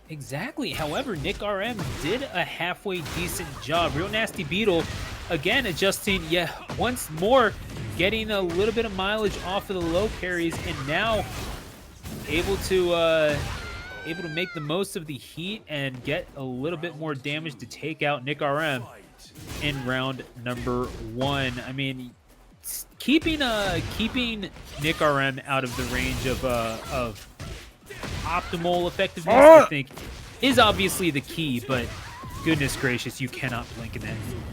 Exactly. However, Nick RM did a halfway decent job. Real Nasty Beetle, again, adjusting, once more, getting a little bit of mileage off of the low carries, and now able to make the most of the heat and get a little bit more damage to take out Nick RM in round number 1. I mean, keeping Nick RM out of the range of optimal effectiveness, I think, is obviously the key, but goodness gracious, you cannot blink in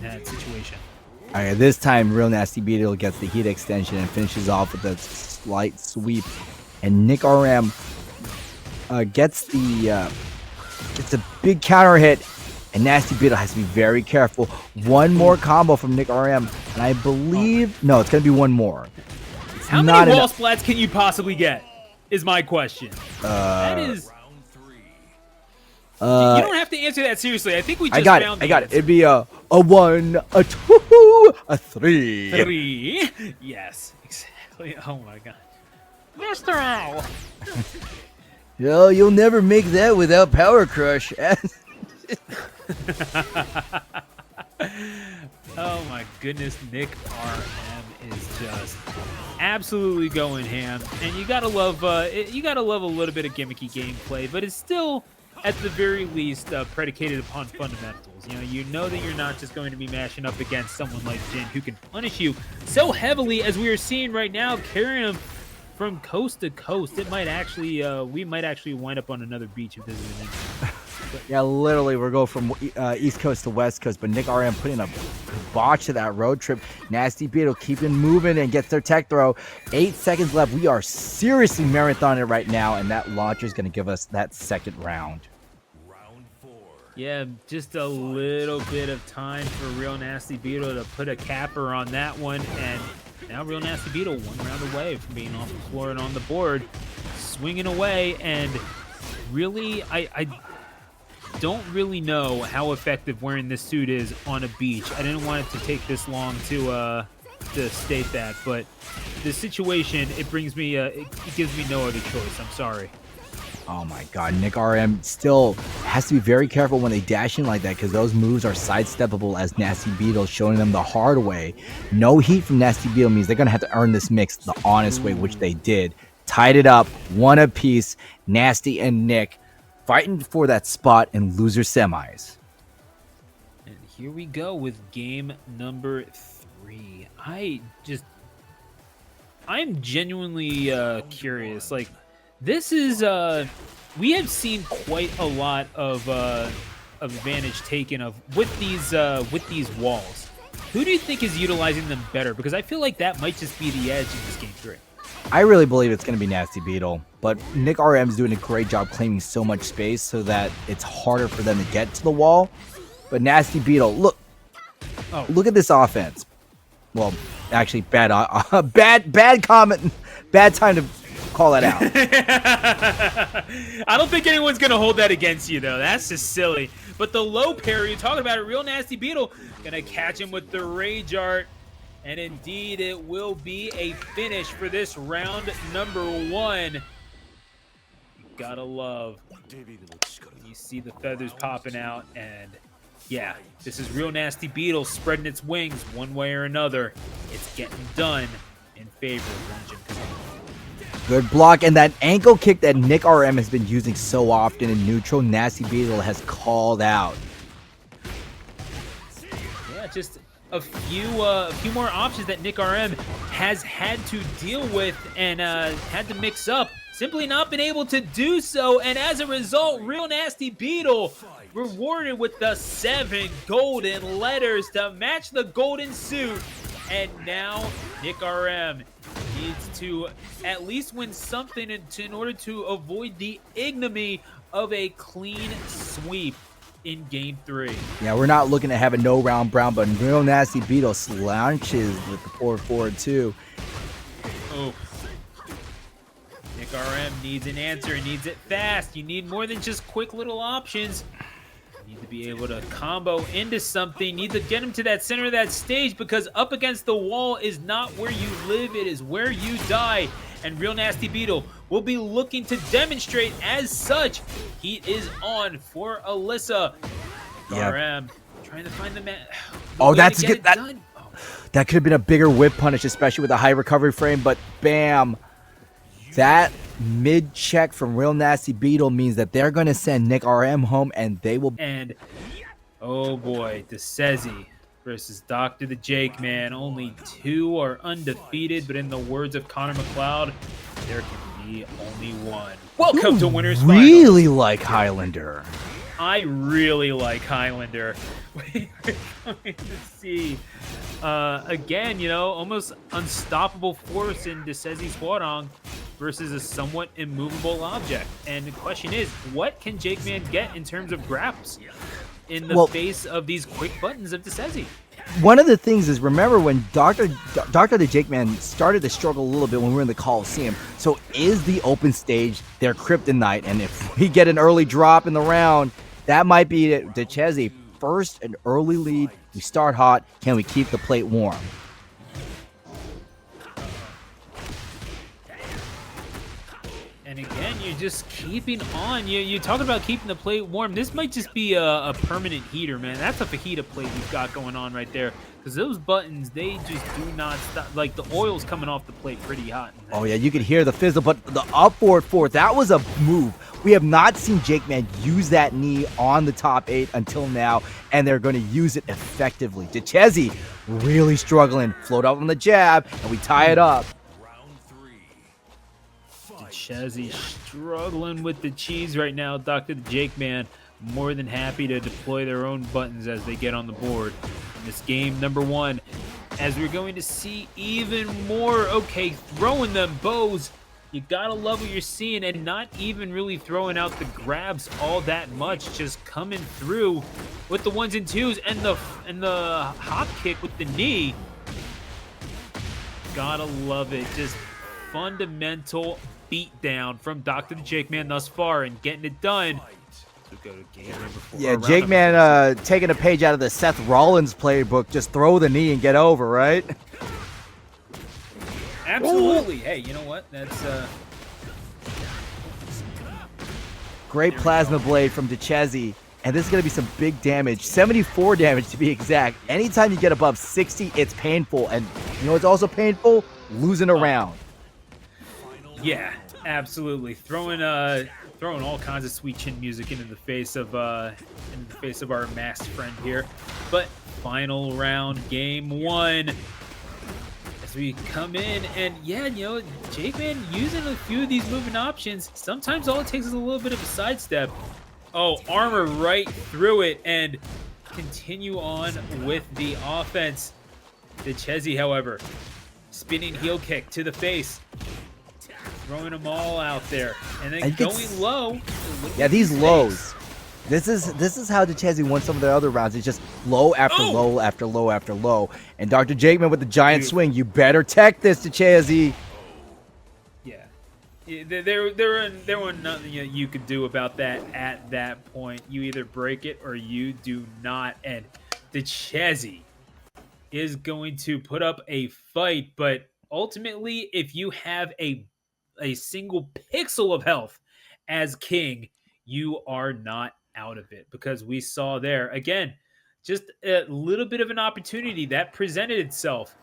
that situation. All right, this time, Real Nasty Beetle gets the heat extension and finishes off with a slight sweep, and Nick RM gets a big counter hit, and Nasty Beetle has to be very careful. One more combo from Nick RM, and I believe no, it's gonna be one more. How many wall splats can you possibly get? Is my question. That is. You don't have to answer that seriously. I think we just found I got it. It'd be a 1, a 2, a 3. 3. Yes, exactly. Oh my god, Mr. Owl. Yo, you'll never make that without Power Crush. Oh my goodness, Nick RM is just absolutely going ham, and you gotta love a little bit of gimmicky gameplay, but it's still at the very least predicated upon fundamentals. You know that you're not just going to be mashing up against someone like Jin who can punish you so heavily as we are seeing right now, carrying him from coast to coast. It might actually we might actually wind up on another beach if this is an incident. Yeah, literally, we're going from East Coast to West Coast, but Nick RM putting a botch to that road trip. Nasty Beetle keeping moving and gets their tech throw. 8 seconds left. We are seriously marathoning right now, and that launcher is going to give us that second round. Round 4. Yeah, just a little bit of time for Real Nasty Beetle to put a capper on that one, and now Real Nasty Beetle 1 round away from being off the floor and on the board, swinging away, and really, I don't really know how effective wearing this suit is on a beach. I didn't want it to take this long to state that, but the situation, it brings me, it gives me no other choice. I'm sorry. Oh my god, Nick RM still has to be very careful when they dash in like that, because those moves are sidesteppable, as Nasty Beetle showing them the hard way. No heat from Nasty Beetle means they're going to have to earn this mix the honest way, which they did. Tied it up, 1 apiece. Nasty and Nick fighting for that spot in loser semis. And here we go with game number 3. I'm genuinely curious. Like, this is we have seen quite a lot of advantage taken with these walls. Who do you think is utilizing them better? Because I feel like that might just be the edge in this game 3. I really believe it's going to be Nasty Beetle, but Nick RM's doing a great job claiming so much space so that it's harder for them to get to the wall. But Nasty Beetle, look at this offense. Well, actually, bad comment, bad time to call that out. I don't think anyone's going to hold that against you, though. That's just silly. But the low parry, you're talking about a Real Nasty Beetle, going to catch him with the Rage Art. And indeed, it will be a finish for this round number 1. You gotta love. You see the feathers popping out, and yeah, this is Real Nasty Beetle spreading its wings one way or another. It's getting done in favor of Dungeon. Good block, and that ankle kick that Nick RM has been using so often in neutral, Nasty Beetle has called out. Yeah, just a few more options that Nick RM has had to deal with and had to mix up. Simply not been able to do so, and as a result, Real Nasty Beetle rewarded with the 7 golden letters to match the golden suit. And now Nick RM needs to at least win something in order to avoid the ignominy of a clean sweep in game 3. Yeah, we're not looking to have a no round brown, but Real Nasty Beetle slouches with the 4-4-2. Oh. Nick RM needs an answer, needs it fast. You need more than just quick little options. You need to be able to combo into something. Need to get him to that center of that stage, because up against the wall is not where you live, it is where you die. And Real Nasty Beetle will be looking to demonstrate as such. Heat is on for Alisa. Yeah. RM trying to find the man. Oh, that's good. That could have been a bigger whip punish, especially with a high recovery frame, but bam. That mid-check from Real Nasty Beetle means that they're going to send Nick RM home, and they will... And, oh boy, Decezy versus Dr.theJAKEMAN. Only 2 are undefeated, but in the words of Connor McLeod, there can be only one. Welcome to Winners Finals. Really like Highlander. I really like Highlander. We're going to see, again, you know, almost unstoppable force in Decezy's Hwoarang versus a somewhat immovable object. And the question is, what can JAKEMAN get in terms of grabs in the face of these quick buttons of Decezy? One of the things is, remember when Dr.theJAKEMAN started to struggle a little bit when we were in the Coliseum. So is the open stage their kryptonite? And if we get an early drop in the round, that might be Decezy. First, an early lead. We start hot. Can we keep the plate warm? And again, you're just keeping on. You talk about keeping the plate warm. This might just be a permanent heater, man. That's a fajita plate we've got going on right there. Because those buttons, they just do not stop. Like, the oil's coming off the plate pretty hot. Oh, yeah, you could hear the fizzle. But the upward four, that was a move. We have not seen JAKEMAN use that knee on the top 8 until now, and they're going to use it effectively. Decezy really struggling. Float up on the jab, and we tie it up. Decezy struggling with the cheese right now. Dr.theJAKEMAN more than happy to deploy their own buttons as they get on the board in this game number 1, as we're going to see even more. Okay, throwing them bows. You gotta love what you're seeing, and not even really throwing out the grabs all that much, just coming through with the 1s and 2s and the hop kick with the knee. Gotta love it. Just fundamental beatdown from Dr.theJAKEMAN thus far, and getting it done. So go to game number 4. Yeah, JAKEMAN taking a page out of the Seth Rollins playbook. Just throw the knee and get over, right? Absolutely. Hey, you know what? That's great plasma blade from Decezy, and this is going to be some big damage. 74 damage to be exact. Anytime you get above 60, it's painful, and you know what's also painful? Losing a round. Yeah, absolutely. Throwing all kinds of sweet chin music into the face of our masked friend here. But final round, game 1. As we come in, and yeah, you know, JAKEMAN using a few of these movement options. Sometimes all it takes is a little bit of a sidestep. Oh, armor right through it, and continue on with the offense. Decezy, however, spinning heel kick to the face. Throwing them all out there, and then going low. Yeah, these lows. This is how Decezy won some of their other rounds. It's just low after low after low after low. And Dr.JAKEMAN with the giant swing. You better tech this, Decezy. Yeah, there were nothing you could do about that at that point. You either break it or you do not. And Decezy is going to put up a fight, but ultimately, if you have a single pixel of health as king, you are not out of it, because we saw there again just a little bit of an opportunity that presented itself.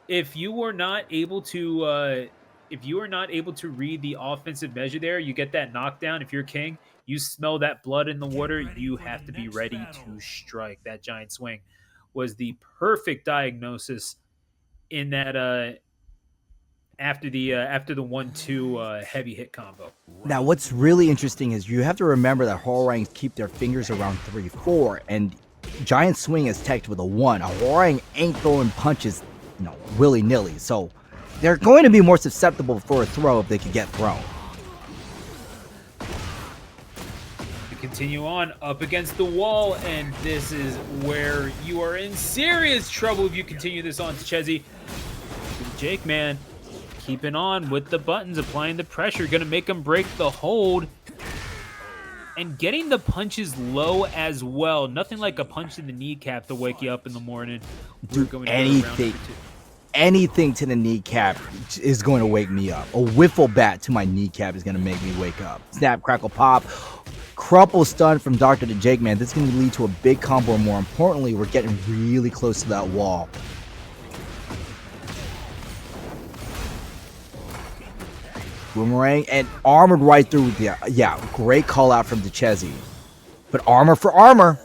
If you were not able to read the offensive measure there, you get that knockdown. If you're king, you smell that blood in the water, you have to be ready to strike. That giant swing was the perfect diagnosis in that after the 1-2 heavy hit combo. Now, what's really interesting is you have to remember that Hwoarangs keep their fingers around 3-4, and giant swing is teched with a 1. A Hwoarang ain't throwing punches, you know, willy-nilly, so they're going to be more susceptible for a throw if they could get thrown. We continue on up against the wall, and this is where you are in serious trouble if you continue this on, Decezy. JAKEMAN keeping on with the buttons, applying the pressure, gonna make him break the hold. And getting the punches low as well. Nothing like a punch in the kneecap to wake you up in the morning. Dude, anything to the kneecap is going to wake me up. A wiffle bat to my kneecap is going to make me wake up. Snap, crackle, pop. Crumple stun from Dr.theJAKEMAN. This is going to lead to a big combo. And more importantly, we're getting really close to that wall. Hwoarang and armored right through. Yeah, great call out from Decezy. But armor for armor.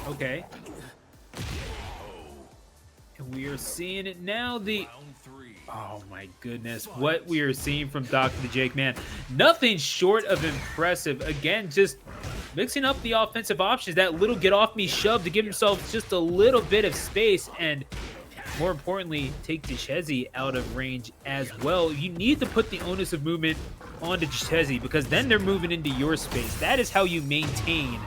Okay. And we are seeing it now. Oh my goodness, what we are seeing from Dr.theJAKEMAN. Nothing short of impressive. Again, just mixing up the offensive options. That little get off me shove to give himself just a little bit of space, and more importantly, take Decezy out of range as well. You need to put the onus of movement onto Decezy because then they're moving into your space. That is how you maintain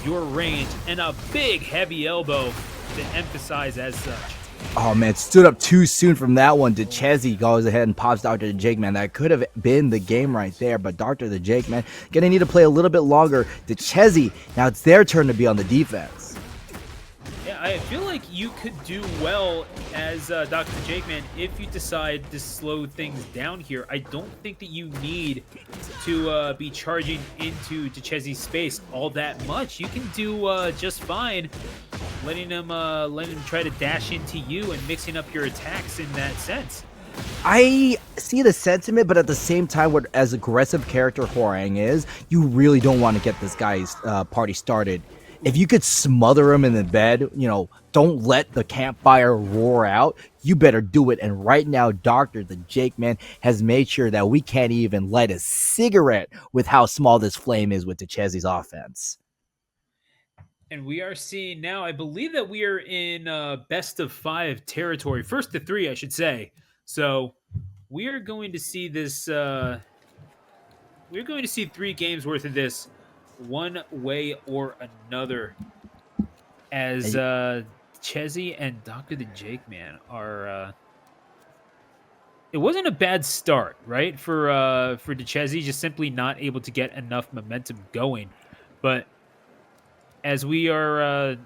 your range, and a big heavy elbow to emphasize as such. Oh man, stood up too soon from that one. Decezy goes ahead and pops Dr.theJAKEMAN. That could have been the game right there, but Dr.theJAKEMAN gonna need to play a little bit longer. Decezy, now it's their turn to be on the defense. Yeah, I feel like you could do well as Dr.theJAKEMAN if you decide to slow things down here. I don't think that you need to be charging into Decezy's space all that much. You can do just fine letting him try to dash into you and mixing up your attacks in that sense. I see the sentiment, but at the same time, as aggressive character Hwoarang is, you really don't want to get this guy's party started. If you could smother him in the bed, you know, don't let the campfire roar out, you better do it. And right now, Dr.theJAKEMAN has made sure that we can't even light a cigarette with how small this flame is with Decezy's offense. And we are seeing now, I believe that we are in best of 5 territory. First to 3, I should say. So we are going to see this, we're going to see 3 games worth of this one way or another, as Decezy and Dr.theJAKEMAN are it wasn't a bad start, right, for Decezy, just simply not able to get enough momentum going. But as we're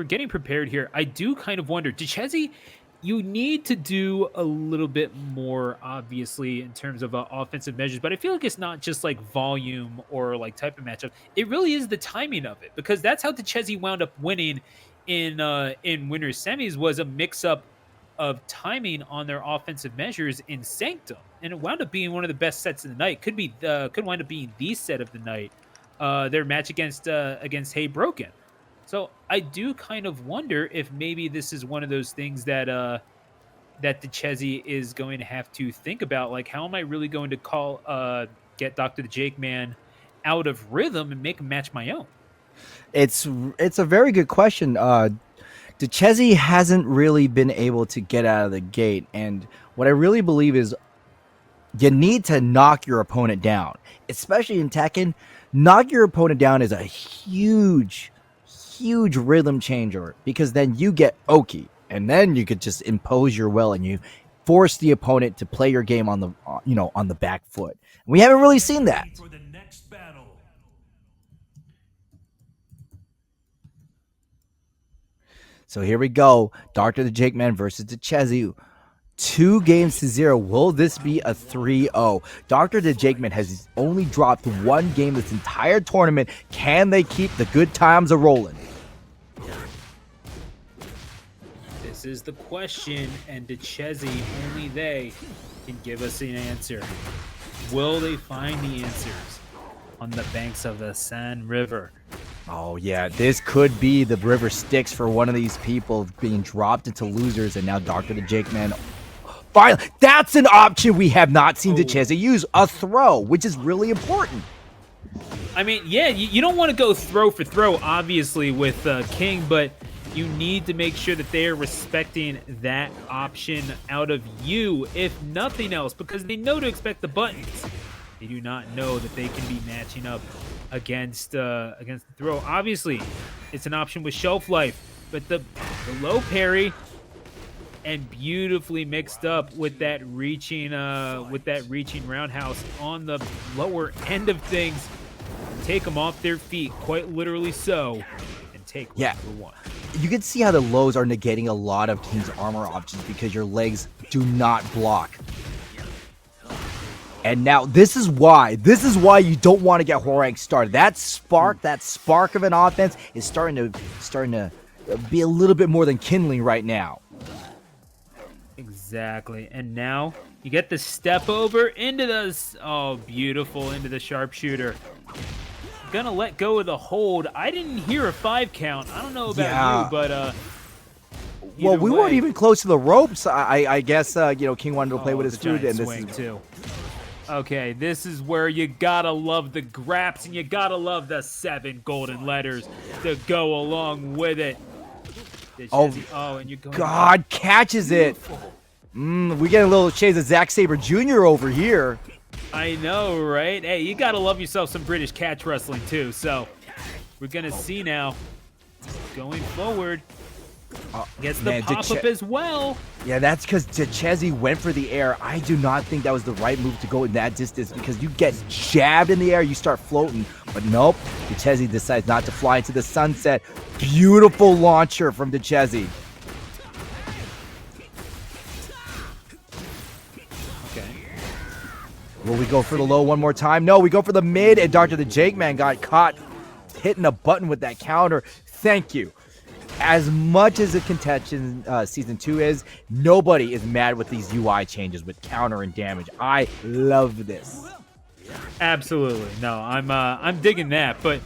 getting prepared here, I do kind of wonder, Decezy, you need to do a little bit more, obviously, in terms of offensive measures, but I feel like it's not just like volume or like type of matchup. It really is the timing of it, because that's how Decezy wound up winning in winners semis, was a mix-up of timing on their offensive measures in Sanctum, and it wound up being one of the best sets of the night. Could wind up being the set of the night. Their match against HeyBroken. So I do kind of wonder if maybe this is one of those things that that Decezy is going to have to think about. Like, how am I really going to get Dr.theJAKEMAN out of rhythm and make him match my own? It's a very good question. Decezy hasn't really been able to get out of the gate, and what I really believe is you need to knock your opponent down, especially in Tekken. Knock your opponent down is a huge rhythm changer, because then you get Oki, and then you could just impose your will and you force the opponent to play your game on the on the back foot. We haven't really seen that. For the next battle. So here we go. Dr.theJAKEMAN versus Decezy. 2-0. Will this be a 3-0? Dr.theJAKEMAN has only dropped 1 game this entire tournament. Can they keep the good times a-rolling? This is the question, and Decezy, only they can give us an answer. Will they find the answers on the banks of the San River? Oh yeah, this could be the river Styx for one of these people being dropped into losers, and now Dr.theJAKEMAN. Finally, that's an option we have not seen Decezy use, a throw, which is really important. I mean, yeah, you don't want to go throw for throw, obviously, with King, but you need to make sure that they are respecting that option out of you, if nothing else, because they know to expect the buttons. They do not know that they can be matching up against the throw. Obviously, it's an option with shelf life, but the The low parry and beautifully mixed up with that reaching roundhouse on the lower end of things. Take them off their feet, quite literally so, and take number one. You can see how the lows are negating a lot of King's armor options because your legs do not block. And now this is why you don't want to get Hwoarang started. That spark of an offense is starting to be a little bit more than kindling right now. Exactly. And now you get the step over into the into the sharpshooter. Gonna let go of the hold. I didn't hear a 5 count. I don't know about you, but well, we weren't even close to the ropes. I guess King wanted to play with his food, and this is too. Okay, this is where you gotta love the graps and you gotta love the 7 golden letters to go along with it. And you're going God catches it. We get a little shades of Zack Sabre Jr. over here. I know, right? Hey, you gotta love yourself some British catch wrestling too. So we're gonna see now. Going forward. Gets the pop-up as well. Yeah, that's because Decezy went for the air. I do not think that was the right move to go in that distance because you get jabbed in the air, you start floating. But nope, Decezy decides not to fly into the sunset. Beautiful launcher from Decezy. Okay. Will we go for the low one more time? No, we go for the mid, and Dr.theJAKEMAN got caught hitting a button with that counter. Thank you. As much as a contention season 2 is, nobody is mad with these UI changes with counter and damage. I love this. Absolutely. No, I'm digging that. But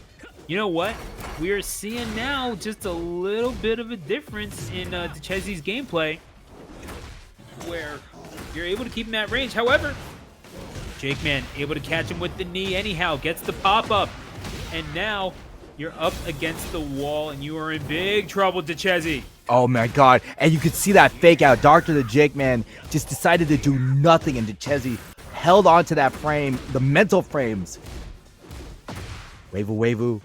you know what? We are seeing now just a little bit of a difference in Decezy's gameplay where you're able to keep him at range. However, JAKEMAN able to catch him with the knee anyhow, gets the pop-up, and now you're up against the wall, and you are in big trouble, Decezy. Oh, my God. And you could see that fake out. Dr.theJAKEMAN just decided to do nothing, and Decezy held onto that frame, the mental frames. Wavu.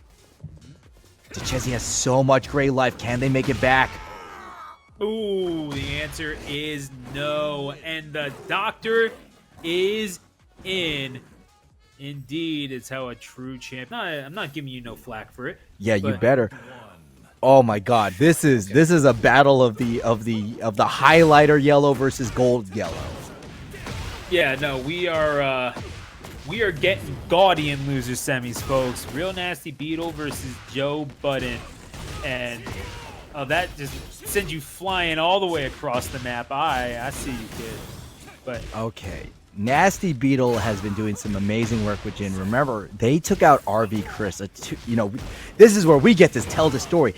Decezy has so much gray life. Can they make it back? Ooh, the answer is no. And the doctor is in. Indeed, it's how a true champ. I'm not giving you no flack for it. Yeah, you better. Oh my God, this is a battle of the highlighter yellow versus gold yellow. Yeah, no, we are getting gaudy in loser semis, folks. Real Nasty Beetle versus Joe Budden, and that just sends you flying all the way across the map. I see you, kid. But okay. Nasty Beetle has been doing some amazing work with Jin. Remember, they took out RV Cris. This is where we get to tell the story.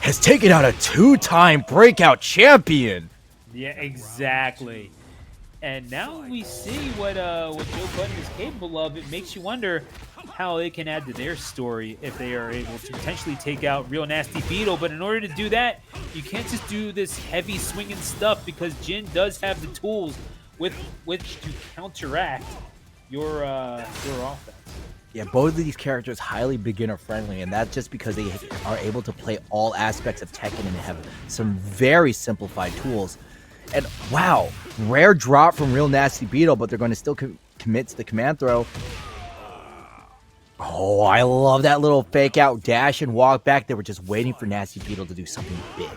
Has taken out a 2-time breakout champion. Yeah, exactly. And now we see what Joe Budden is capable of. It makes you wonder how they can add to their story if they are able to potentially take out Real Nasty Beetle. But in order to do that, you can't just do this heavy swinging stuff because Jin does have the tools with which to counteract your offense. Yeah, both of these characters highly beginner friendly, and that's just because they are able to play all aspects of Tekken and have some very simplified tools. And wow, rare drop from Real Nasty Beetle, but they're going to still commit to the command throw. Oh, I love that little fake out dash and walk back. They were just waiting for Nasty Beetle to do something big.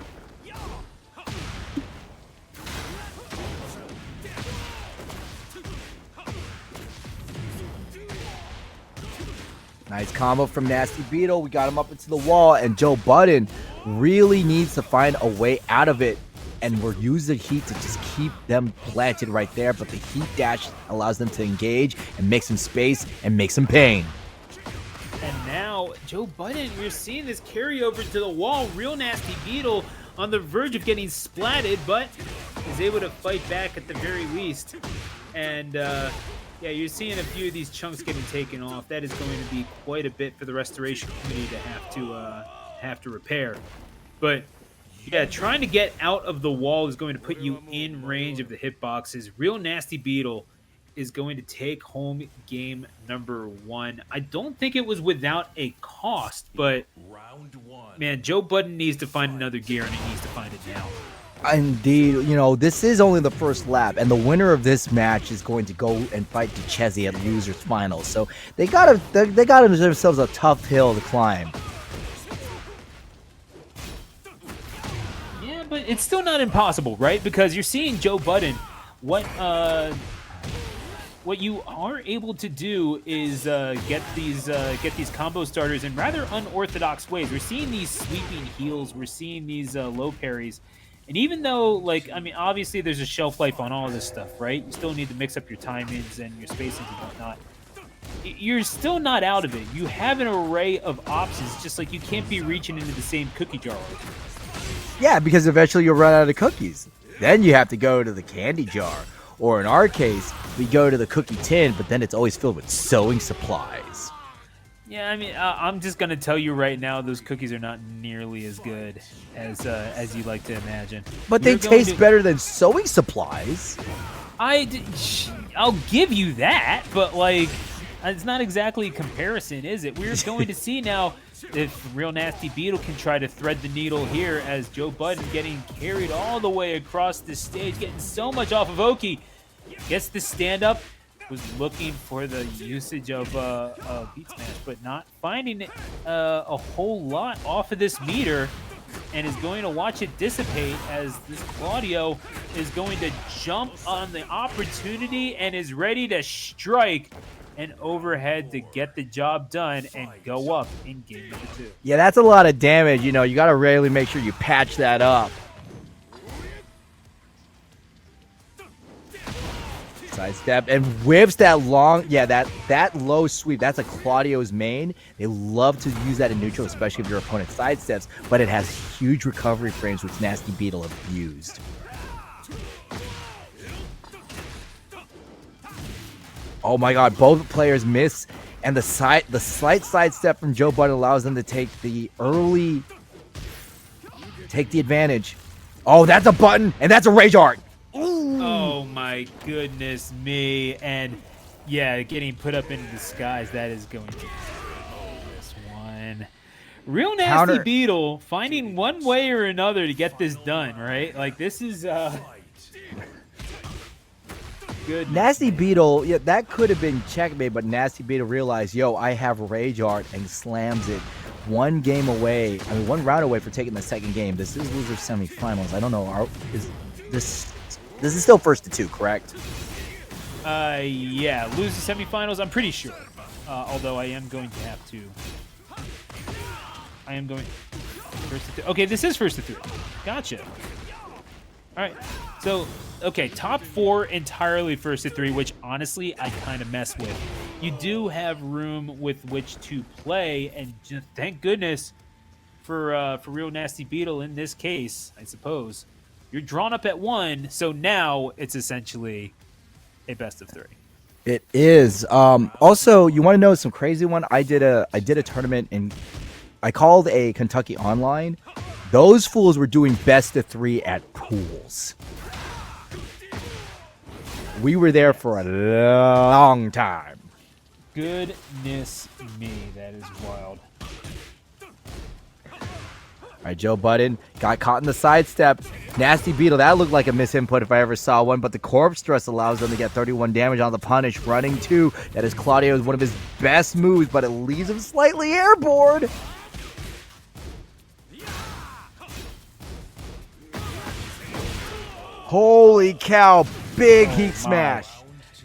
Nice combo from Nasty Beetle. We got him up into the wall, and Joe Budden really needs to find a way out of it. And we're using the heat to just keep them planted right there. But the heat dash allows them to engage and make some space and make some pain. And now, Joe Budden, we're seeing this carryover to the wall. Real Nasty Beetle on the verge of getting splatted, but is able to fight back at the very least. And, yeah, you're seeing a few of these chunks getting taken off. That is going to be quite a bit for the restoration committee to have to repair. But yeah, trying to get out of the wall is going to put you in range of the hitboxes. Real Nasty Beetle is going to take home game number 1. I don't think it was without a cost, but Round 1. man, Joe Budden needs to find another gear, and he needs to find it now. Indeed, you know, this is only the first lap, and the winner of this match is going to go and fight Decezy at losers finals. So they got themselves a tough hill to climb. Yeah, but it's still not impossible, right? Because you're seeing Joe Budden. What you are able to do is get these combo starters in rather unorthodox ways. We're seeing these sweeping heals. We're seeing these low parries. And even though, like, I mean, obviously there's a shelf life on all of this stuff, right? You still need to mix up your timings and your spacings and whatnot. You're still not out of it. You have an array of options, just like you can't be reaching into the same cookie jar. Yeah, because eventually you'll run out of cookies. Then you have to go to the candy jar. Or in our case, we go to the cookie tin, but then it's always filled with sewing supplies. Yeah, I mean, I'm just gonna tell you right now, those cookies are not nearly as good as you like to imagine. But they taste better than sewing supplies. I'll give you that, but like, it's not exactly a comparison, is it? We're going to see now if Real Nasty Beetle can try to thread the needle here, as Joe Budden getting carried all the way across the stage, getting so much off of Oki. Gets the stand up. Was looking for the usage of Beat Smash, but not finding a whole lot off of this meter, and is going to watch it dissipate as this Claudio is going to jump on the opportunity and is ready to strike an overhead to get the job done and go up in game number 2. Yeah, that's a lot of damage. You know, you got to really make sure you patch that up. Sidestep and whips that long, yeah, that low sweep. That's a Claudio's main. They love to use that in neutral, especially if your opponent sidesteps, but it has huge recovery frames, which Nasty Beetle abused. Oh my god, both players miss, and the slight sidestep from Joe Budden allows them to take the advantage. Oh, that's a button, and that's a Rage Art. Oh my goodness me. And yeah, getting put up into the skies, that is going to be this one. Real Nasty Beetle finding one way or another to get this done, right? Like, this is good. Nasty Beetle, yeah, that could have been checkmate, but Nasty Beetle realized, yo, I have Rage Art, and slams it. One round away for taking the second game. This is loser semifinals. I don't know. This is still first to 2, correct? Yeah, lose the semifinals, I'm pretty sure. Although I am going to have to. First to 2. Okay, this is first to 3. Gotcha. All right. So, okay, top 4 entirely first to 3, which honestly I kind of mess with. You do have room with which to play, and just thank goodness for Real Nasty Beetle in this case, I suppose. You're drawn up at 1, so now it's essentially a best of 3. It is. Also, you want to know some crazy one? I did a tournament, and I called a Kentucky Online. Those fools were doing best of 3 at pools. We were there for a long time. Goodness me, that is wild. All right, Joe Budden got caught in the sidestep. Nasty Beetle, that looked like a misinput if I ever saw one, but the Corpse Thrust allows them to get 31 damage on the punish. Running 2, that is Claudio's one of his best moves, but it leaves him slightly airborne. Holy cow, big heat smash.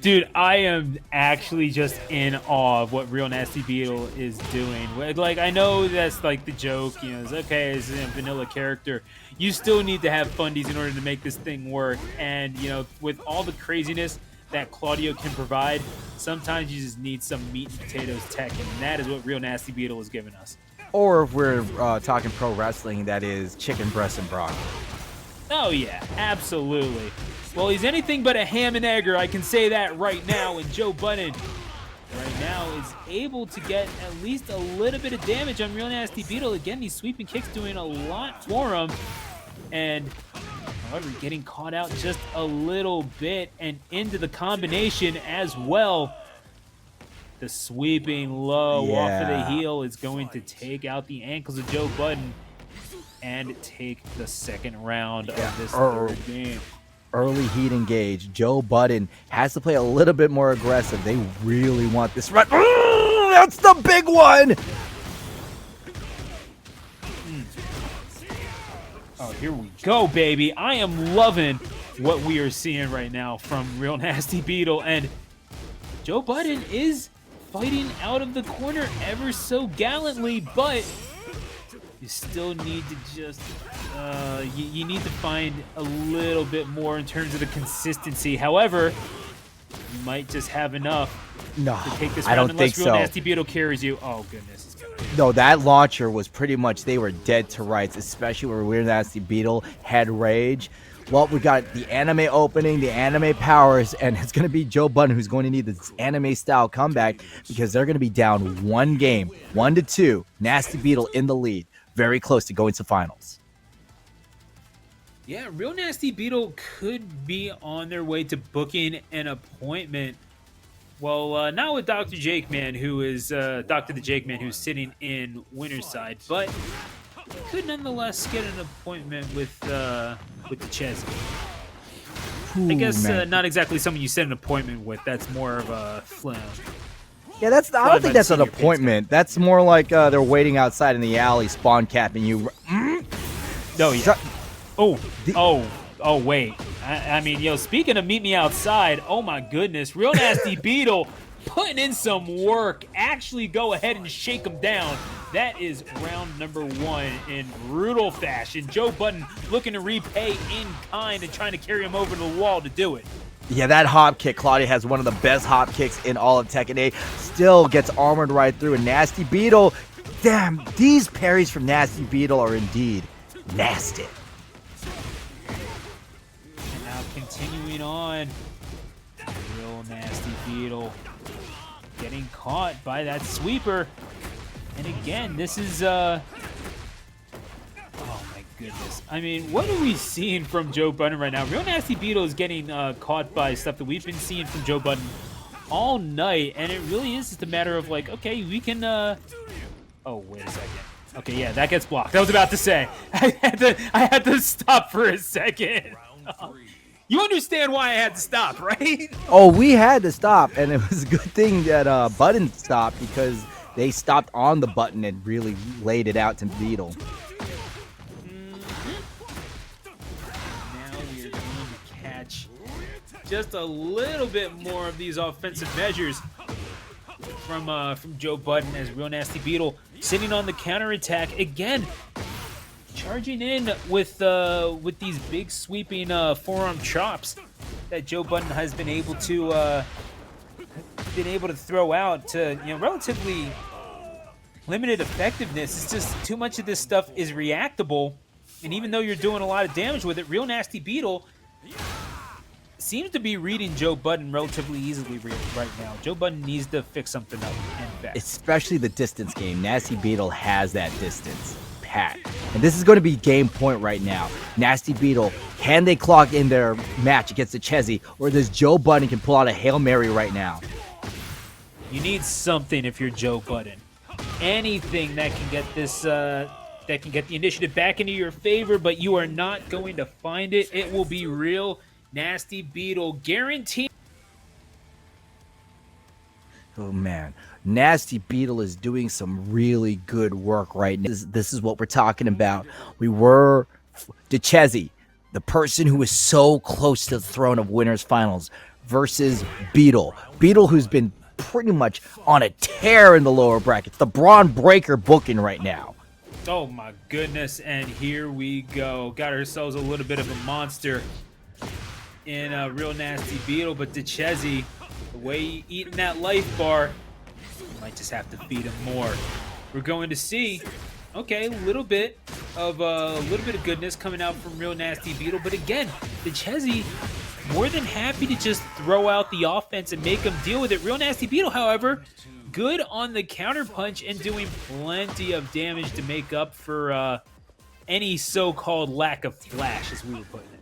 Dude, I am actually just in awe of what Real Nasty Beetle is doing. Like, I know that's like the joke, you know, it's okay, it's a vanilla character. You still need to have fundies in order to make this thing work. And, you know, with all the craziness that Claudio can provide, sometimes you just need some meat and potatoes tech, and that is what Real Nasty Beetle is giving us. Or if we're talking pro wrestling, that is chicken breast and broccoli. Oh, yeah, absolutely. Well, he's anything but a ham and egger, I can say that right now, and Joe Budden right now is able to get at least a little bit of damage on Real Nasty Beetle. Again, these sweeping kicks doing a lot for him. And, all However, getting caught out just a little bit and into the combination as well. The sweeping low off of the heel is going to take out the ankles of Joe Budden and take the second round of this third game. Early heat engage. Joe Budden has to play a little bit more aggressive. They really want this run. That's the big one! Oh, here we go, baby. I am loving what we are seeing right now from Real Nasty Beetle. And Joe Budden is fighting out of the corner ever so gallantly, but you still need to just, you need to find a little bit more in terms of the consistency. However, you might just have enough to take this round I don't unless think Real so. Nasty Beetle carries you. Oh, goodness. No, that launcher was pretty much, they were dead to rights, especially where Real Nasty Beetle had rage. Well, we got the anime opening, the anime powers, and it's going to be Joe Budden who's going to need this anime-style comeback because they're going to be down one game, 1-2. Nasty Beetle in the lead, very close to going to finals. Yeah, Real Nasty Beetle could be on their way to booking an appointment. Well, not with Dr.TheJAKEMAN, who is Dr.TheJAKEMAN, who's sitting in winner's side, but could nonetheless get an appointment with Decezy. I guess not exactly someone you set an appointment with. That's more of a flim. Yeah, I don't think that's an appointment. That's more like they're waiting outside in the alley, spawn capping you. No, yeah. Oh, wait. I mean, yo, speaking of meet me outside, oh my goodness, Real Nasty Beetle putting in some work. Actually go ahead and shake him down. That is round number 1 in brutal fashion. Joe Budden looking to repay in kind and trying to carry him over to the wall to do it. Yeah, that hop kick, Claudio has one of the best hop kicks in all of Tekken 8. Still gets armored right through. And Nasty Beetle, damn, these parries from Nasty Beetle are indeed nasty. And now continuing on, Real Nasty Beetle getting caught by that sweeper. And again, this is, oh my goodness. I mean, what are we seeing from Joe Budden right now? Real Nasty Beetle is getting caught by stuff that we've been seeing from Joe Budden all night. And it really is just a matter of like, okay, we can, oh, wait a second. Okay, yeah, that gets blocked. I was about to say. I had to stop for a second. You understand why I had to stop, right? Oh, we had to stop. And it was a good thing that Budden stopped because they stopped on the button and really laid it out to Beetle. Now we are going to catch just a little bit more of these offensive measures from Joe Budden as Real Nasty Beetle sitting on the counterattack again, charging in with these big sweeping forearm chops that Joe Budden has been able to throw out to, you know, relatively limited effectiveness. It's just too much of this stuff is reactable, and even though you're doing a lot of damage with it, Real Nasty Beetle seems to be reading Joe Budden relatively easily right now. Joe Budden needs to fix something up and fast. Especially the distance game. Nasty Beetle has that distance pat. And this is going to be game point right now. Nasty Beetle, can they clock in their match against Decezy, or does Joe Budden can pull out a Hail Mary right now? You need something if you're Joe Budden. Anything that can get this, that can get the initiative back into your favor, but you are not going to find it. It will be Real Nasty Beetle, guaranteed. Oh man, Nasty Beetle is doing some really good work right now. This is what we're talking about. We were Decezy, the person who was so close to the throne of winners finals, versus Beetle. Beetle, who's been pretty much on a tear in the lower brackets. The Braun Breaker booking right now. Oh my goodness, and here we go. Got ourselves a little bit of a monster in a Real Nasty Beetle, but Decezy, the way he eating that life bar, you might just have to feed him more. We're going to see, okay, a little bit of goodness coming out from Real Nasty Beetle, but again, Decezy more than happy to just throw out the offense and make him deal with it. Real Nasty Beetle, however, good on the counterpunch and doing plenty of damage to make up for any so-called lack of flash, as we were putting it.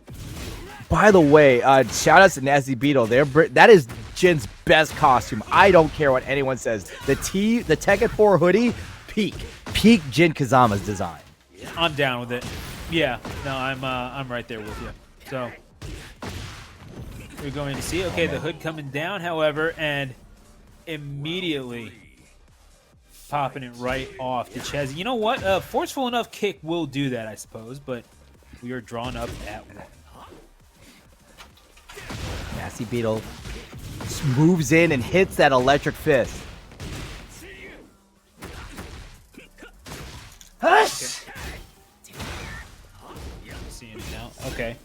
By the way, shout out to Nasty Beetle. That is Jin's best costume. I don't care what anyone says. The Tekken 4 hoodie, peak Jin Kazama's design. I'm down with it. Yeah, no, I'm right there with you. So we're going to see. Okay, the hood coming down, however, and immediately popping it right off to Decezy. You know what? Forceful enough kick will do that, I suppose, but we are drawn up at 1. Nasty Beetle moves in and hits that electric fist. Seeing it now. Okay.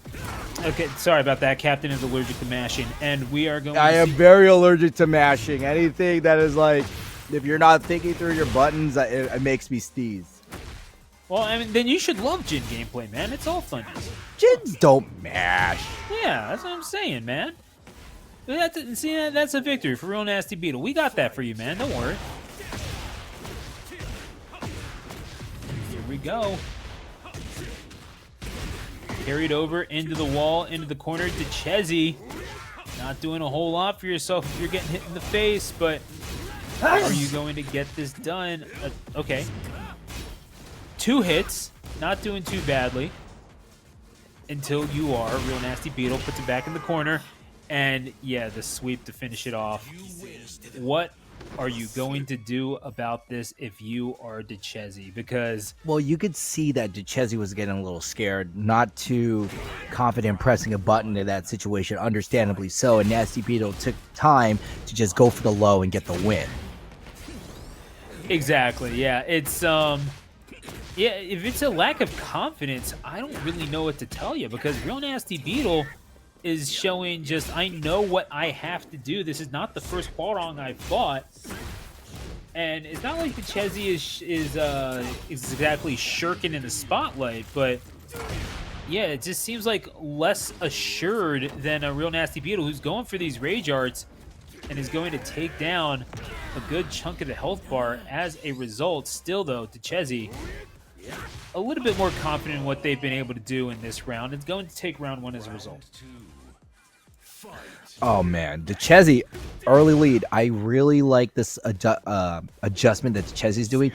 Okay, sorry about that. Captain is allergic to mashing, and we are going I to am see very allergic to mashing. Anything that is like, if you're not thinking through your buttons, it makes me sneeze. Well, I mean, then you should love Jin gameplay, man. It's all fun. Jins don't mash. Yeah, that's what I'm saying, man. That's a victory for Real Nasty Beetle. We got that for you, man. Don't worry. Here we go. Carried over into the wall, into the corner. Decezy, not doing a whole lot for yourself if you're getting hit in the face, but are you going to get this done? Okay. 2 hits, not doing too badly until you are. Real Nasty Beetle puts it back in the corner, and yeah, the sweep to finish it off. What are you going to do about this if you are Decezy? Because Well, you could see that Decezy was getting a little scared, not too confident pressing a button in that situation, understandably so, and Nasty Beetle took time to just go for the low and get the win. exactly, yeah, it's yeah, if it's a lack of confidence, I don't really know what to tell you, because Real Nasty Beetle is showing just, I know what I have to do. This is not the first Hwoarang I've fought, and it's not like Decezy is exactly shirking in the spotlight, but yeah, it just seems like less assured than a Real Nasty Beetle, who's going for these rage arts and is going to take down a good chunk of the health bar as a result. Still, though, Decezy a little bit more confident in what they've been able to do in this round. It's going to take round 1 as a result. Oh man, Decezy, early lead. I really like this adjustment that Decezy's doing.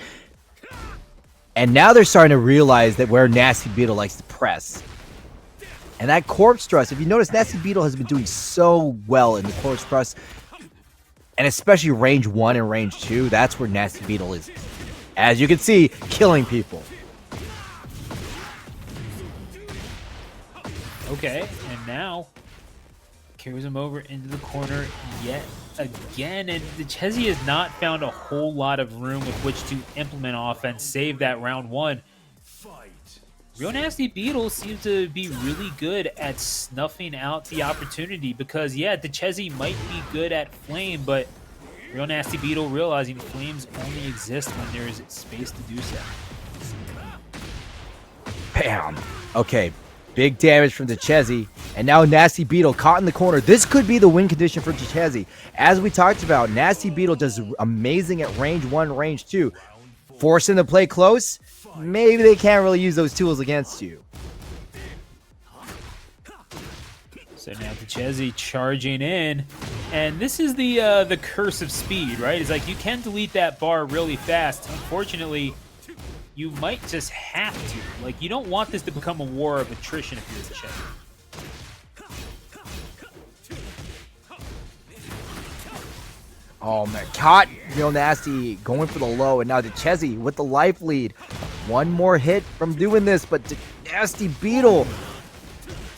And now they're starting to realize that where Nasty Beetle likes to press. And that corpse thrust, if you notice, Nasty Beetle has been doing so well in the corpse thrust. And especially range 1 and range 2, that's where Nasty Beetle is, as you can see, killing people. Okay, and now carries him over into the corner yet again, and Decezy has not found a whole lot of room with which to implement offense, save that round 1. Real Nasty Beetle seems to be really good at snuffing out the opportunity, because yeah, Decezy might be good at flame, but Real Nasty Beetle realizing flames only exist when there is space to do so. Bam. Okay, big damage from Decezy, and now Nasty Beetle caught in the corner. This could be the win condition for Decezy. As we talked about, Nasty Beetle does amazing at range 1, range 2. Forcing the play close, maybe they can't really use those tools against you. So now Decezy charging in, and this is the curse of speed, right? It's like you can delete that bar really fast. Unfortunately, you might just have to. Like, you don't want this to become a war of attrition if you're Decezy. Oh man, caught Real Nasty going for the low, and now Decezy with the life lead. One more hit from doing this, but Nasty Beetle.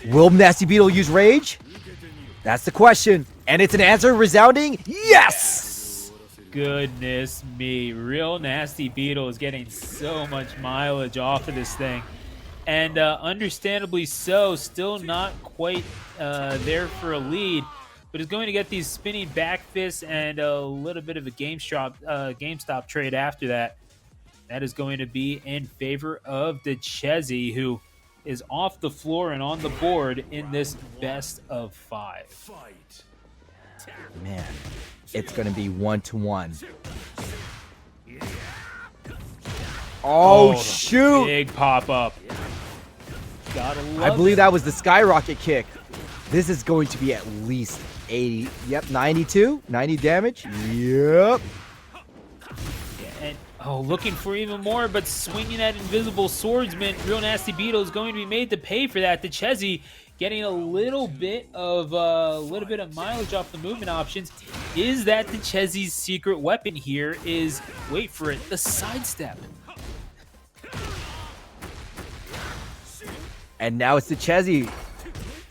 Will Nasty Beetle use rage? That's the question, and it's an answer resounding yes! Goodness me, Real Nasty Beetle is getting so much mileage off of this thing, and understandably so. Still not quite there for a lead, but is going to get these spinning back fists and a little bit of a GameStop trade after that. That is going to be in favor of Decezy, who is off the floor and on the board in this best of 5. Man, it's going to be 1-1. Oh, shoot! Big pop up. Gotta love I believe that was the skyrocket kick. This is going to be at least 80. Yep, 92, 90 damage. Yep. And, oh, looking for even more, but swinging that invisible swordsman. Real Nasty Beetle is going to be made to pay for that. Decezy getting a little bit of mileage off the movement options. Is that Decezy's secret weapon here? Is, wait for it, the sidestep. And now it's Decezy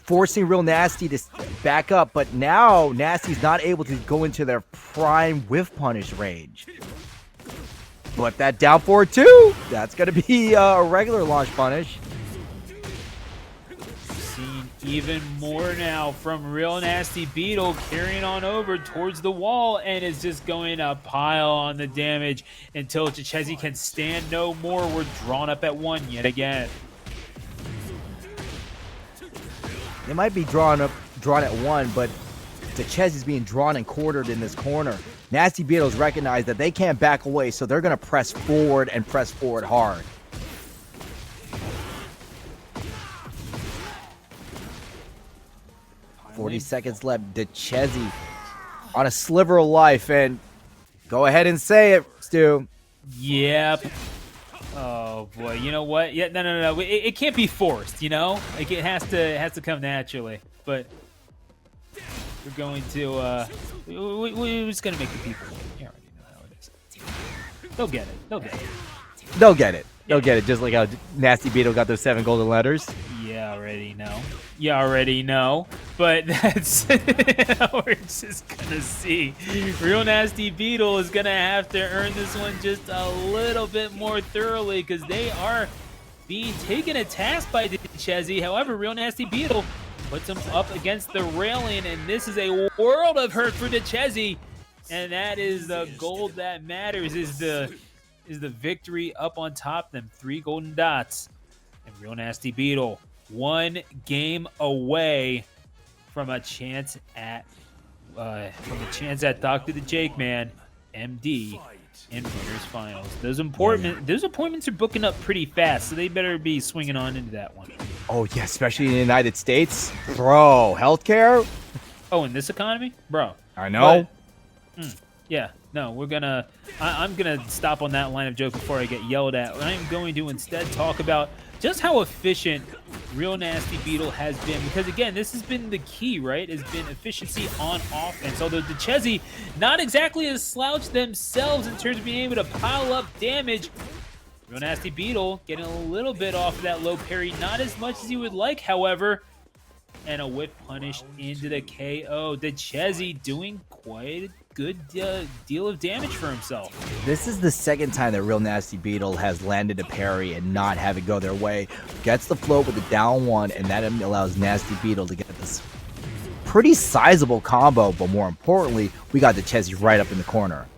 forcing Real Nasty to back up, but now Nasty's not able to go into their prime whiff punish range. But that down forward two, that's going to be a regular launch punish. Seeing even more now from Real Nasty Beetle, carrying on over towards the wall, and is just going to pile on the damage until Decezy can stand no more. We're drawn up at 1 yet again. They might be drawn at 1, but Decezy's being drawn and quartered in this corner. Nasty Beetles recognize that they can't back away, so they're going to press forward and press forward hard. "40 seconds left. Decezy on a sliver of life, and go ahead and say it, Stu. Yep. Oh boy, you know what? Yeah, no. It can't be forced, you know? Like it has to come naturally. But we're going to we're just gonna make the people win. You already know how it is. They'll get it. They'll get it. They'll get it. They'll get it, just like how Nasty Beetle got those 7 golden letters. Yeah, already know. You already know. But that's we're just gonna see. Real Nasty Beetle is gonna have to earn this one just a little bit more thoroughly because they are being taken to task by Decezy. However, Real Nasty Beetle puts him up against the railing, and this is a world of hurt for Decezy. And that is the gold that matters, is the victory up on top. Them 3 golden dots. And Real Nasty Beetle 1 game away from a chance at Dr.theJAKEMAN, MD, in winners finals. Those appointments are booking up pretty fast, so they better be swinging on into that one. Oh yeah, especially in the United States, bro. Healthcare. Oh, in this economy, bro. I know. Yeah, no, I'm gonna stop on that line of joke before I get yelled at. I'm going to instead talk about just how efficient Real Nasty Beetle has been, because again, this has been the key, right? Has been efficiency on offense. Although Decezy not exactly a slouch themselves in terms of being able to pile up damage, Real Nasty Beetle getting a little bit off of that low parry, not as much as you would like, however, and a whip punish into the KO. Decezy doing quite a good deal of damage for himself. This is the second time that Real Nasty Beetle has landed a parry and not have it go their way. Gets the float with the down 1, and that allows Nasty Beetle to get this pretty sizable combo, but more importantly, we got Decezy right up in the corner.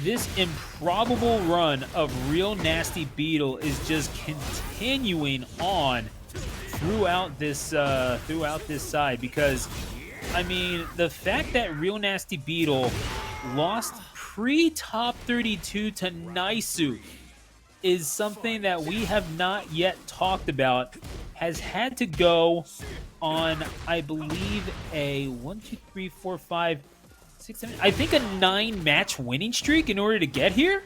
This improbable run of Real Nasty Beetle is just continuing on throughout this side, because I mean, the fact that Real Nasty Beetle lost pre-top 32 to Naisu is something that we have not yet talked about. Has had to go on, I believe, a 1, 2, 3, 4, 5, 6, 7, I think a 9-match winning streak in order to get here.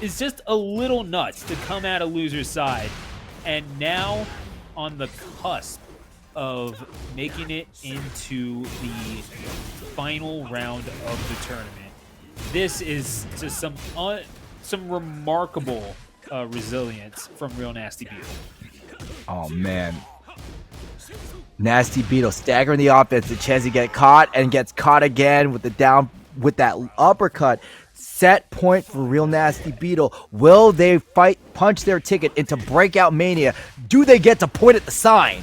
Is just a little nuts to come out of loser's side. And now on the cusp of making it into the final round of the tournament. This is just some remarkable resilience from Real Nasty Beetle. Oh man, Nasty Beetle staggering the offense. Decezy get caught and gets caught again with the down with that uppercut. Set point for Real Nasty Beetle. Will they punch their ticket into Breakout Mania? Do they get to point at the sign?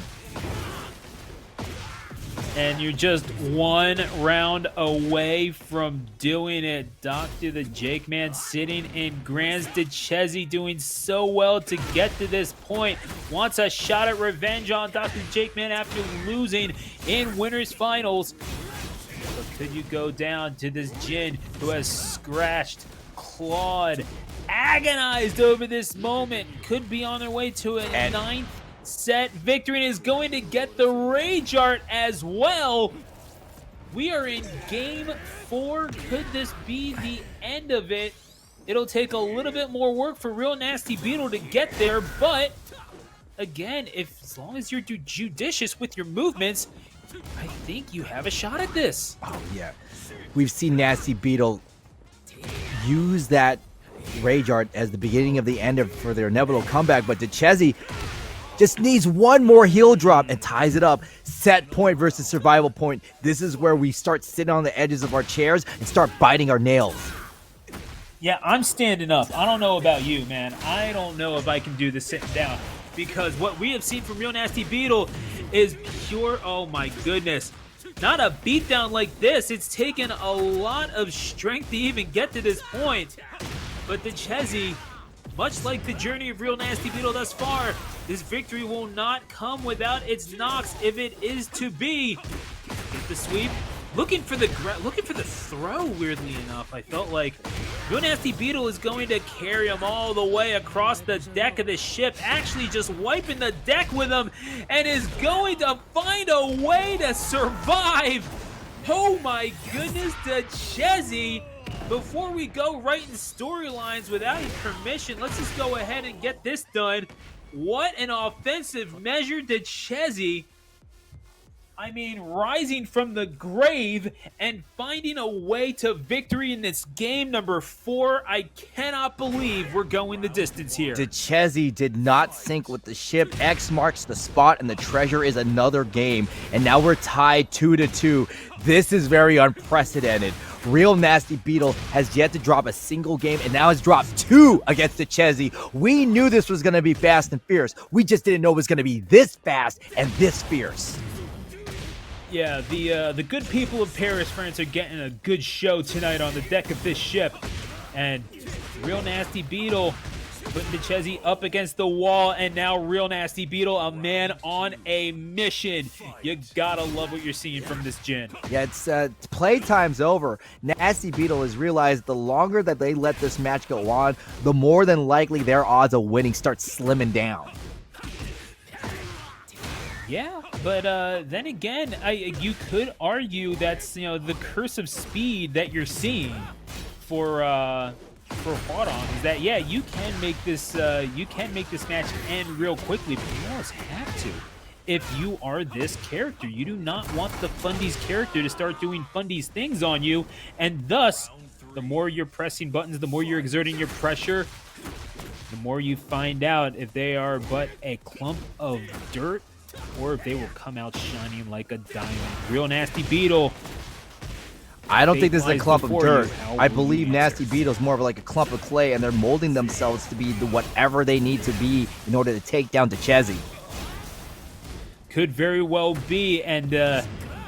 And you're just 1 round away from doing it. Dr.theJAKEMAN sitting in Grands. Decezy doing so well to get to this point. Wants a shot at revenge on Dr.theJAKEMAN after losing in winners finals. But could you go down to this Jin who has scratched, clawed, agonized over this moment? Could be on their way to a 9th set. Victory is going to get the Rage Art as well. We are in game 4. Could this be the end of it? It'll take a little bit more work for Real Nasty Beetle to get there, but again, as long as you're judicious with your movements, I think you have a shot at this. Oh, yeah. We've seen Nasty Beetle use that Rage Art as the beginning of the end for their inevitable comeback, but Decezy just needs one more heel drop and ties it up. Set point versus survival point. This is where we start sitting on the edges of our chairs and start biting our nails. Yeah, I'm standing up. I don't know about you, man. I don't know if I can do this sitting down, because what we have seen from Real Nasty Beetle is pure, oh my goodness. Not a beatdown like this. It's taken a lot of strength to even get to this point. But Decezy, much like the journey of Real Nasty Beetle thus far, this victory will not come without its knocks if it is to be. Get the sweep. Looking for the throw, weirdly enough. I felt like Real Nasty Beetle is going to carry him all the way across the deck of the ship, actually just wiping the deck with him, and is going to find a way to survive. Oh my goodness, Decezy. Before we go writing storylines without his permission, let's just go ahead and get this done. What an offensive measure, Decezy. I mean, rising from the grave and finding a way to victory in this game number 4. I cannot believe we're going the distance here. Decezy did not sync with the ship. X marks the spot, and the treasure is another game. And now we're tied 2-2. This is very unprecedented. Real Nasty Beetle has yet to drop a single game, and now has dropped 2 against Decezy. We knew this was going to be fast and fierce. We just didn't know it was going to be this fast and this fierce. Yeah, the good people of Paris, France are getting a good show tonight on the deck of this ship. And Real Nasty Beetle putting Decezy up against the wall, and now Real Nasty Beetle, a man on a mission. You gotta love what you're seeing from this Jin. Yeah, it's playtime's over. Nasty Beetle has realized the longer that they let this match go on, the more than likely their odds of winning start slimming down. Yeah, but then again, you could argue that's the curse of speed that you're seeing for Hwoarang is that you can make this match end real quickly, but you almost have to. If you are this character, you do not want the Fundy's character to start doing Fundy's things on you, and thus, the more you're pressing buttons, the more you're exerting your pressure, the more you find out if they are but a clump of dirt, or if they will come out shining like a diamond. Real Nasty Beetle. I don't think this is a clump of dirt. I believe Nasty Beetle's more of like a clump of clay, and they're molding themselves to be whatever they need to be in order to take down Decezy. Could very well be, and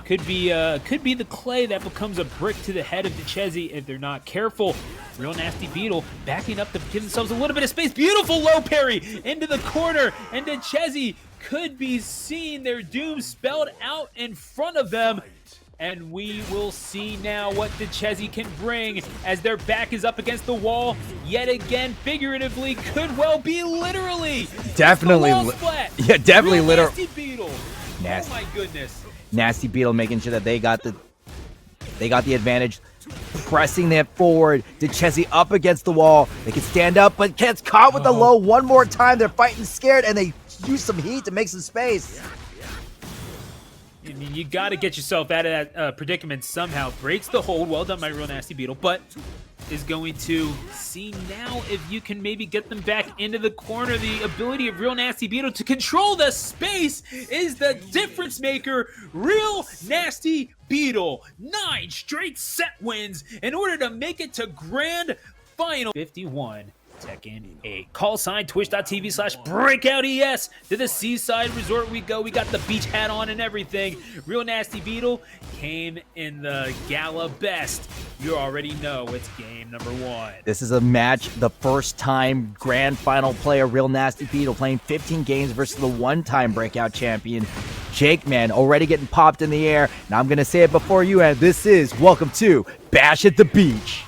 could be the clay that becomes a brick to the head of Decezy if they're not careful. Real Nasty Beetle backing up to give themselves a little bit of space. Beautiful low parry into the corner, and Decezy could be seeing their doom spelled out in front of them. And we will see now what Decezy can bring as their back is up against the wall. Yet again, figuratively, could well be literally. Definitely. Yeah, definitely literal. Nasty Beetle. Nasty. Oh my goodness. Nasty Beetle making sure that they got the advantage. Pressing that forward. Decezy up against the wall. They can stand up, but gets caught with the low one more time. They're fighting scared, and they use some heat to make some space. I mean, you got to get yourself out of that predicament somehow. Breaks the hold. Well done by Real Nasty Beetle, but is going to see now if you can maybe get them back into the corner. The ability of Real Nasty Beetle to control the space is the difference maker. Real Nasty Beetle, 9 straight set wins in order to make it to grand final 51. Tekken 8. Call sign twitch.tv/breakoutes. To the seaside resort we go. We got the beach hat on and everything. Real Nasty Beetle came in the gala best. You already know it's game number 1. This is a match, the first time grand final player, Real Nasty Beetle, playing 15 games versus the one-time breakout champion, JAKEMAN, already getting popped in the air. Now I'm going to say it before you, and this is welcome to Bash at the Beach.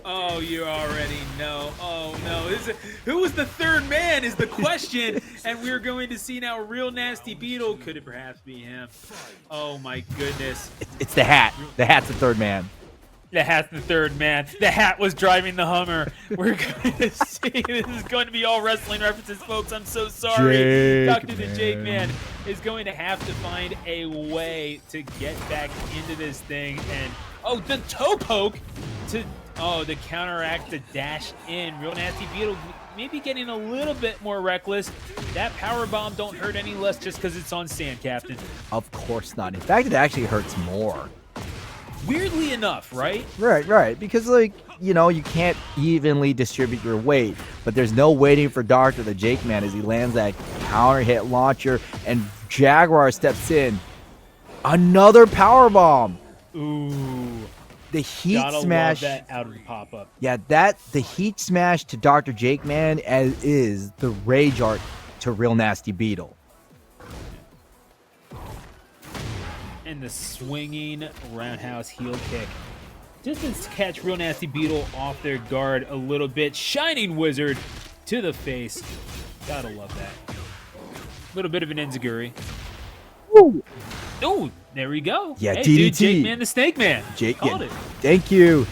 Oh, you already know. Oh, no. This who was the third man is the question, and we're going to see now Real Nasty Beetle. Could it perhaps be him? Oh my goodness. It's the hat. The hat's the third man. The hat's the third man. The hat was driving the Hummer. We're going to see. This is going to be all wrestling references, folks. I'm so sorry. Dr.theJAKEMAN is going to have to find a way to get back into this thing. And, oh, the toe poke to, to counteract the dash in. Real Nasty Beetle maybe getting a little bit more reckless. That power bomb don't hurt any less just because it's on sand, Captain. Of course not. In fact, it actually hurts more. Weirdly enough, right? Right. Because, like, you know, you can't evenly distribute your weight, but there's no waiting for Dr.theJAKEMAN as he lands that counter hit launcher, and Jaguar steps in. Another power bomb. Ooh. The heat Gotta smash. Love that out of the pop-up. Yeah, the heat smash to Dr.theJAKEMAN is the rage art to Real Nasty Beetle. And the swinging roundhouse heel kick. Just to catch Real Nasty Beetle off their guard a little bit. Shining Wizard to the face. Gotta love that. Little bit of an enziguri. Woo. Oh, there we go. Yeah, hey, DDT. Dude, Jake Man the Snake Man. Jake, Called yeah, it. Thank you.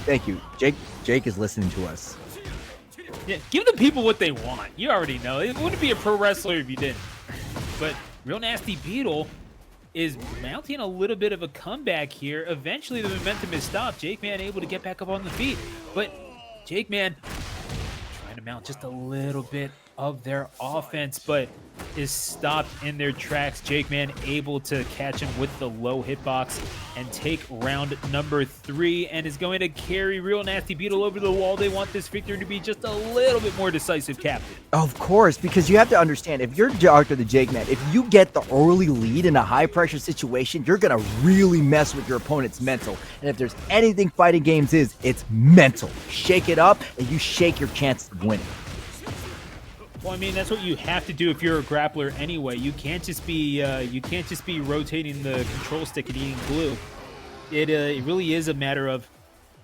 Jake is listening to us. Yeah, give the people what they want. You already know. It wouldn't be a pro wrestler if you didn't. But Real Nasty Beetle is mounting a little bit of a comeback here. Eventually, the momentum is stopped. JAKEMAN able to get back up on the feet. But JAKEMAN trying to mount just a little bit of their offense, but is stopped in their tracks. JAKEMAN able to catch him with the low hitbox and take round number 3, and is going to carry Real Nasty Beetle over the wall. They want this victory to be just a little bit more decisive, Captain. Of course, because you have to understand, if you're Dr.theJAKEMAN, if you get the early lead in a high-pressure situation, you're going to really mess with your opponent's mental. And if there's anything fighting games is, it's mental. Shake it up, and you shake your chances of winning. Well, I mean, that's what you have to do if you're a grappler anyway. You can't just be rotating the control stick and eating glue. It really is a matter of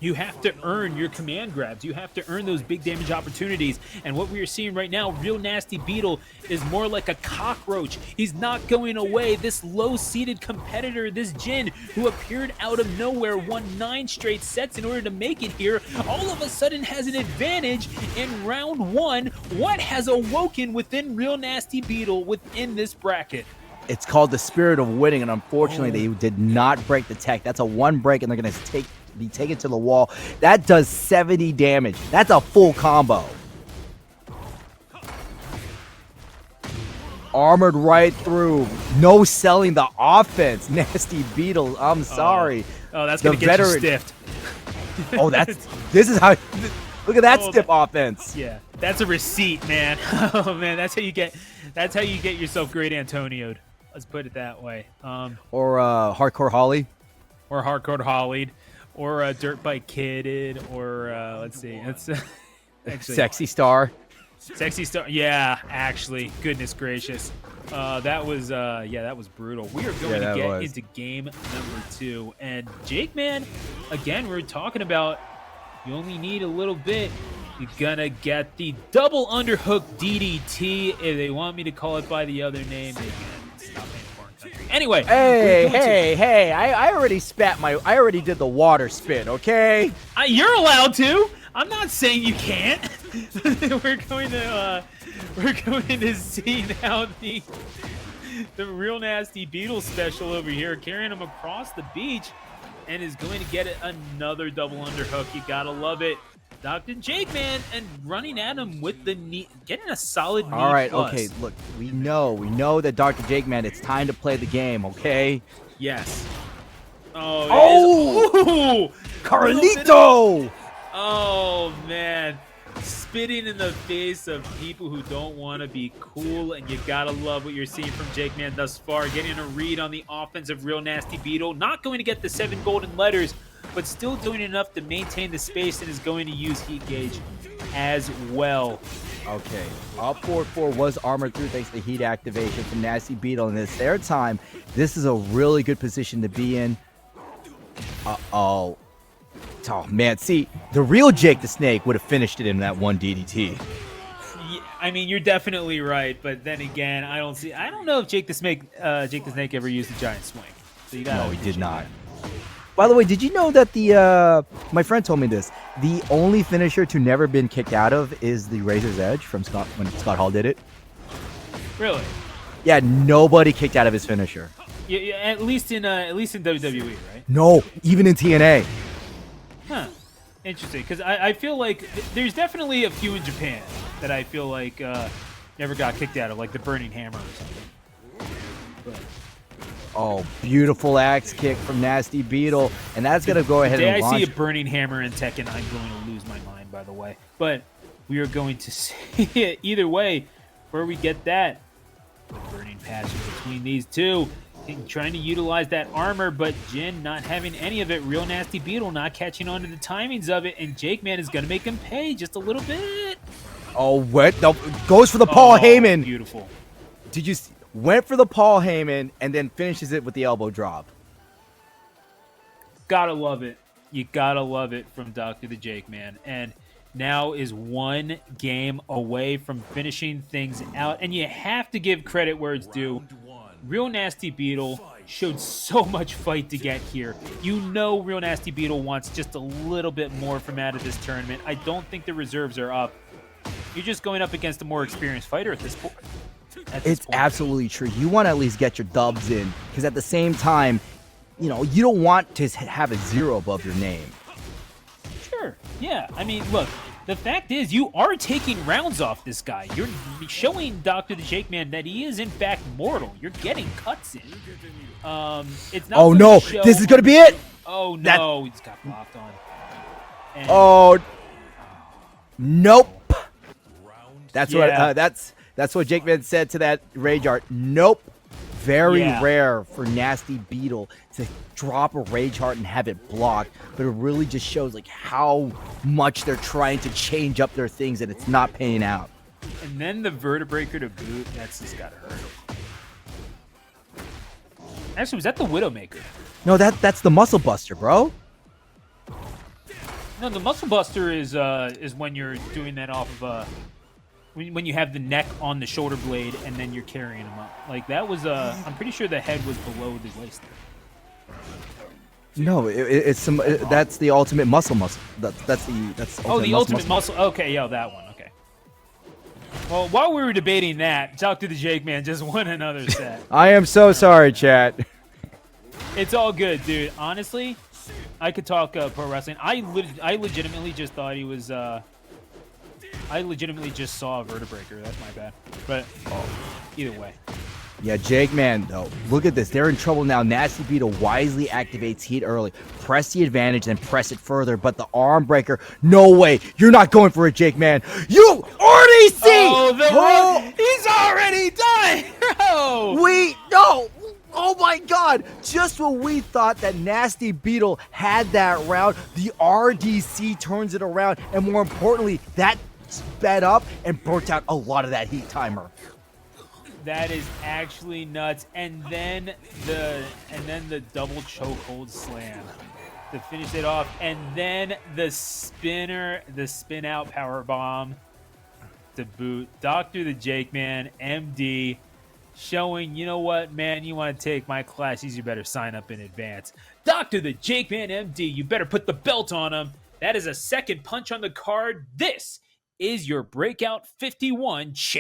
you have to earn your command grabs. You have to earn those big damage opportunities. And what we are seeing right now, Real Nasty Beetle is more like a cockroach. He's not going away. This low-seated competitor, this Jin, who appeared out of nowhere, won 9 straight sets in order to make it here, all of a sudden has an advantage in round 1. What has awoken within Real Nasty Beetle within this bracket? It's called the spirit of winning, and unfortunately, they did not break the tech. That's a 1 break, and they're going to be taken to the wall. That does 70 damage. That's a full combo. Armored right through. No selling the offense. Nasty Beetle. I'm sorry. Oh, that's going to get you stiffed. Oh, this is how. Look at that stiff offense. Yeah, that's a receipt, man. Oh man, that's how you get yourself great Antonio'd. Let's put it that way. Or Hardcore Holly. Or Hardcore Hollied. Or Dirt Bike Kidded. Or let's see. That's actually Sexy Star. Sexy Star. Yeah, actually, goodness gracious. That was brutal. We are going to get into game number 2, and JAKEMAN, again, we're talking about. You only need a little bit. You're gonna get the double underhook DDT. If they want me to call it by the other name, they can. Stop being a foreign country. Anyway. Hey! I already did the water spin. Okay. You're allowed to. I'm not saying you can't. We're going to see now the Real Nasty Beetle special over here, carrying him across the beach. And is going to get it another double underhook. You gotta love it. Dr.theJAKEMAN and running at him with the knee, getting a solid knee. All right, plus. okay, look, we know that Dr.theJAKEMAN, it's time to play the game, okay? Yes. Oh, Carlito! Oh man, spitting in the face of people who don't want to be cool, and you gotta love what you're seeing from JAKEMAN thus far. Getting a read on the offensive Real Nasty Beetle, not going to get the 7 golden letters, but still doing enough to maintain the space, and is going to use Heat Gauge as well. Okay, up 4-4 was armored through thanks to the heat activation from Nasty Beetle, and it's their time. This is a really good position to be in. Oh man, see, the real Jake the Snake would have finished it in that 1 DDT. I mean, you're definitely right, but then again, I don't know if Jake the Snake ever used a giant swing. So you gotta No, he did not. By the way, did you know that my friend told me this? The only finisher to never been kicked out of is the Razor's Edge from Scott when Scott Hall did it. Really? Yeah, nobody kicked out of his finisher. Yeah, at least in WWE, right? No, even in TNA. Huh. Interesting, because I feel like there's definitely a few in Japan that I feel like never got kicked out of, like the Burning Hammer or something. But Oh, beautiful axe kick from Nasty Beetle, and that's gonna go ahead the day and I launch. see a Burning Hammer in Tekken, I'm going to lose my mind, by the way. But we are going to see it either way. Where we get that, the burning passion between these two, trying to utilize that armor, but Jin not having any of it. Real Nasty Beetle not catching on to the timings of it, and JAKEMAN is gonna make him pay just a little bit. Oh, what? No, goes for the Paul Heyman. Beautiful. Did you see? Went for the Paul Heyman and then finishes it with the elbow drop. Gotta love it. You gotta love it from Dr.theJAKEMAN. And now is one game away from finishing things out. And you have to give credit where it's due. Real Nasty Beetle showed so much fight to get here. You know Real Nasty Beetle wants just a little bit more from out of this tournament. I don't think the reserves are up. You're just going up against a more experienced fighter at this point. It's absolutely true. You want to at least get your dubs in, because at the same time, you know, you don't want to have a 0 above your name. Sure. Yeah. I mean, look, the fact is you are taking rounds off this guy. You're showing Dr.theJAKEMAN that he is, in fact, mortal. You're getting cuts in. It's not Oh, no. show... This is going to be it. Oh, no. He's got blocked on. And... Oh. Nope. That's Yeah. what that's what JAKEMAN said to that Rage Art. Nope. Very rare for Nasty Beetle to drop a Rage Heart and have it blocked, but it really just shows like how much they're trying to change up their things and it's not paying out. And then the Vertebreaker to boot, that's just gotta hurt. Actually, was that the Widowmaker? No, that's the Muscle Buster, bro. No, the Muscle Buster is when you're doing that off of when you have the neck on the shoulder blade and then you're carrying him up. Like that was I'm pretty sure the head was below the waist there. No, it's some. That's the ultimate muscle. That's the ultimate muscle. Okay, yeah, that one. Okay. Well, while we were debating that, Dr.theJAKEMAN just won another set. I am so sorry, chat. It's all good, dude. Honestly, I could talk pro wrestling. I legitimately just thought he was. I legitimately just saw a Vertebreaker. That's my bad. But either way. Yeah, JAKEMAN, though. Look at this. They're in trouble now. Nasty Beetle wisely activates heat early. Press the advantage, then press it further. But the arm breaker, no way. You're not going for it, JAKEMAN. You already see! Oh, he's already done! Bro! No! Oh my god! Just when we thought that Nasty Beetle had that round, the RDC turns it around. And more importantly, that sped up and burnt out a lot of that heat timer. That is actually nuts. And then the double chokehold slam to finish it off. And then the spin out power bomb to boot. Dr.theJAKEMAN, MD, showing, you know what, man, you want to take my classes, you better sign up in advance. Dr.theJAKEMAN, MD, you better put the belt on him. That is a second punch on the card. This is your Breakout 51 champ.